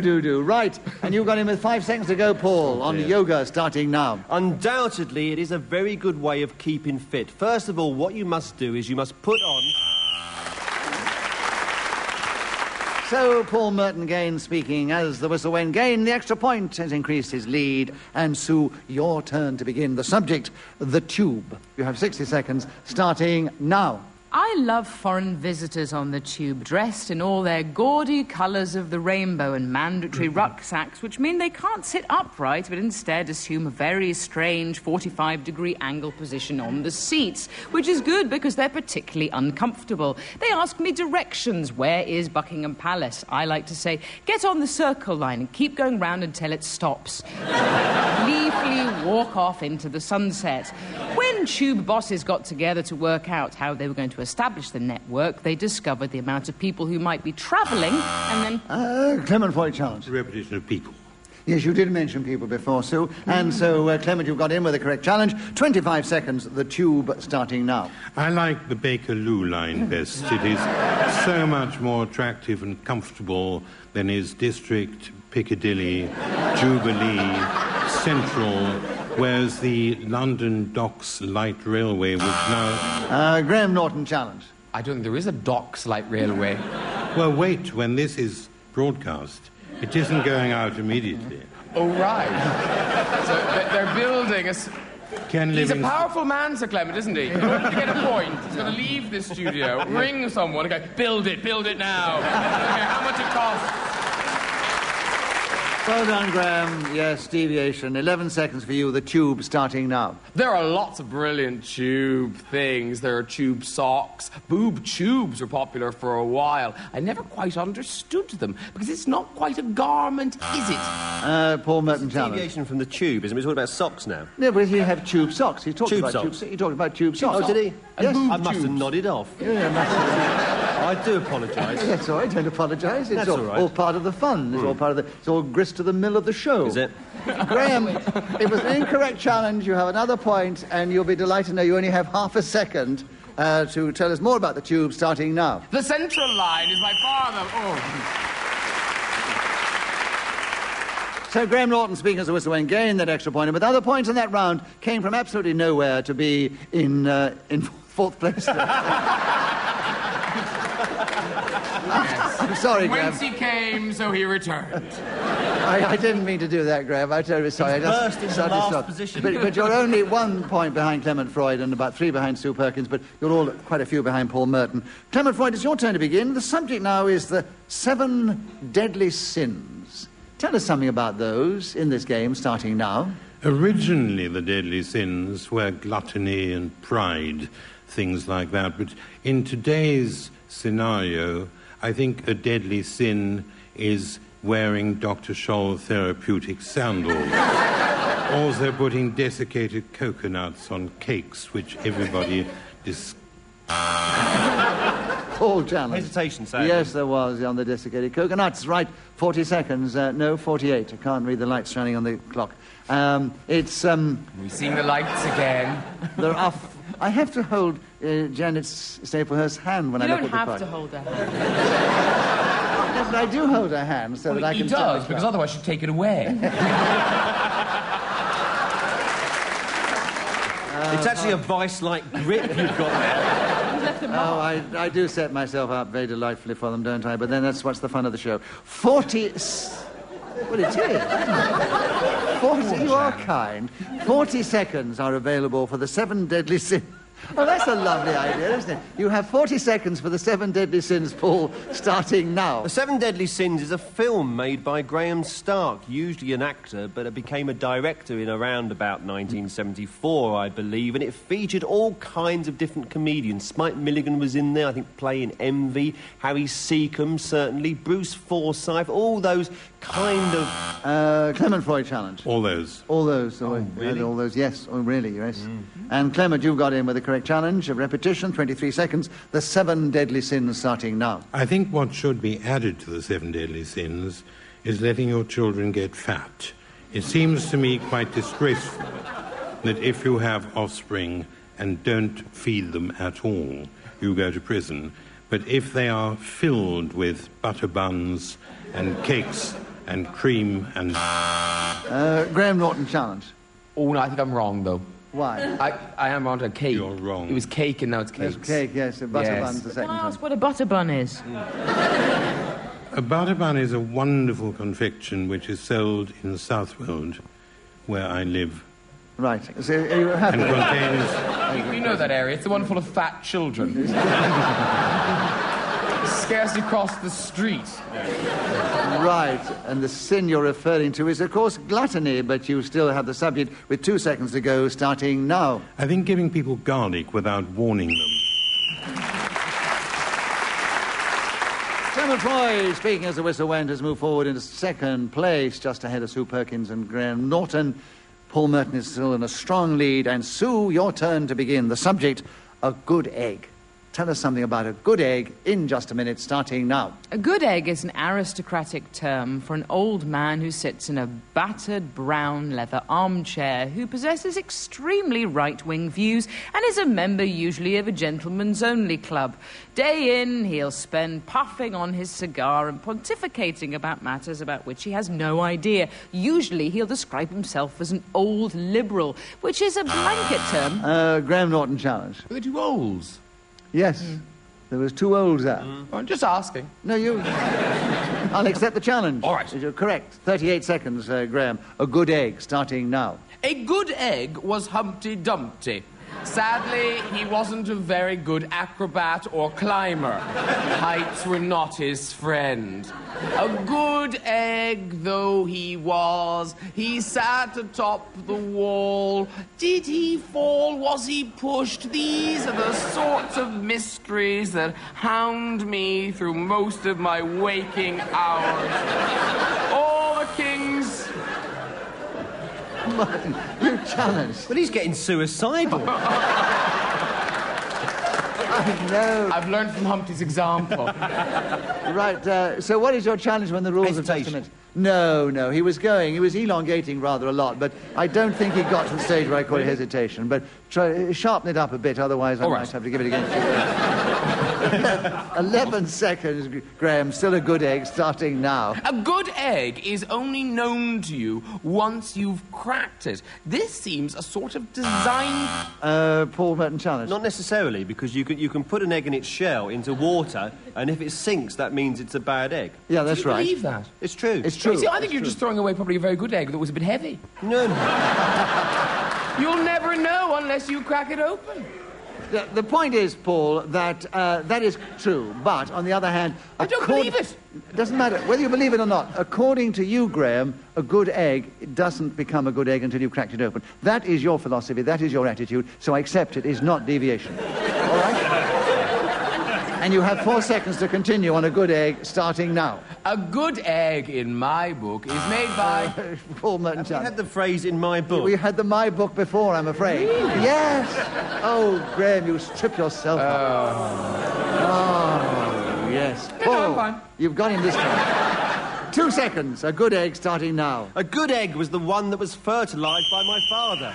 Speaker 1: do. Right. And you've got him with 5 seconds to go, Paul, on yoga, starting now.
Speaker 6: Undoubtedly, it is a very good way of keeping fit. First of all, what you must do is you must put on...
Speaker 1: So, Paul Merton Gain speaking as the whistle went. Gain, the extra point, has increased his lead. And Sue, your turn to begin. The subject, the tube. You have 60 seconds, starting now.
Speaker 7: I love foreign visitors on the tube, dressed in all their gaudy colours of the rainbow and mandatory rucksacks, which mean they can't sit upright, but instead assume a very strange 45-degree angle position on the seats, which is good because they're particularly uncomfortable. They ask me directions. Where is Buckingham Palace? I like to say, get on the Circle Line and keep going round until it stops. Gleefully walk off into the sunset. When tube bosses got together to work out how they were going to establish the network, they discovered the amount of people who might be travelling, and then...
Speaker 1: Clement, for a challenge.
Speaker 3: The repetition of people.
Speaker 1: Yes, you did mention people before, Sue. And so, Clement, you've got in with the correct challenge. 25 seconds, the tube starting now.
Speaker 3: I like the Bakerloo line best. It is so much more attractive and comfortable than is District, Piccadilly, Jubilee, Central, whereas the London Docks Light Railway, which now...
Speaker 1: Graham Norton challenge.
Speaker 8: I don't think there is a Docks Light Railway.
Speaker 3: Well, wait, when this is broadcast, it isn't going out immediately.
Speaker 8: Oh, right. So they're building a... He's a powerful man, Sir Clement, isn't he? In order to get a point, he's going to leave this studio, ring someone, and go, build it now. Okay, how much it costs?
Speaker 1: Well done, Graham. Yes, deviation. 11 seconds for you. The tube starting now.
Speaker 8: There are lots of brilliant tube things. There are tube socks. Boob tubes were popular for a while. I never quite understood them because it's not quite a garment, is it?
Speaker 1: Paul Merton challenge.
Speaker 6: Deviation from the tube, isn't it? We're talking about socks now.
Speaker 1: No, but you have tube socks. He talked
Speaker 6: Tube
Speaker 1: about
Speaker 6: socks.
Speaker 1: He talked about tube socks.
Speaker 6: Oh, did he?
Speaker 1: Yes.
Speaker 6: I must have nodded off.
Speaker 1: Yeah, massively.
Speaker 6: I do apologise.
Speaker 1: That's all right. Don't apologise. It's
Speaker 6: That's all right.
Speaker 1: all part of the fun. It's all part of the. It's all grist to the mill of the show.
Speaker 6: Is it?
Speaker 1: Graham, it was an incorrect challenge. You have another point, and you'll be delighted to know you only have half a second to tell us more about the tube starting now.
Speaker 8: The central line is by far the...
Speaker 1: So Graham Norton, speaking as a whistle, went gained that extra point, but the other points in that round came from absolutely nowhere to be in fourth place. I'm sorry, Graham.
Speaker 8: Whence he came, so he returned.
Speaker 1: I didn't mean to do that, Graham. I'm terribly sorry.
Speaker 6: Burst into last position.
Speaker 1: But you're only 1 point behind Clement Freud and about 3 behind Sue Perkins, but you're all quite a few behind Paul Merton. Clement Freud, it's your turn to begin. The subject now is the 7 deadly sins. Tell us something about those in this game, starting now.
Speaker 3: Originally, the deadly sins were gluttony and pride, things like that. But in today's scenario, I think a deadly sin is wearing Dr. Scholl therapeutic sandals. Also putting desiccated coconuts on cakes, which everybody
Speaker 1: Paul challenge.
Speaker 6: Hesitation, Sam.
Speaker 1: Yes, there was on the desiccated coconuts. Right, 40 seconds. No, 48. I can't read the lights shining on the clock.
Speaker 8: We've seen the lights again.
Speaker 1: There are... I have to hold Janet Staplehurst's hand when I look at the clock.
Speaker 7: You don't have to hold her hand.
Speaker 1: Yes, but I do hold her hand so that I can...
Speaker 8: He does, because otherwise she'd take it away.
Speaker 6: It's actually a vice-like grip you've got there.
Speaker 1: Oh, I do set myself up very delightfully for them, don't I? But then that's what's the fun of the show. 40... Well, it is. 40, you are kind. 40 seconds are available for the 7 deadly sins. Oh, that's a lovely idea, isn't it? You have 40 seconds for the 7 deadly sins, Paul, starting now.
Speaker 6: The 7 Deadly Sins is a film made by Graham Stark, usually an actor, but it became a director in around about 1974, I believe, and it featured all kinds of different comedians. Spike Milligan was in there, I think, playing Envy, Harry Seacombe, certainly, Bruce Forsyth, all those kind of...
Speaker 1: Clement Freud challenge.
Speaker 3: All those.
Speaker 1: All those. Oh, really? All those, yes. Oh, really, yes. And Clement, you've got in with the correct challenge. A repetition, 23 seconds. The 7 deadly sins starting now.
Speaker 3: I think what should be added to the 7 deadly sins is letting your children get fat. It seems to me quite disgraceful that if you have offspring and don't feed them at all, you go to prison. But if they are filled with butter buns and cakes and cream and...
Speaker 1: Graham Norton challenge.
Speaker 8: Oh, no, I think I'm wrong, though.
Speaker 1: Why?
Speaker 8: I am on to cake.
Speaker 3: You're wrong.
Speaker 8: It was cake and now it's cakes.
Speaker 1: It's cake, yes. Butter bun's the second
Speaker 7: Can I
Speaker 1: time.
Speaker 7: ask what a butter bun is?
Speaker 3: A butter bun is a wonderful confection which is sold in Southwold, where I live,
Speaker 1: Right. So you have
Speaker 3: and contains...
Speaker 8: We know that area. It's the one full of fat children. Scarcely cross the street.
Speaker 1: Right, and the sin you're referring to is, of course, gluttony, but you still have the subject with 2 seconds to go, starting now.
Speaker 3: I think giving people garlic without warning them.
Speaker 1: Clement Freud, speaking as the whistle went, has moved forward into second place, just ahead of Sue Perkins and Graham Norton. Paul Merton is still in a strong lead, and Sue, your turn to begin. The subject, a good egg. Tell us something about a good egg in just a minute, starting now.
Speaker 7: A good egg is an aristocratic term for an old man who sits in a battered brown leather armchair, who possesses extremely right-wing views and is a member usually of a gentleman's-only club. Day in, he'll spend puffing on his cigar and pontificating about matters about which he has no idea. Usually he'll describe himself as an old liberal, which is a blanket term.
Speaker 1: Graham Norton challenge.
Speaker 8: Were they 2 olds?
Speaker 1: Yes, there was 2 olds there.
Speaker 8: I'm just asking.
Speaker 1: No, you... I'll accept the challenge.
Speaker 8: All right.
Speaker 1: You're correct. 38 seconds, Graham. A good egg, starting now.
Speaker 8: A good egg was Humpty Dumpty. Sadly, he wasn't a very good acrobat or climber. Heights were not his friend. A good egg though he was, he sat atop the wall. Did he fall? Was he pushed? These are the sorts of mysteries that hound me through most of my waking hours. All the kings...
Speaker 1: Martin, you challenged.
Speaker 6: Well, he's getting suicidal.
Speaker 1: I know.
Speaker 8: I've learned from Humpty's example.
Speaker 1: Right, so what is your challenge when the rules of testament? No, he was elongating rather a lot, but I don't think he got to the stage where I call it hesitation. But try, sharpen it up a bit, otherwise I might have to give it against you. 11 seconds, Graham, still a good egg, starting now.
Speaker 8: A good egg is only known to you once you've cracked it. This seems a sort of design...
Speaker 1: Paul Merton challenge?
Speaker 6: Not necessarily, because you can put an egg in its shell into water, and if it sinks, that means it's a bad egg.
Speaker 1: Yeah, that's right.
Speaker 8: Do you believe that?
Speaker 6: It's true.
Speaker 1: It's true.
Speaker 8: See, I think you're just throwing away probably a very good egg that was a bit heavy.
Speaker 6: No.
Speaker 8: You'll never know unless you crack it open.
Speaker 1: The point is, Paul, that that is true, but on the other hand...
Speaker 8: I don't believe it.
Speaker 1: It doesn't matter whether you believe it or not. According to you, Graham, a good egg doesn't become a good egg until you've cracked it open. That is your philosophy, that is your attitude, so I accept it is not deviation. All right? And you have 4 seconds to continue on a good egg, starting now.
Speaker 8: A good egg, in my book, is made by...
Speaker 1: Paul Merton.
Speaker 6: We had the phrase in my book.
Speaker 1: We had the my book before, I'm afraid.
Speaker 8: Really?
Speaker 1: Yes. Oh, Graham, you strip yourself up. Oh, yes. Paul,
Speaker 8: I'm fine.
Speaker 1: You've got him this time. 2 seconds. A good egg, starting now.
Speaker 6: A good egg was the one that was fertilised by my father.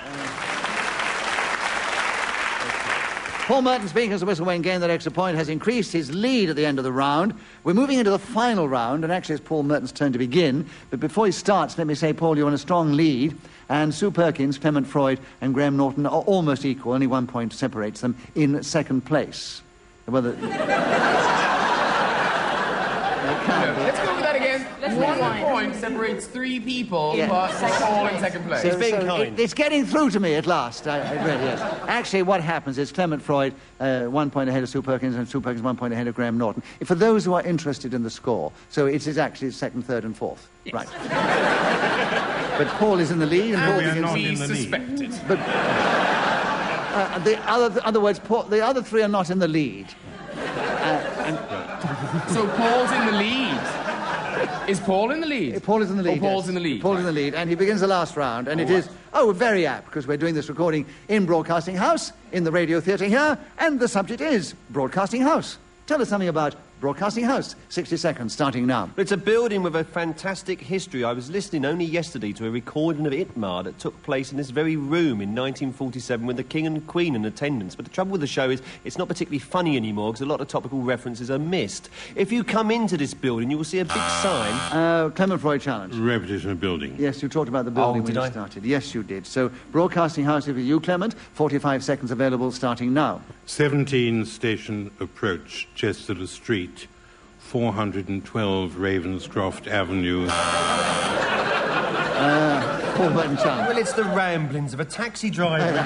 Speaker 1: Paul Merton, speaking as the whistle when gained that extra point, has increased his lead at the end of the round. We're moving into the final round, and actually it's Paul Merton's turn to begin. But before he starts, let me say, Paul, you're in a strong lead, and Sue Perkins, Clement, Freud, and Graham Norton are almost equal. Only 1 point separates them in second place. Well,
Speaker 8: Let's go over that again. 1 point separates 3 people, but they're all in second place.
Speaker 6: He's being kind.
Speaker 1: It's getting through to me at last. It really is. Actually, what happens is Clement Freud 1 point ahead of Sue Perkins, and Sue Perkins 1 point ahead of Graham Norton. For those who are interested in the score, so it is actually second, third, and fourth. Yes. Right. But Paul is in the lead, and Paul is
Speaker 3: not in the
Speaker 8: suspected.
Speaker 3: lead.
Speaker 1: But other words, Paul, the other 3 are not in the lead.
Speaker 8: So Paul's in the lead. Is Paul in the lead?
Speaker 1: Paul is in the lead.
Speaker 8: Paul's in the lead.
Speaker 1: Paul is in the lead, and he begins the last round, and it is very apt, because we're doing this recording in Broadcasting House, in the radio theatre here, and the subject is Broadcasting House. Tell us something about Broadcasting House. 60 seconds, starting now.
Speaker 6: It's a building with a fantastic history. I was listening only yesterday to a recording of Itmar that took place in this very room in 1947 with the King and Queen in attendance. But the trouble with the show is it's not particularly funny anymore because a lot of topical references are missed. If you come into this building, you will see a big sign.
Speaker 1: Clement Freud challenge.
Speaker 3: Repetition of building.
Speaker 1: Yes, you talked about the building when you started. Yes, you did. So, Broadcasting House is with you, Clement. 45 seconds available, starting now.
Speaker 3: 17 Station Approach, Chester Street, 412 Ravenscroft Avenue.
Speaker 1: Paul Merton challenge.
Speaker 6: Well, it's the ramblings of a taxi driver.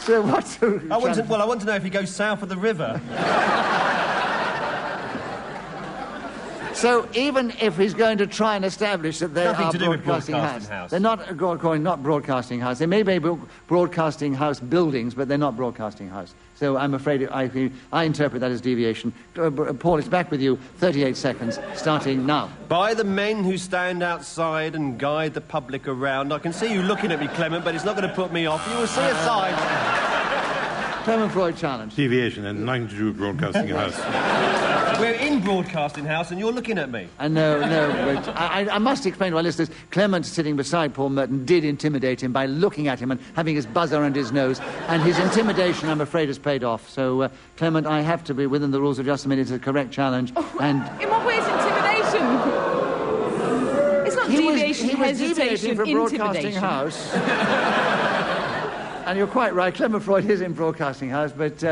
Speaker 1: So what's the...
Speaker 6: I want to know if he goes south of the river.
Speaker 1: So even if he's going to try and establish that they
Speaker 6: Nothing
Speaker 1: are
Speaker 6: to do with
Speaker 1: Broadcasting
Speaker 6: Broadcasting
Speaker 1: House.
Speaker 6: House.
Speaker 1: They're not not Broadcasting House. They may be Broadcasting House buildings, but they're not Broadcasting House. So I'm afraid I interpret that as deviation. Paul, it's back with you. 38 seconds, starting now.
Speaker 6: By the men who stand outside and guide the public around. I can see you looking at me, Clement, but it's not going to put me off. You will see a sign.
Speaker 1: Clement Freud challenge.
Speaker 3: Deviation and nothing to do with Broadcasting House.
Speaker 6: We're in Broadcasting House and you're looking at me.
Speaker 1: No, but I must explain to our listeners, Clement sitting beside Paul Merton did intimidate him by looking at him and having his buzzer under his nose, and his intimidation, I'm afraid, has paid off. So, Clement, I have to be within the rules of just a minute. It's a correct challenge.
Speaker 7: In what way is intimidation? It's not deviation,
Speaker 1: he was
Speaker 7: hesitation,
Speaker 1: deviating from Broadcasting House. And you're quite right, Clement Freud is in Broadcasting House, but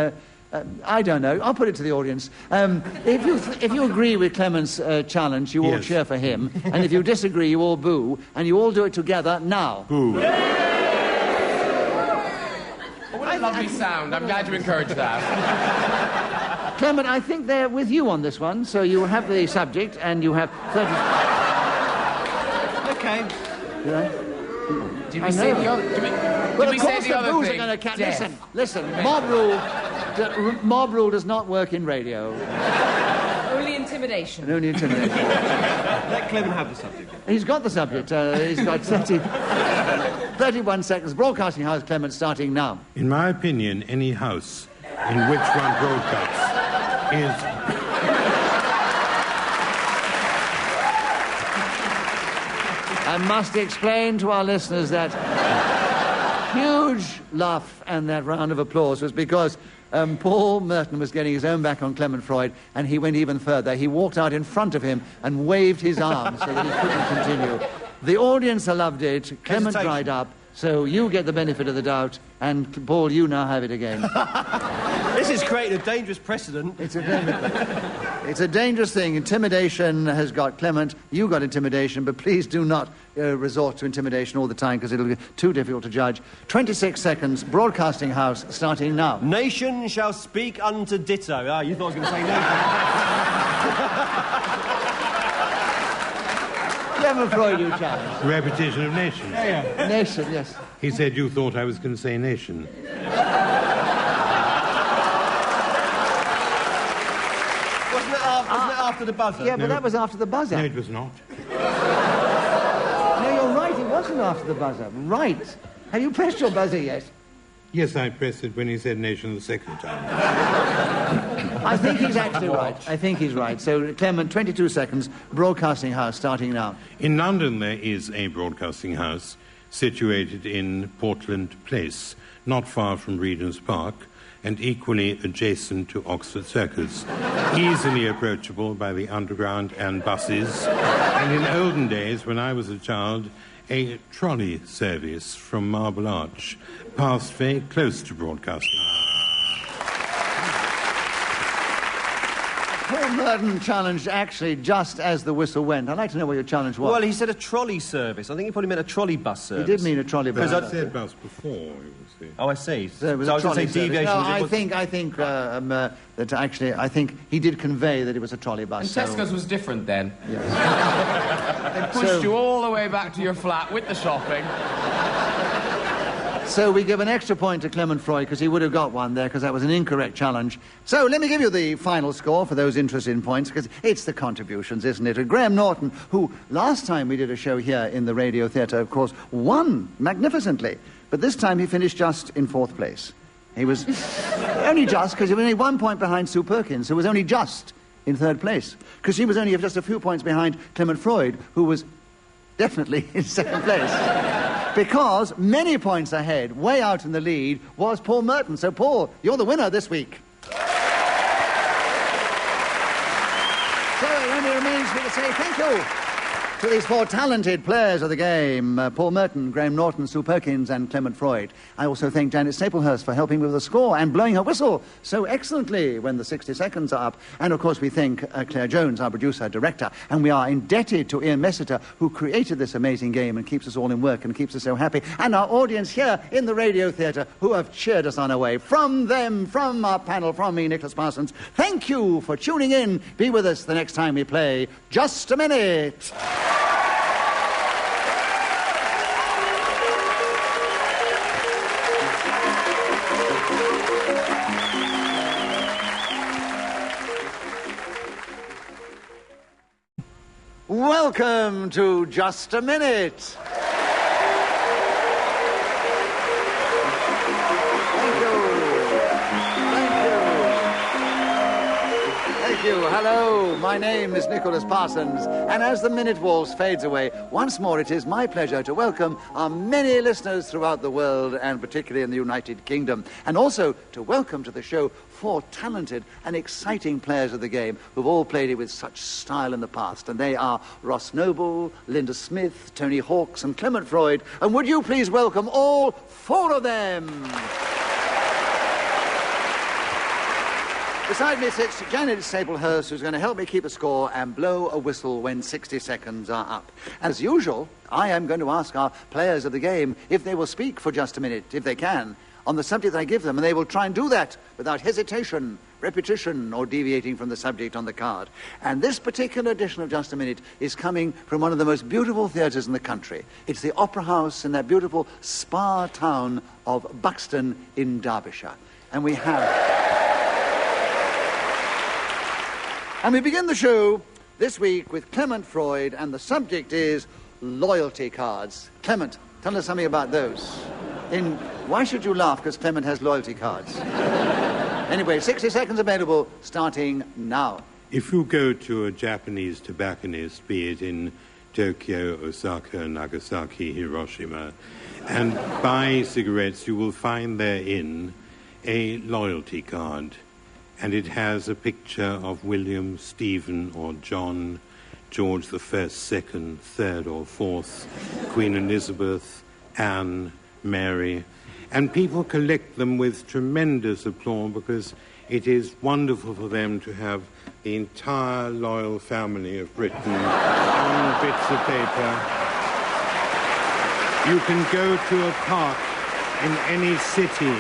Speaker 1: I don't know. I'll put it to the audience. If you agree with Clement's challenge, you all cheer for him. And if you disagree, you all boo. And you all do it together now.
Speaker 3: Boo.
Speaker 8: What a lovely sound. I'm glad you encouraged that.
Speaker 1: Clement, I think they're with you on this one. So you have the subject, and you have 30...
Speaker 6: Okay.
Speaker 8: Did we say the other...
Speaker 1: Well, of course the boos are going to catch... Listen. Mob rule does not work in radio.
Speaker 7: Only intimidation.
Speaker 1: Only intimidation.
Speaker 6: Let Clement have the subject.
Speaker 1: He's got the subject. He's got 31 seconds. Broadcasting House, Clement, starting now.
Speaker 3: In my opinion, any house in which one broadcasts is...
Speaker 1: I must explain to our listeners that huge laugh and that round of applause was because Paul Merton was getting his own back on Clement Freud, and he went even further. He walked out in front of him and waved his arms so that he couldn't continue. The audience loved it. Clement dried up. So you get the benefit of the doubt, and Paul, you now have it again.
Speaker 6: This is creating a dangerous precedent.
Speaker 1: It's a dangerous thing. Intimidation has got Clement. You got intimidation, but please do not resort to intimidation all the time because it'll be too difficult to judge. 26 seconds. Broadcasting House, starting now.
Speaker 6: Nation shall speak unto ditto. Ah, you thought I was going to say nation.
Speaker 1: Clement Freud, you challenge.
Speaker 3: Repetition of nation.
Speaker 1: Nation, yes.
Speaker 3: He said you thought I was going to say nation.
Speaker 6: Wasn't it after the buzzer?
Speaker 1: Yeah, but that was after the buzzer.
Speaker 3: No, it was not.
Speaker 1: No, you're right. It wasn't after the buzzer. Right. Have you pressed your buzzer yet?
Speaker 3: Yes, I pressed it when he said nation the second time.
Speaker 1: I think he's actually right. I think he's right. So, Clement, 22 seconds. Broadcasting House, starting now.
Speaker 3: In London, there is a broadcasting house situated in Portland Place, not far from Regent's Park, and equally adjacent to Oxford Circus, easily approachable by the underground and buses. And in olden days, when I was a child, a trolley service from Marble Arch passed very close to broadcasting.
Speaker 1: Paul Merton challenged actually just as the whistle went. I'd like to know what your challenge was.
Speaker 6: Well, he said a trolley service. I think he probably meant a trolley bus service.
Speaker 1: He did mean a trolley bus.
Speaker 3: I said bus before.
Speaker 6: Oh, I see.
Speaker 1: So it was
Speaker 6: I
Speaker 1: a
Speaker 6: was going
Speaker 1: trolley
Speaker 6: to say deviation.
Speaker 1: service. No, I think that actually, I think he did convey that it was a trolley bus.
Speaker 8: And Tesco's was different then.
Speaker 1: Yes.
Speaker 8: They pushed you all the way back to your flat with the shopping.
Speaker 1: So we give an extra point to Clement Freud because he would have got one there because that was an incorrect challenge. So let me give you the final score for those interested in points because it's the contributions, isn't it? And Graham Norton, who last time we did a show here in the Radio Theatre, of course, won magnificently. But this time he finished just in fourth place. He was only just because he was only 1 point behind Sue Perkins, who was only just in third place. Because she was only just a few points behind Clement Freud, who was definitely in second place. Because many points ahead, way out in the lead, was Paul Merton. So, Paul, you're the winner this week. So it only remains for me to say thank you to these four talented players of the game, Paul Merton, Graham Norton, Sue Perkins and Clement Freud. I also thank Janet Staplehurst for helping with the score and blowing her whistle so excellently when the 60 seconds are up. And, of course, we thank Claire Jones, our producer, director, and we are indebted to Ian Messiter, who created this amazing game and keeps us all in work and keeps us so happy, and our audience here in the Radio Theatre, who have cheered us on our way. From them, from our panel, from me, Nicholas Parsons, thank you for tuning in. Be with us the next time we play Just a Minute. Welcome to Just a Minute. Thank you. Hello, my name is Nicholas Parsons, and as the minute waltz fades away, once more it is my pleasure to welcome our many listeners throughout the world, and particularly in the United Kingdom, and also to welcome to the show four talented and exciting players of the game who've all played it with such style in the past. And they are Ross Noble, Linda Smith, Tony Hawkes and Clement Freud. And would you please welcome all four of them? Beside me sits Janet Staplehurst, who's going to help me keep a score and blow a whistle when 60 seconds are up. As usual, I am going to ask our players of the game if they will speak for just a minute, if they can, on the subject I give them, and they will try and do that without hesitation, repetition, or deviating from the subject on the card. And this particular edition of Just a Minute is coming from one of the most beautiful theatres in the country. It's the Opera House in that beautiful spa town of Buxton in Derbyshire. And we begin the show this week with Clement Freud, and the subject is loyalty cards. Clement, tell us something about those. Why should you laugh? Because Clement has loyalty cards. Anyway, 60 seconds available, starting now.
Speaker 3: If you go to a Japanese tobacconist, be it in Tokyo, Osaka, Nagasaki, Hiroshima, and buy cigarettes, you will find therein a loyalty card. And it has a picture of William, Stephen, or John, George the First, Second, Third, or Fourth, Queen Elizabeth, Anne, Mary. And people collect them with tremendous applause because it is wonderful for them to have the entire loyal family of Britain on bits of paper. You can go to a park in any city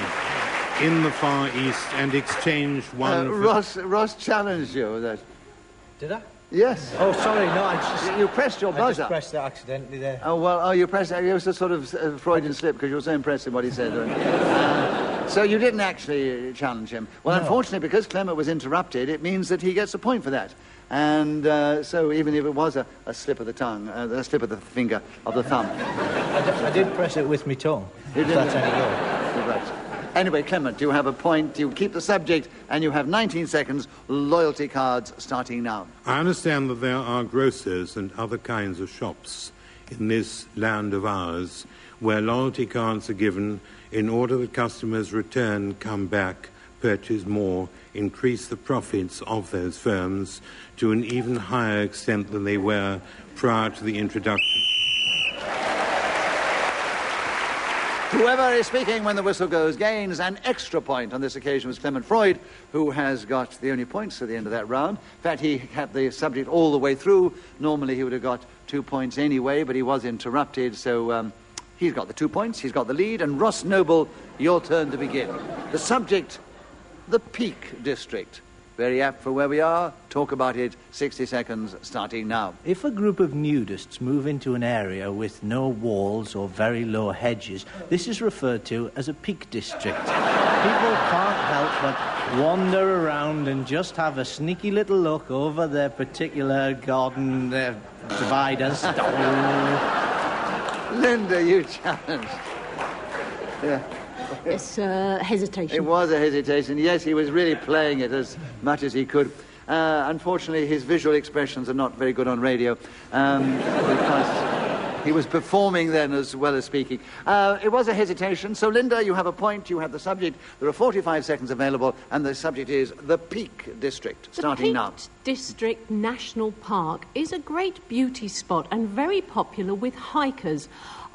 Speaker 3: in the Far East and exchange one
Speaker 1: Ross challenged you with that.
Speaker 5: Did I?
Speaker 1: Yes.
Speaker 5: Oh, sorry, no, I just...
Speaker 1: You pressed your buzzer.
Speaker 5: I just pressed it accidentally there.
Speaker 1: You pressed it. It was a sort of Freudian slip because you were so impressed with what he said. So you didn't actually challenge him. Well, no. Unfortunately, because Clement was interrupted, it means that he gets a point for that. And so even if it was a slip of the tongue, a slip of the finger, of the thumb.
Speaker 5: I did press it with my tongue, if that's any good.
Speaker 1: Right. Anyway, Clement, you have a point, you keep the subject, and you have 19 seconds, loyalty cards starting now.
Speaker 3: I understand that there are grocers and other kinds of shops in this land of ours where loyalty cards are given in order that customers return, come back, purchase more, increase the profits of those firms to an even higher extent than they were prior to the introduction.
Speaker 1: Whoever is speaking when the whistle goes gains an extra point. On this occasion was Clement Freud, who has got the only points at the end of that round. In fact, he had the subject all the way through. Normally he would have got 2 points anyway, but he was interrupted, so he's got the 2 points, he's got the lead. And Ross Noble, your turn to begin. The subject, the Peak District. Very apt for where we are. Talk about it. 60 seconds starting now.
Speaker 5: If a group of nudists move into an area with no walls or very low hedges, this is referred to as a peak district. People can't help but wander around and just have a sneaky little look over their particular garden dividers.
Speaker 1: Linda, you challenged. Yeah.
Speaker 4: Yes, hesitation.
Speaker 1: It was a hesitation. Yes, he was really playing it as much as he could. Unfortunately, his visual expressions are not very good on radio because he was performing then as well as speaking. It was a hesitation. So, Linda, you have a point. You have the subject. There are 45 seconds available, and the subject is the Peak District, starting now.
Speaker 4: The Peak District National Park is a great beauty spot and very popular with hikers.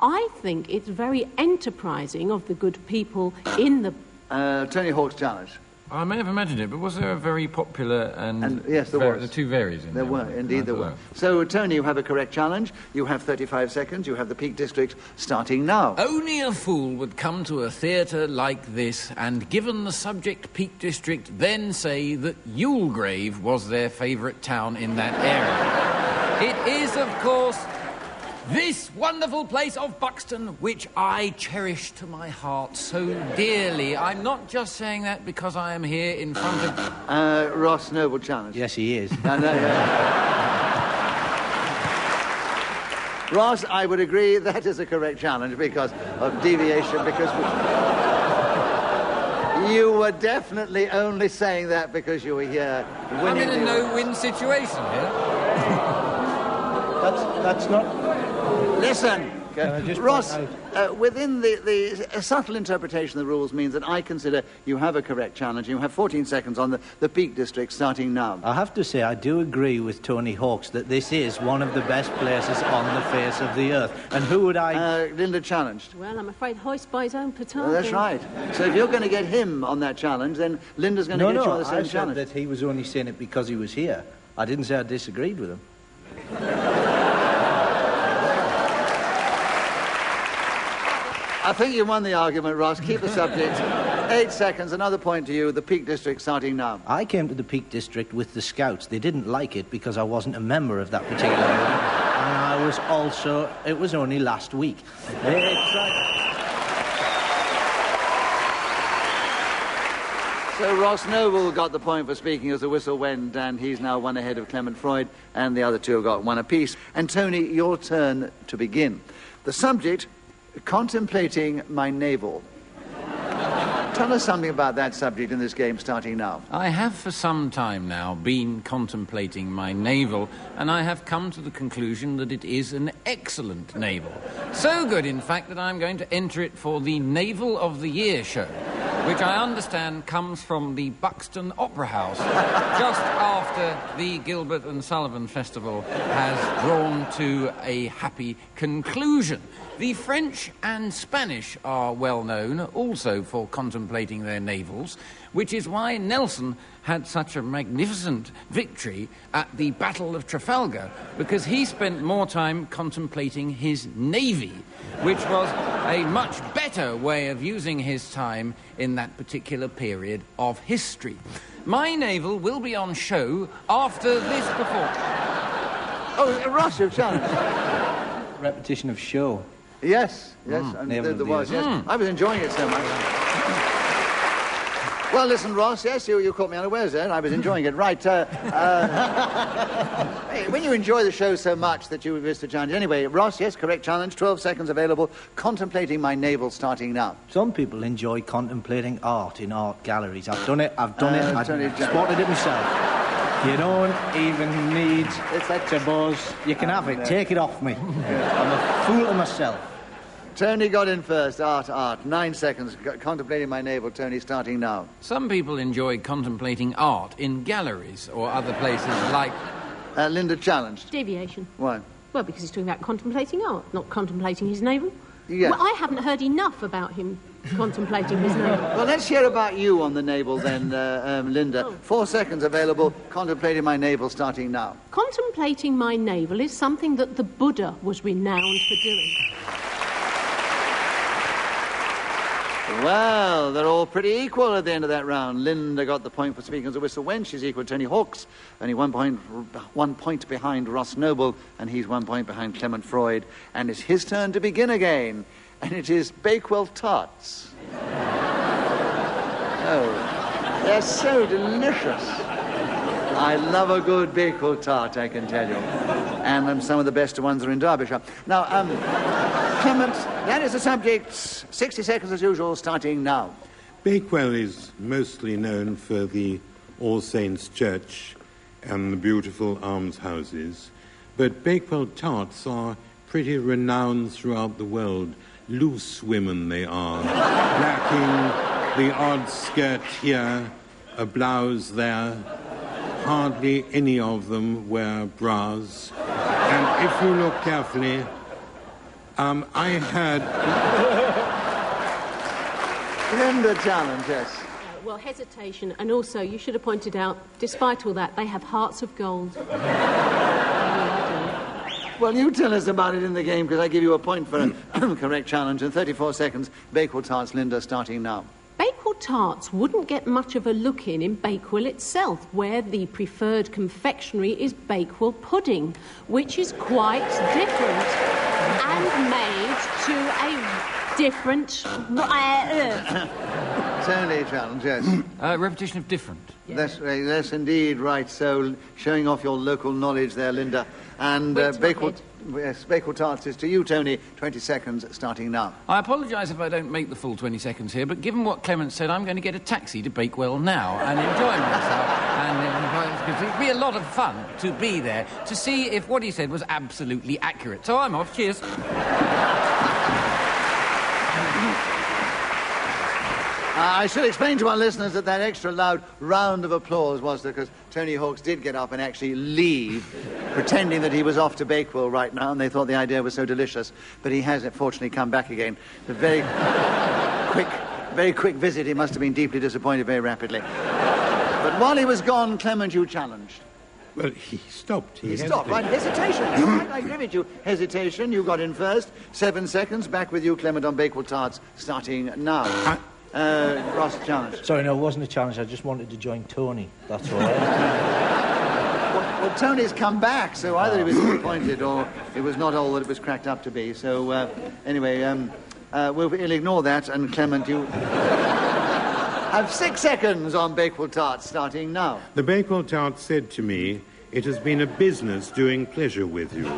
Speaker 4: I think it's very enterprising of the good people in the...
Speaker 1: Tony Hawk's challenge.
Speaker 2: I may have imagined it, but was there a very popular and
Speaker 1: yes, there was.
Speaker 2: The two varies in there?
Speaker 1: There were, indeed there were. So, Tony, you have a correct challenge. You have 35 seconds. You have the Peak District starting now.
Speaker 2: Only a fool would come to a theatre like this and, given the subject Peak District, then say that Yulegrave was their favourite town in that area. It is, of course... this wonderful place of Buxton, which I cherish to my heart so dearly. I'm not just saying that because I am here in front of...
Speaker 1: Ross Noble challenge.
Speaker 5: Yes, he is.
Speaker 1: Ross, I would agree that is a correct challenge because of deviation, because... You were definitely only saying that because you were here winning.
Speaker 2: I'm in a no-win situation here.
Speaker 5: That's not...
Speaker 1: Listen, look. Ross, within the subtle interpretation of the rules means that I consider you have a correct challenge. You have 14 seconds on the Peak District starting now.
Speaker 5: I have to say, I do agree with Tony Hawks that this is one of the best places on the face of the earth. And who would I...
Speaker 1: Linda challenged.
Speaker 4: Well, I'm afraid hoist by his own petard.
Speaker 1: That's right. So if you're going to get him on that challenge, then Linda's going to get you on the same challenge.
Speaker 5: I said that he was only saying it because he was here. I didn't say I disagreed with him.
Speaker 1: I think you won the argument, Ross. Keep the subject. 8 seconds. Another point to you. The Peak District starting now.
Speaker 5: I came to the Peak District with the Scouts. They didn't like it because I wasn't a member of that particular group. And I was also... It was only last week. They tried...
Speaker 1: So Ross Noble got the point for speaking as the whistle went, and he's now one ahead of Clement Freud, and the other two have got one apiece. And Tony, your turn to begin. The subject, contemplating my navel. Tell us something about that subject in this game starting now.
Speaker 2: I have for some time now been contemplating my navel, and I have come to the conclusion that it is an excellent navel. So good, in fact, that I'm going to enter it for the Navel of the Year show, which I understand comes from the Buxton Opera House, just after the Gilbert and Sullivan Festival has drawn to a happy conclusion. The French and Spanish are well known also for contemplating their navels, which is why Nelson had such a magnificent victory at the Battle of Trafalgar, because he spent more time contemplating his navy, which was a much better way of using his time in that particular period of history. My navel will be on show after this performance.
Speaker 1: Oh, Ross, you've challenged.
Speaker 5: Repetition of show.
Speaker 1: Yes, yes, there was, yes. I was enjoying it so much. Well, listen, Ross, yes, you caught me unawares there, and I was enjoying it. Right, hey, when you enjoy the show so much that you miss the challenge. Anyway, Ross, yes, correct challenge, 12 seconds available, contemplating my navel starting now.
Speaker 5: Some people enjoy contemplating art in art galleries. I've done it, I've spotted it myself. You don't even need to buzz. You can have it. Take it off me. I'm a fool to myself.
Speaker 1: Tony got in first. Art. 9 seconds. Contemplating my navel. Tony, starting now.
Speaker 2: Some people enjoy contemplating art in galleries or other places like...
Speaker 1: Linda challenged.
Speaker 4: Deviation.
Speaker 1: Why?
Speaker 4: Well, because he's talking about contemplating art, not contemplating his navel.
Speaker 1: Yes.
Speaker 4: Well, I haven't heard enough about him contemplating his navel.
Speaker 1: Well, let's hear about you on the navel then, Linda. 4 seconds available. Contemplating my navel starting now.
Speaker 4: Contemplating my navel is something that the Buddha was renowned for doing.
Speaker 1: Well, they're all pretty equal at the end of that round. Linda got the point for speaking as a whistle when she's equal to Tony Hawks, only 1 point behind Ross Noble, and he's 1 point behind Clement Freud. And it's his turn to begin again, and it is Bakewell tarts. Oh, they're so delicious. I love a good Bakewell tart, I can tell you. And some of the best ones are in Derbyshire. Now, Clement, that is the subject. 60 seconds as usual, starting now.
Speaker 3: Bakewell is mostly known for the All Saints' Church and the beautiful almshouses, but Bakewell tarts are pretty renowned throughout the world. Loose women they are, lacking the odd skirt here, a blouse there. Hardly any of them wear bras. And if you look carefully, I had...
Speaker 1: Linda challenge, yes.
Speaker 4: Well, hesitation, and also, you should have pointed out, despite all that, they have hearts of gold.
Speaker 1: Well, you tell us about it in the game, because I give you a point for a correct challenge. In 34 seconds, Bakewell tarts, Linda, starting now.
Speaker 4: Bakewell tarts wouldn't get much of a look in Bakewell itself, where the preferred confectionery is Bakewell pudding, which is quite different and made to a different...
Speaker 1: Tony challenge, yes.
Speaker 2: Repetition of different.
Speaker 1: Yes. That's indeed right. So, showing off your local knowledge there, Linda. And Bakewell tarts is to you, Tony. 20 seconds starting now.
Speaker 2: I apologise if I don't make the full 20 seconds here, but given what Clement said, I'm going to get a taxi to Bakewell now and enjoy myself. And it'd be a lot of fun to be there to see if what he said was absolutely accurate. So I'm off. Cheers.
Speaker 1: I should explain to our listeners that extra loud round of applause was because Tony Hawks did get up and actually leave, pretending that he was off to Bakewell right now, and they thought the idea was so delicious. But he has, fortunately, come back again. A very quick visit. He must have been deeply disappointed very rapidly. But while he was gone, Clement, you challenged.
Speaker 3: Well, he stopped.
Speaker 1: He stopped, right? Hesitation. I give it you. Hesitation. You got in first. 7 seconds. Back with you, Clement, on Bakewell tarts, starting now. Ross, challenge.
Speaker 5: Sorry, no, it wasn't a challenge. I just wanted to join Tony. That's all right.
Speaker 1: Well, Tony's come back, so either he was disappointed or it was not all that it was cracked up to be. So, anyway, we'll ignore that, and Clement, you have 6 seconds on Bakewell tarts, starting now.
Speaker 3: The Bakewell tart said to me, "It has been a business doing pleasure with you."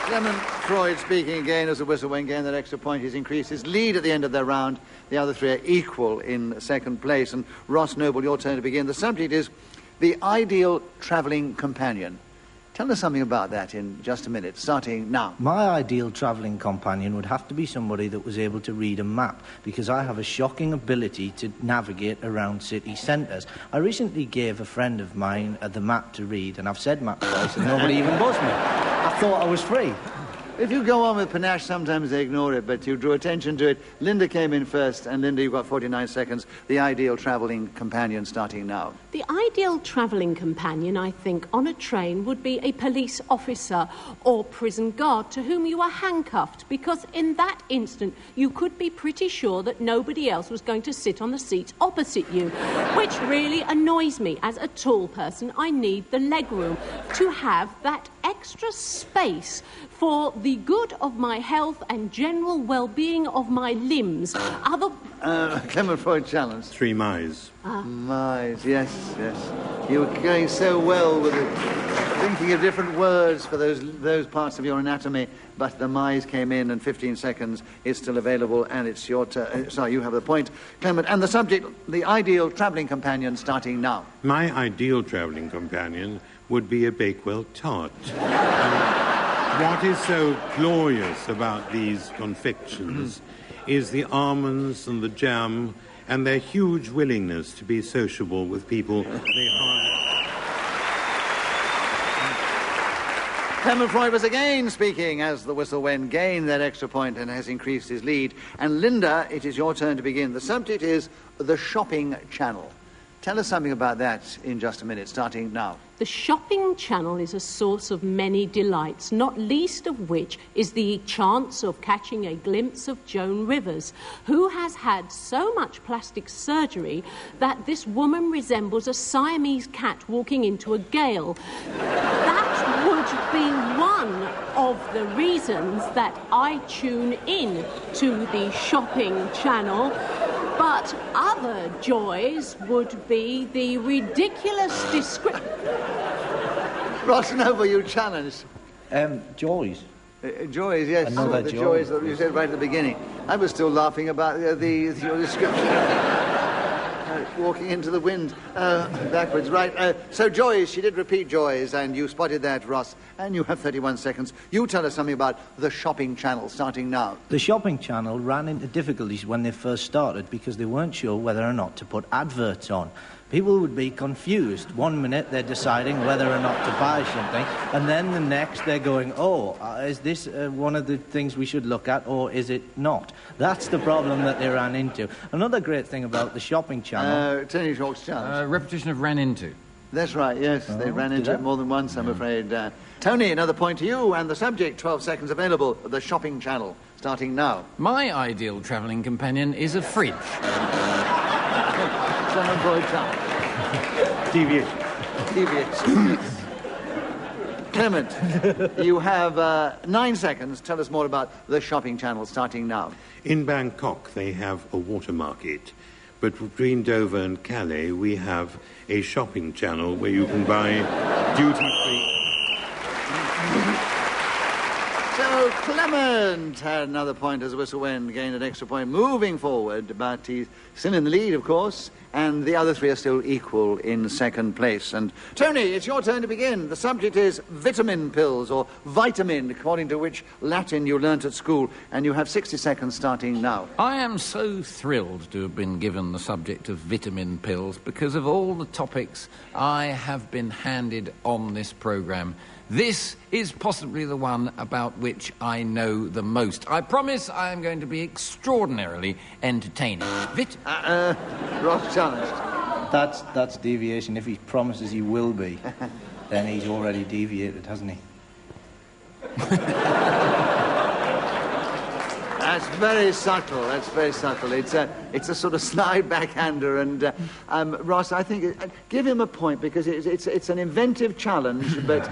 Speaker 1: Clement Freud speaking again as the whistle went again. That extra point has increased his lead at the end of their round. The other three are equal in second place. And Ross Noble, your turn to begin. The subject is the ideal travelling companion. Tell us something about that in just a minute, starting now.
Speaker 5: My ideal travelling companion would have to be somebody that was able to read a map, because I have a shocking ability to navigate around city centres. I recently gave a friend of mine the map to read, and I've said map twice, and nobody even buzzed me. I thought I was free.
Speaker 1: If you go on with panache, sometimes they ignore it, but you drew attention to it. Linda came in first, and Linda, you've got 49 seconds. The ideal travelling companion starting now.
Speaker 4: The ideal travelling companion, I think, on a train would be a police officer or prison guard to whom you are handcuffed, because in that instant you could be pretty sure that nobody else was going to sit on the seats opposite you, which really annoys me. As a tall person, I need the legroom to have that extra space for the good of my health and general well-being of my limbs.
Speaker 1: Clement Freud challenge.
Speaker 3: 3 mice.
Speaker 1: Mice, yes. You were going so well with it, thinking of different words for those parts of your anatomy, but the mice came in, and 15 seconds is still available, and it's your turn. Sorry, you have the point, Clement. And the subject, the ideal travelling companion, starting now.
Speaker 3: My ideal travelling companion would be a Bakewell tart. What is so glorious about these confections is the almonds and the jam and their huge willingness to be sociable with people they hardly...
Speaker 1: Clement Freud was again speaking as the whistle went, gained that extra point and has increased his lead. And Linda, it is your turn to begin. The subject is the shopping channel. Tell us something about that in just a minute, starting now.
Speaker 4: The shopping channel is a source of many delights, not least of which is the chance of catching a glimpse of Joan Rivers, who has had so much plastic surgery that this woman resembles a Siamese cat walking into a gale. That would be one of the reasons that I tune in to the shopping channel. But other joys would be the ridiculous description.
Speaker 1: Ross Noble, you challenged.
Speaker 5: Joys.
Speaker 1: Joys, yes.
Speaker 5: Another
Speaker 1: the
Speaker 5: joy.
Speaker 1: joys that you said right at the beginning. I was still laughing about your description. Walking into the wind backwards. Right. So joys, she did repeat joys, and you spotted that, Ross. And you have 31 seconds. You tell us something about the shopping channel, starting now.
Speaker 5: The shopping channel ran into difficulties when they first started because they weren't sure whether or not to put adverts on. People would be confused. 1 minute they're deciding whether or not to buy something, and then the next they're going, is this one of the things we should look at, or is it not? That's the problem that they ran into. Another great thing about the shopping channel...
Speaker 1: Tony Hawks challenge.
Speaker 2: Repetition of ran into.
Speaker 1: That's right, yes. They ran into it more than once, I'm afraid. Tony, another point to you, and the subject, 12 seconds available, the shopping channel, starting now.
Speaker 2: My ideal travelling companion is a fridge.
Speaker 1: Deviation. Clement, you have 9 seconds. Tell us more about the shopping channel, starting now.
Speaker 3: In Bangkok, they have a water market. But between Dover and Calais, we have a shopping channel where you can buy duty-free...
Speaker 1: So Clement had another point as the whistle went, gained an extra point moving forward, but he's still in the lead, of course, and the other three are still equal in second place. And Tony, it's your turn to begin. The subject is vitamin pills, or vitamin, according to which Latin you learnt at school, and you have 60 seconds starting now.
Speaker 2: I am so thrilled to have been given the subject of vitamin pills because of all the topics I have been handed on this programme. This is possibly the one about which I know the most. I promise I am going to be extraordinarily entertaining.
Speaker 1: Ross challenged.
Speaker 5: That's deviation. If he promises he will be, then he's already deviated, hasn't he?
Speaker 1: That's very subtle. That's very subtle. It's a sort of slide backhander, and Ross, I think give him a point because it's an inventive challenge, but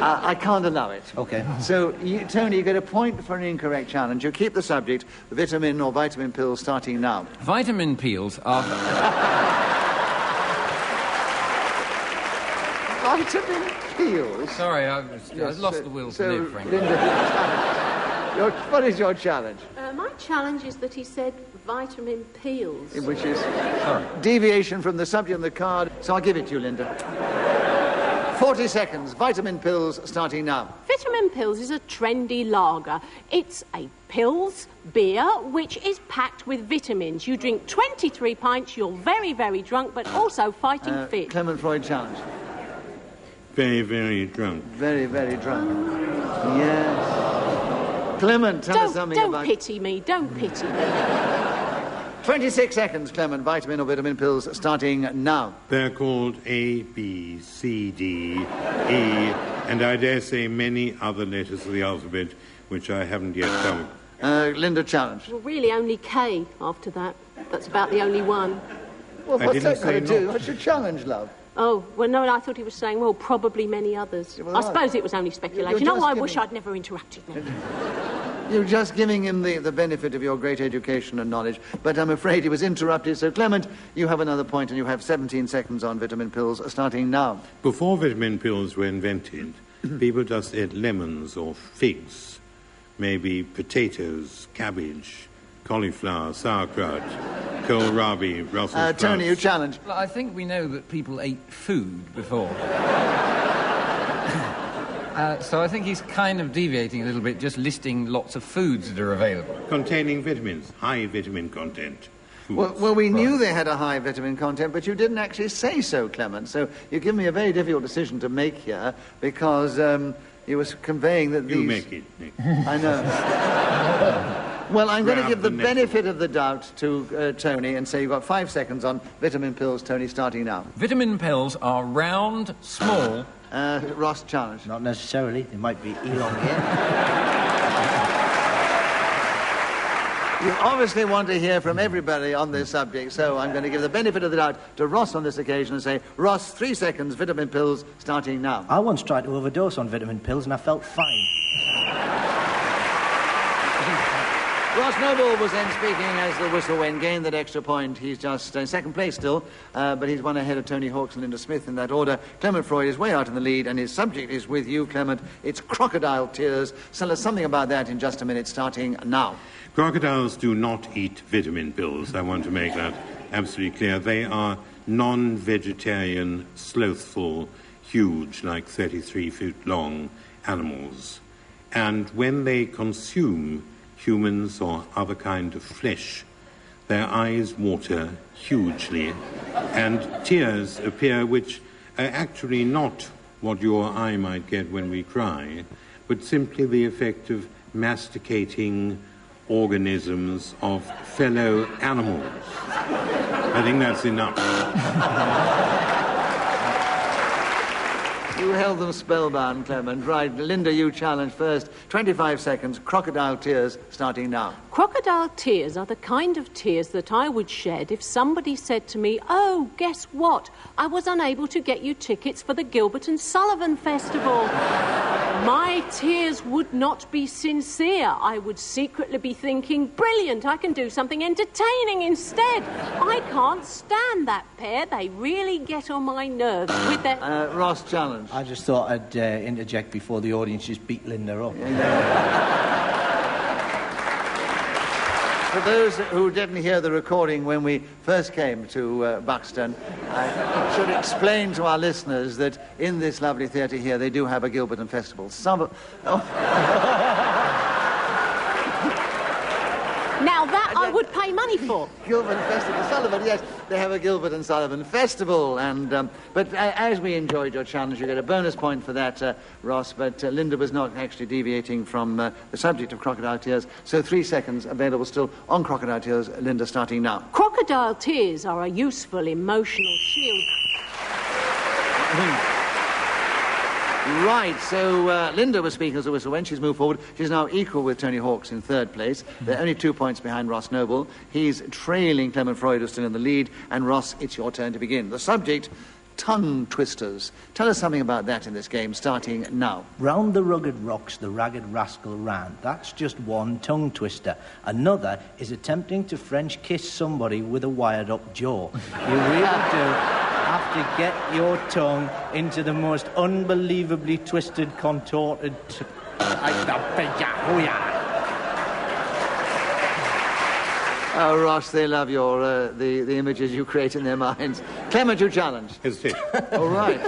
Speaker 1: I can't allow it.
Speaker 5: Okay.
Speaker 1: So, Tony, you get a point for an incorrect challenge. You keep the subject, vitamin or vitamin pills, starting now.
Speaker 2: Vitamin pills are...
Speaker 1: Vitamin pills?
Speaker 2: Sorry, I lost the will to live, frankly.
Speaker 1: Linda, what is your challenge?
Speaker 4: My challenge is that he said vitamin peels.
Speaker 1: Which is deviation from the subject on the card, so I'll give it to you, Linda. 40 seconds. Vitamin pills starting now.
Speaker 4: Vitamin pills is a trendy lager. It's a pills beer which is packed with vitamins. You drink 23 pints, you're very, very drunk, but also fighting fit.
Speaker 1: Clement Freud challenge.
Speaker 3: Very, very drunk.
Speaker 1: Very, very drunk. Yes. Clement, tell us something about...
Speaker 4: Don't pity me, don't pity me.
Speaker 1: 26 seconds, Clement. Vitamin or vitamin pills starting now.
Speaker 3: They're called A, B, C, D, E, and I dare say many other letters of the alphabet which I haven't yet come.
Speaker 1: Linda challenge.
Speaker 4: Well, really only K after that. That's about the only one.
Speaker 1: Well, what's that got to do? What's your challenge, love?
Speaker 4: Oh, well, no, I thought he was saying, well, probably many others.
Speaker 1: Yeah, well,
Speaker 4: I suppose it was only speculation. I wish I'd never interrupted him.
Speaker 1: You're just giving him the benefit of your great education and knowledge, but I'm afraid he was interrupted. So, Clement, you have another point, and you have 17 seconds on vitamin pills, starting now.
Speaker 3: Before vitamin pills were invented, people just ate lemons or figs, maybe potatoes, cabbage, cauliflower, sauerkraut, kohlrabi, Brussels sprouts.
Speaker 1: Tony, you challenge.
Speaker 2: Well, I think we know that people ate food before. So I think he's kind of deviating a little bit, just listing lots of foods that are available.
Speaker 3: Containing vitamins, high vitamin content.
Speaker 1: Well, we knew they had a high vitamin content, but you didn't actually say so, Clement. So you give me a very difficult decision to make here, because you were conveying that these...
Speaker 3: You make it, Nick.
Speaker 1: I know. Well, I'm going to give the benefit of the doubt to Tony and say you've got 5 seconds on vitamin pills, Tony, starting now.
Speaker 2: Vitamin pills are round, small...
Speaker 1: Ross challenge.
Speaker 5: Not necessarily. They might be elongated.
Speaker 1: You obviously want to hear from everybody on this subject, so I'm going to give the benefit of the doubt to Ross on this occasion and say, Ross, 3 seconds, vitamin pills, starting now.
Speaker 5: I once tried to overdose on vitamin pills and I felt fine.
Speaker 1: Ross Noble was then speaking as the whistle went, gained that extra point. He's just in second place still, but he's one ahead of Tony Hawks and Linda Smith in that order. Clement Freud is way out in the lead, and his subject is with you, Clement. It's crocodile tears. Tell us something about that in just a minute, starting now.
Speaker 3: Crocodiles do not eat vitamin pills. I want to make that absolutely clear. They are non-vegetarian, slothful, huge, like 33-foot-long animals. And when they consume humans or other kind of flesh, their eyes water hugely, and tears appear which are actually not what your eye might get when we cry, but simply the effect of masticating organisms of fellow animals. I think that's enough.
Speaker 1: You held them spellbound, Clement. Right, Linda, you challenge first. 25 seconds, crocodile tears, starting now.
Speaker 4: Crocodile tears are the kind of tears that I would shed if somebody said to me, oh, guess what? I was unable to get you tickets for the Gilbert and Sullivan Festival. My tears would not be sincere. I would secretly be thinking, brilliant, I can do something entertaining instead. I can't stand that pair. They really get on my nerves with their...
Speaker 1: Ross challenge.
Speaker 5: I just thought I'd interject before the audience just beat Linda up.
Speaker 1: For those who didn't hear the recording when we first came to Buxton, I should explain to our listeners that in this lovely theatre here they do have a Gilbert and Festival.
Speaker 4: Now that I would pay money for.
Speaker 1: Gilbert and Festival, Sullivan, yes, they have a Gilbert and Sullivan Festival. But as we enjoyed your challenge, you get a bonus point for that, Ross. But Linda was not actually deviating from the subject of crocodile tears. So 3 seconds available still on crocodile tears. Linda, starting now.
Speaker 4: Crocodile tears are a useful emotional shield.
Speaker 1: Right, so Linda was speaking as a whistle. When she's moved forward, she's now equal with Tony Hawks in third place. They're only 2 points behind Ross Noble. He's trailing Clement Freud, who's still in the lead. And Ross, it's your turn to begin. The subject, tongue twisters. Tell us something about that in this game, starting now.
Speaker 5: Round the rugged rocks the ragged rascal ran. That's just one tongue twister. Another is attempting to French kiss somebody with a wired-up jaw. You really do have to get your tongue into the most unbelievably twisted, contorted...
Speaker 1: Oh, Ross, they love your the images you create in their minds. Clement, you challenge.
Speaker 3: Hesitate.
Speaker 1: All right.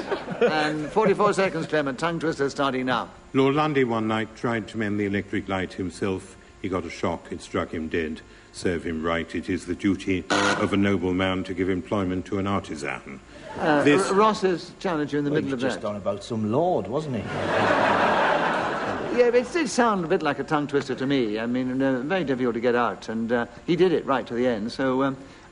Speaker 1: And 44 seconds, Clement. Tongue twister starting now.
Speaker 3: Lord Lundy one night tried to mend the electric light himself. He got a shock. It struck him dead. Serve him right. It is the duty of a noble man to give employment to an artisan.
Speaker 1: Ross has challenged you in the middle of that.
Speaker 5: He was just on about some lord, wasn't he?
Speaker 1: Yeah, but it did sound a bit like a tongue twister to me. I mean, very difficult to get out, and he did it right to the end. So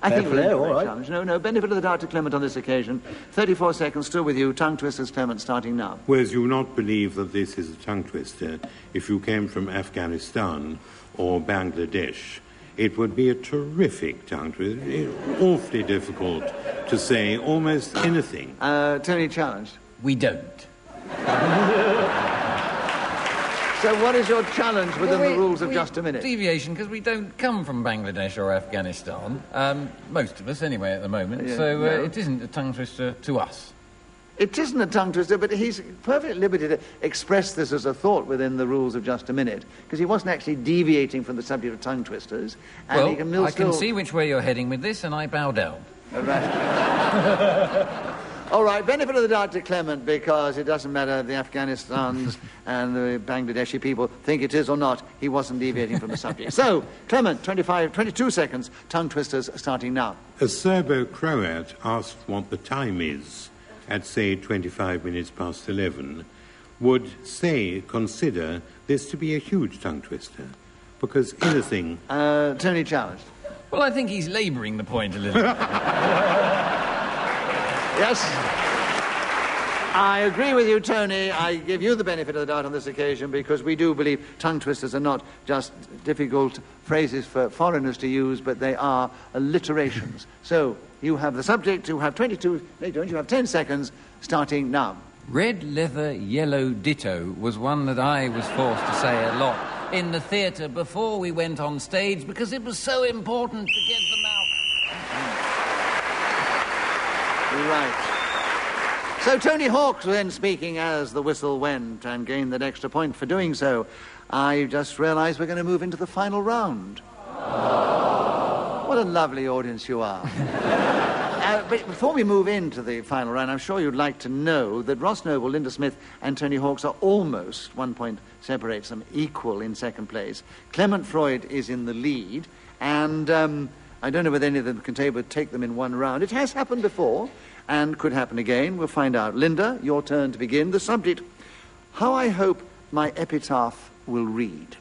Speaker 1: I think it was a great challenge. No, benefit of the doubt to Clement on this occasion. 34 seconds, still with you. Tongue twisters, Clement, starting now.
Speaker 3: Whereas you will not believe that this is a tongue twister if you came from Afghanistan or Bangladesh. It would be a terrific tongue twister. Awfully difficult to say almost anything.
Speaker 1: Tony challenged.
Speaker 2: We don't.
Speaker 1: So what is your challenge within the rules of just a minute?
Speaker 2: Deviation, because we don't come from Bangladesh or Afghanistan. Most of us, anyway, at the moment.
Speaker 1: Yeah,
Speaker 2: so
Speaker 1: no.
Speaker 2: it isn't a tongue twister to us.
Speaker 1: It isn't a tongue twister, but he's perfectly at liberty to express this as a thought within the rules of just a minute, because he wasn't actually deviating from the subject of tongue twisters. And
Speaker 2: Well,
Speaker 1: he can
Speaker 2: I can see which way you're heading with this, and I bow down.
Speaker 1: All right, benefit of the doubt to Clement, because it doesn't matter if the Afghanistans and the Bangladeshi people think it is or not, he wasn't deviating from the subject. So, Clement, 22 seconds, tongue twisters starting now.
Speaker 3: A Serbo-Croat asked what the time is at, say, 25 minutes past 11, would, say, consider this to be a huge tongue twister. Because anything...
Speaker 1: Tony challenged.
Speaker 2: Well, I think he's labouring the point a little bit.
Speaker 1: Yes. I agree with you, Tony. I give you the benefit of the doubt on this occasion, because we do believe tongue twisters are not just difficult phrases for foreigners to use, but they are alliterations. So, you have the subject, you have 22... No, you don't. You have 10 seconds, starting now.
Speaker 2: Red leather, yellow ditto was one that I was forced to say a lot in the theatre before we went on stage, because it was so important to get them out.
Speaker 1: Right. So Tony Hawks then speaking as the whistle went and gained that extra point for doing so. I just realised we're going to move into the final round. What a lovely audience you are. But before we move into the final round, I'm sure you'd like to know that Ross Noble, Linda Smith and Tony Hawks are almost 1 point separates them, equal in second place. Clement Freud is in the lead, and I don't know whether any of them can take them in one round. It has happened before and could happen again. We'll find out. Linda, your turn to begin. The subject, how I hope my epitaph will read.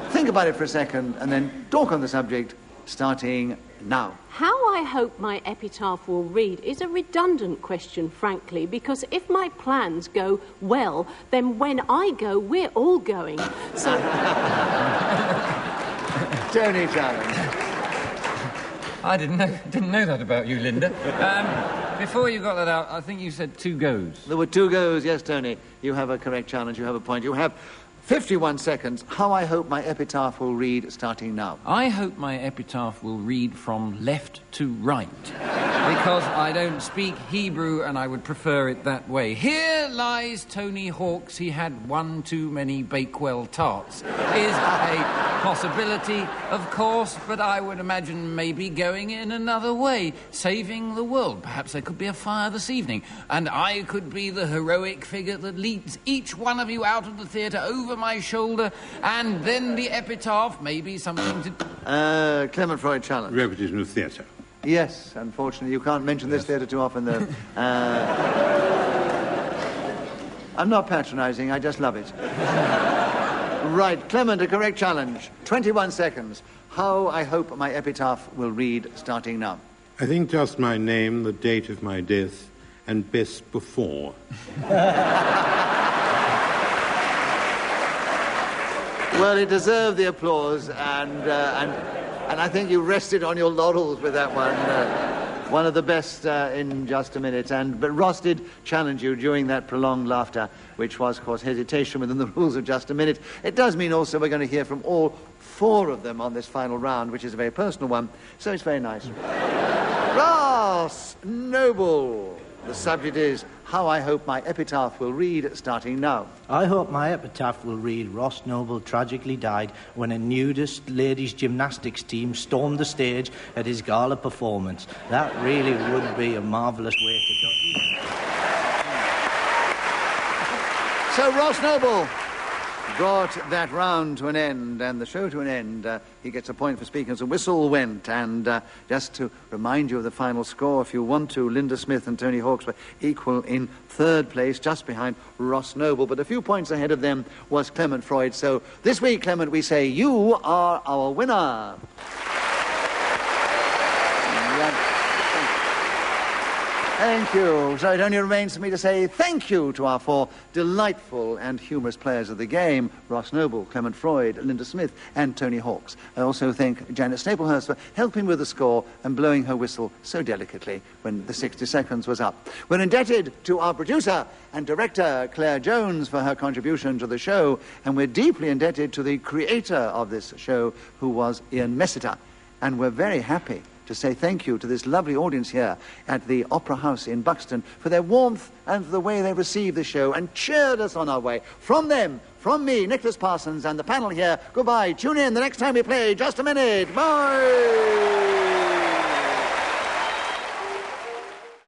Speaker 1: Think about it for a second and then talk on the subject, starting now.
Speaker 4: How I hope my epitaph will read is a redundant question, frankly, because if my plans go well, then when I go, we're all going. So...
Speaker 1: Tony challenge.
Speaker 2: I didn't know that about you, Linda. Before you got that out, I think you said 2 goes.
Speaker 1: There were 2 goes, yes, Tony. You have a correct challenge. You have a point. You have 51 seconds. How I hope my epitaph will read starting now.
Speaker 2: I hope my epitaph will read from left to right, because I don't speak Hebrew and I would prefer it that way. Here lies Tony Hawks, he had one too many Bakewell tarts. Is a possibility, of course, but I would imagine maybe going in another way, saving the world. Perhaps there could be a fire this evening, and I could be the heroic figure that leads each one of you out of the theatre over my shoulder, and then the epitaph may be something to...
Speaker 1: Clement Freud challenge.
Speaker 3: Repetition of theatre.
Speaker 1: Yes, unfortunately, you can't mention this theatre too often, though. I'm not patronising, I just love it. Right, Clement, a correct challenge. 21 seconds. How I hope my epitaph will read starting now.
Speaker 3: I think just my name, the date of my death, and best before.
Speaker 1: Well, it deserved the applause, and I think you rested on your laurels with that one. One of the best in just a minute. But Ross did challenge you during that prolonged laughter, which was, of course, hesitation within the rules of just a minute. It does mean also we're going to hear from all four of them on this final round, which is a very personal one, so it's very nice. Ross Noble. The subject is how I hope my epitaph will read starting now.
Speaker 5: I hope my epitaph will read Ross Noble tragically died when a nudist ladies gymnastics team stormed the stage at his gala performance. That really would be a marvellous way to go.
Speaker 1: So Ross Noble brought that round to an end and the show to an end. He gets a point for speaking as a whistle went. And just to remind you of the final score, if you want to, Linda Smith and Tony Hawks were equal in third place, just behind Ross Noble. But a few points ahead of them was Clement Freud. So this week, Clement, we say you are our winner. Thank you. So it only remains for me to say thank you to our four delightful and humorous players of the game, Ross Noble, Clement Freud, Linda Smith, and Tony Hawks. I also thank Janet Staplehurst for helping with the score and blowing her whistle so delicately when the 60 seconds was up. We're indebted to our producer and director, Claire Jones, for her contribution to the show, and we're deeply indebted to the creator of this show, who was Ian Messiter. And we're very happy to say thank you to this lovely audience here at the Opera House in Buxton for their warmth and for the way they received the show and cheered us on our way. From them, from me, Nicholas Parsons, and the panel here, goodbye. Tune in the next time we play Just a Minute. Bye!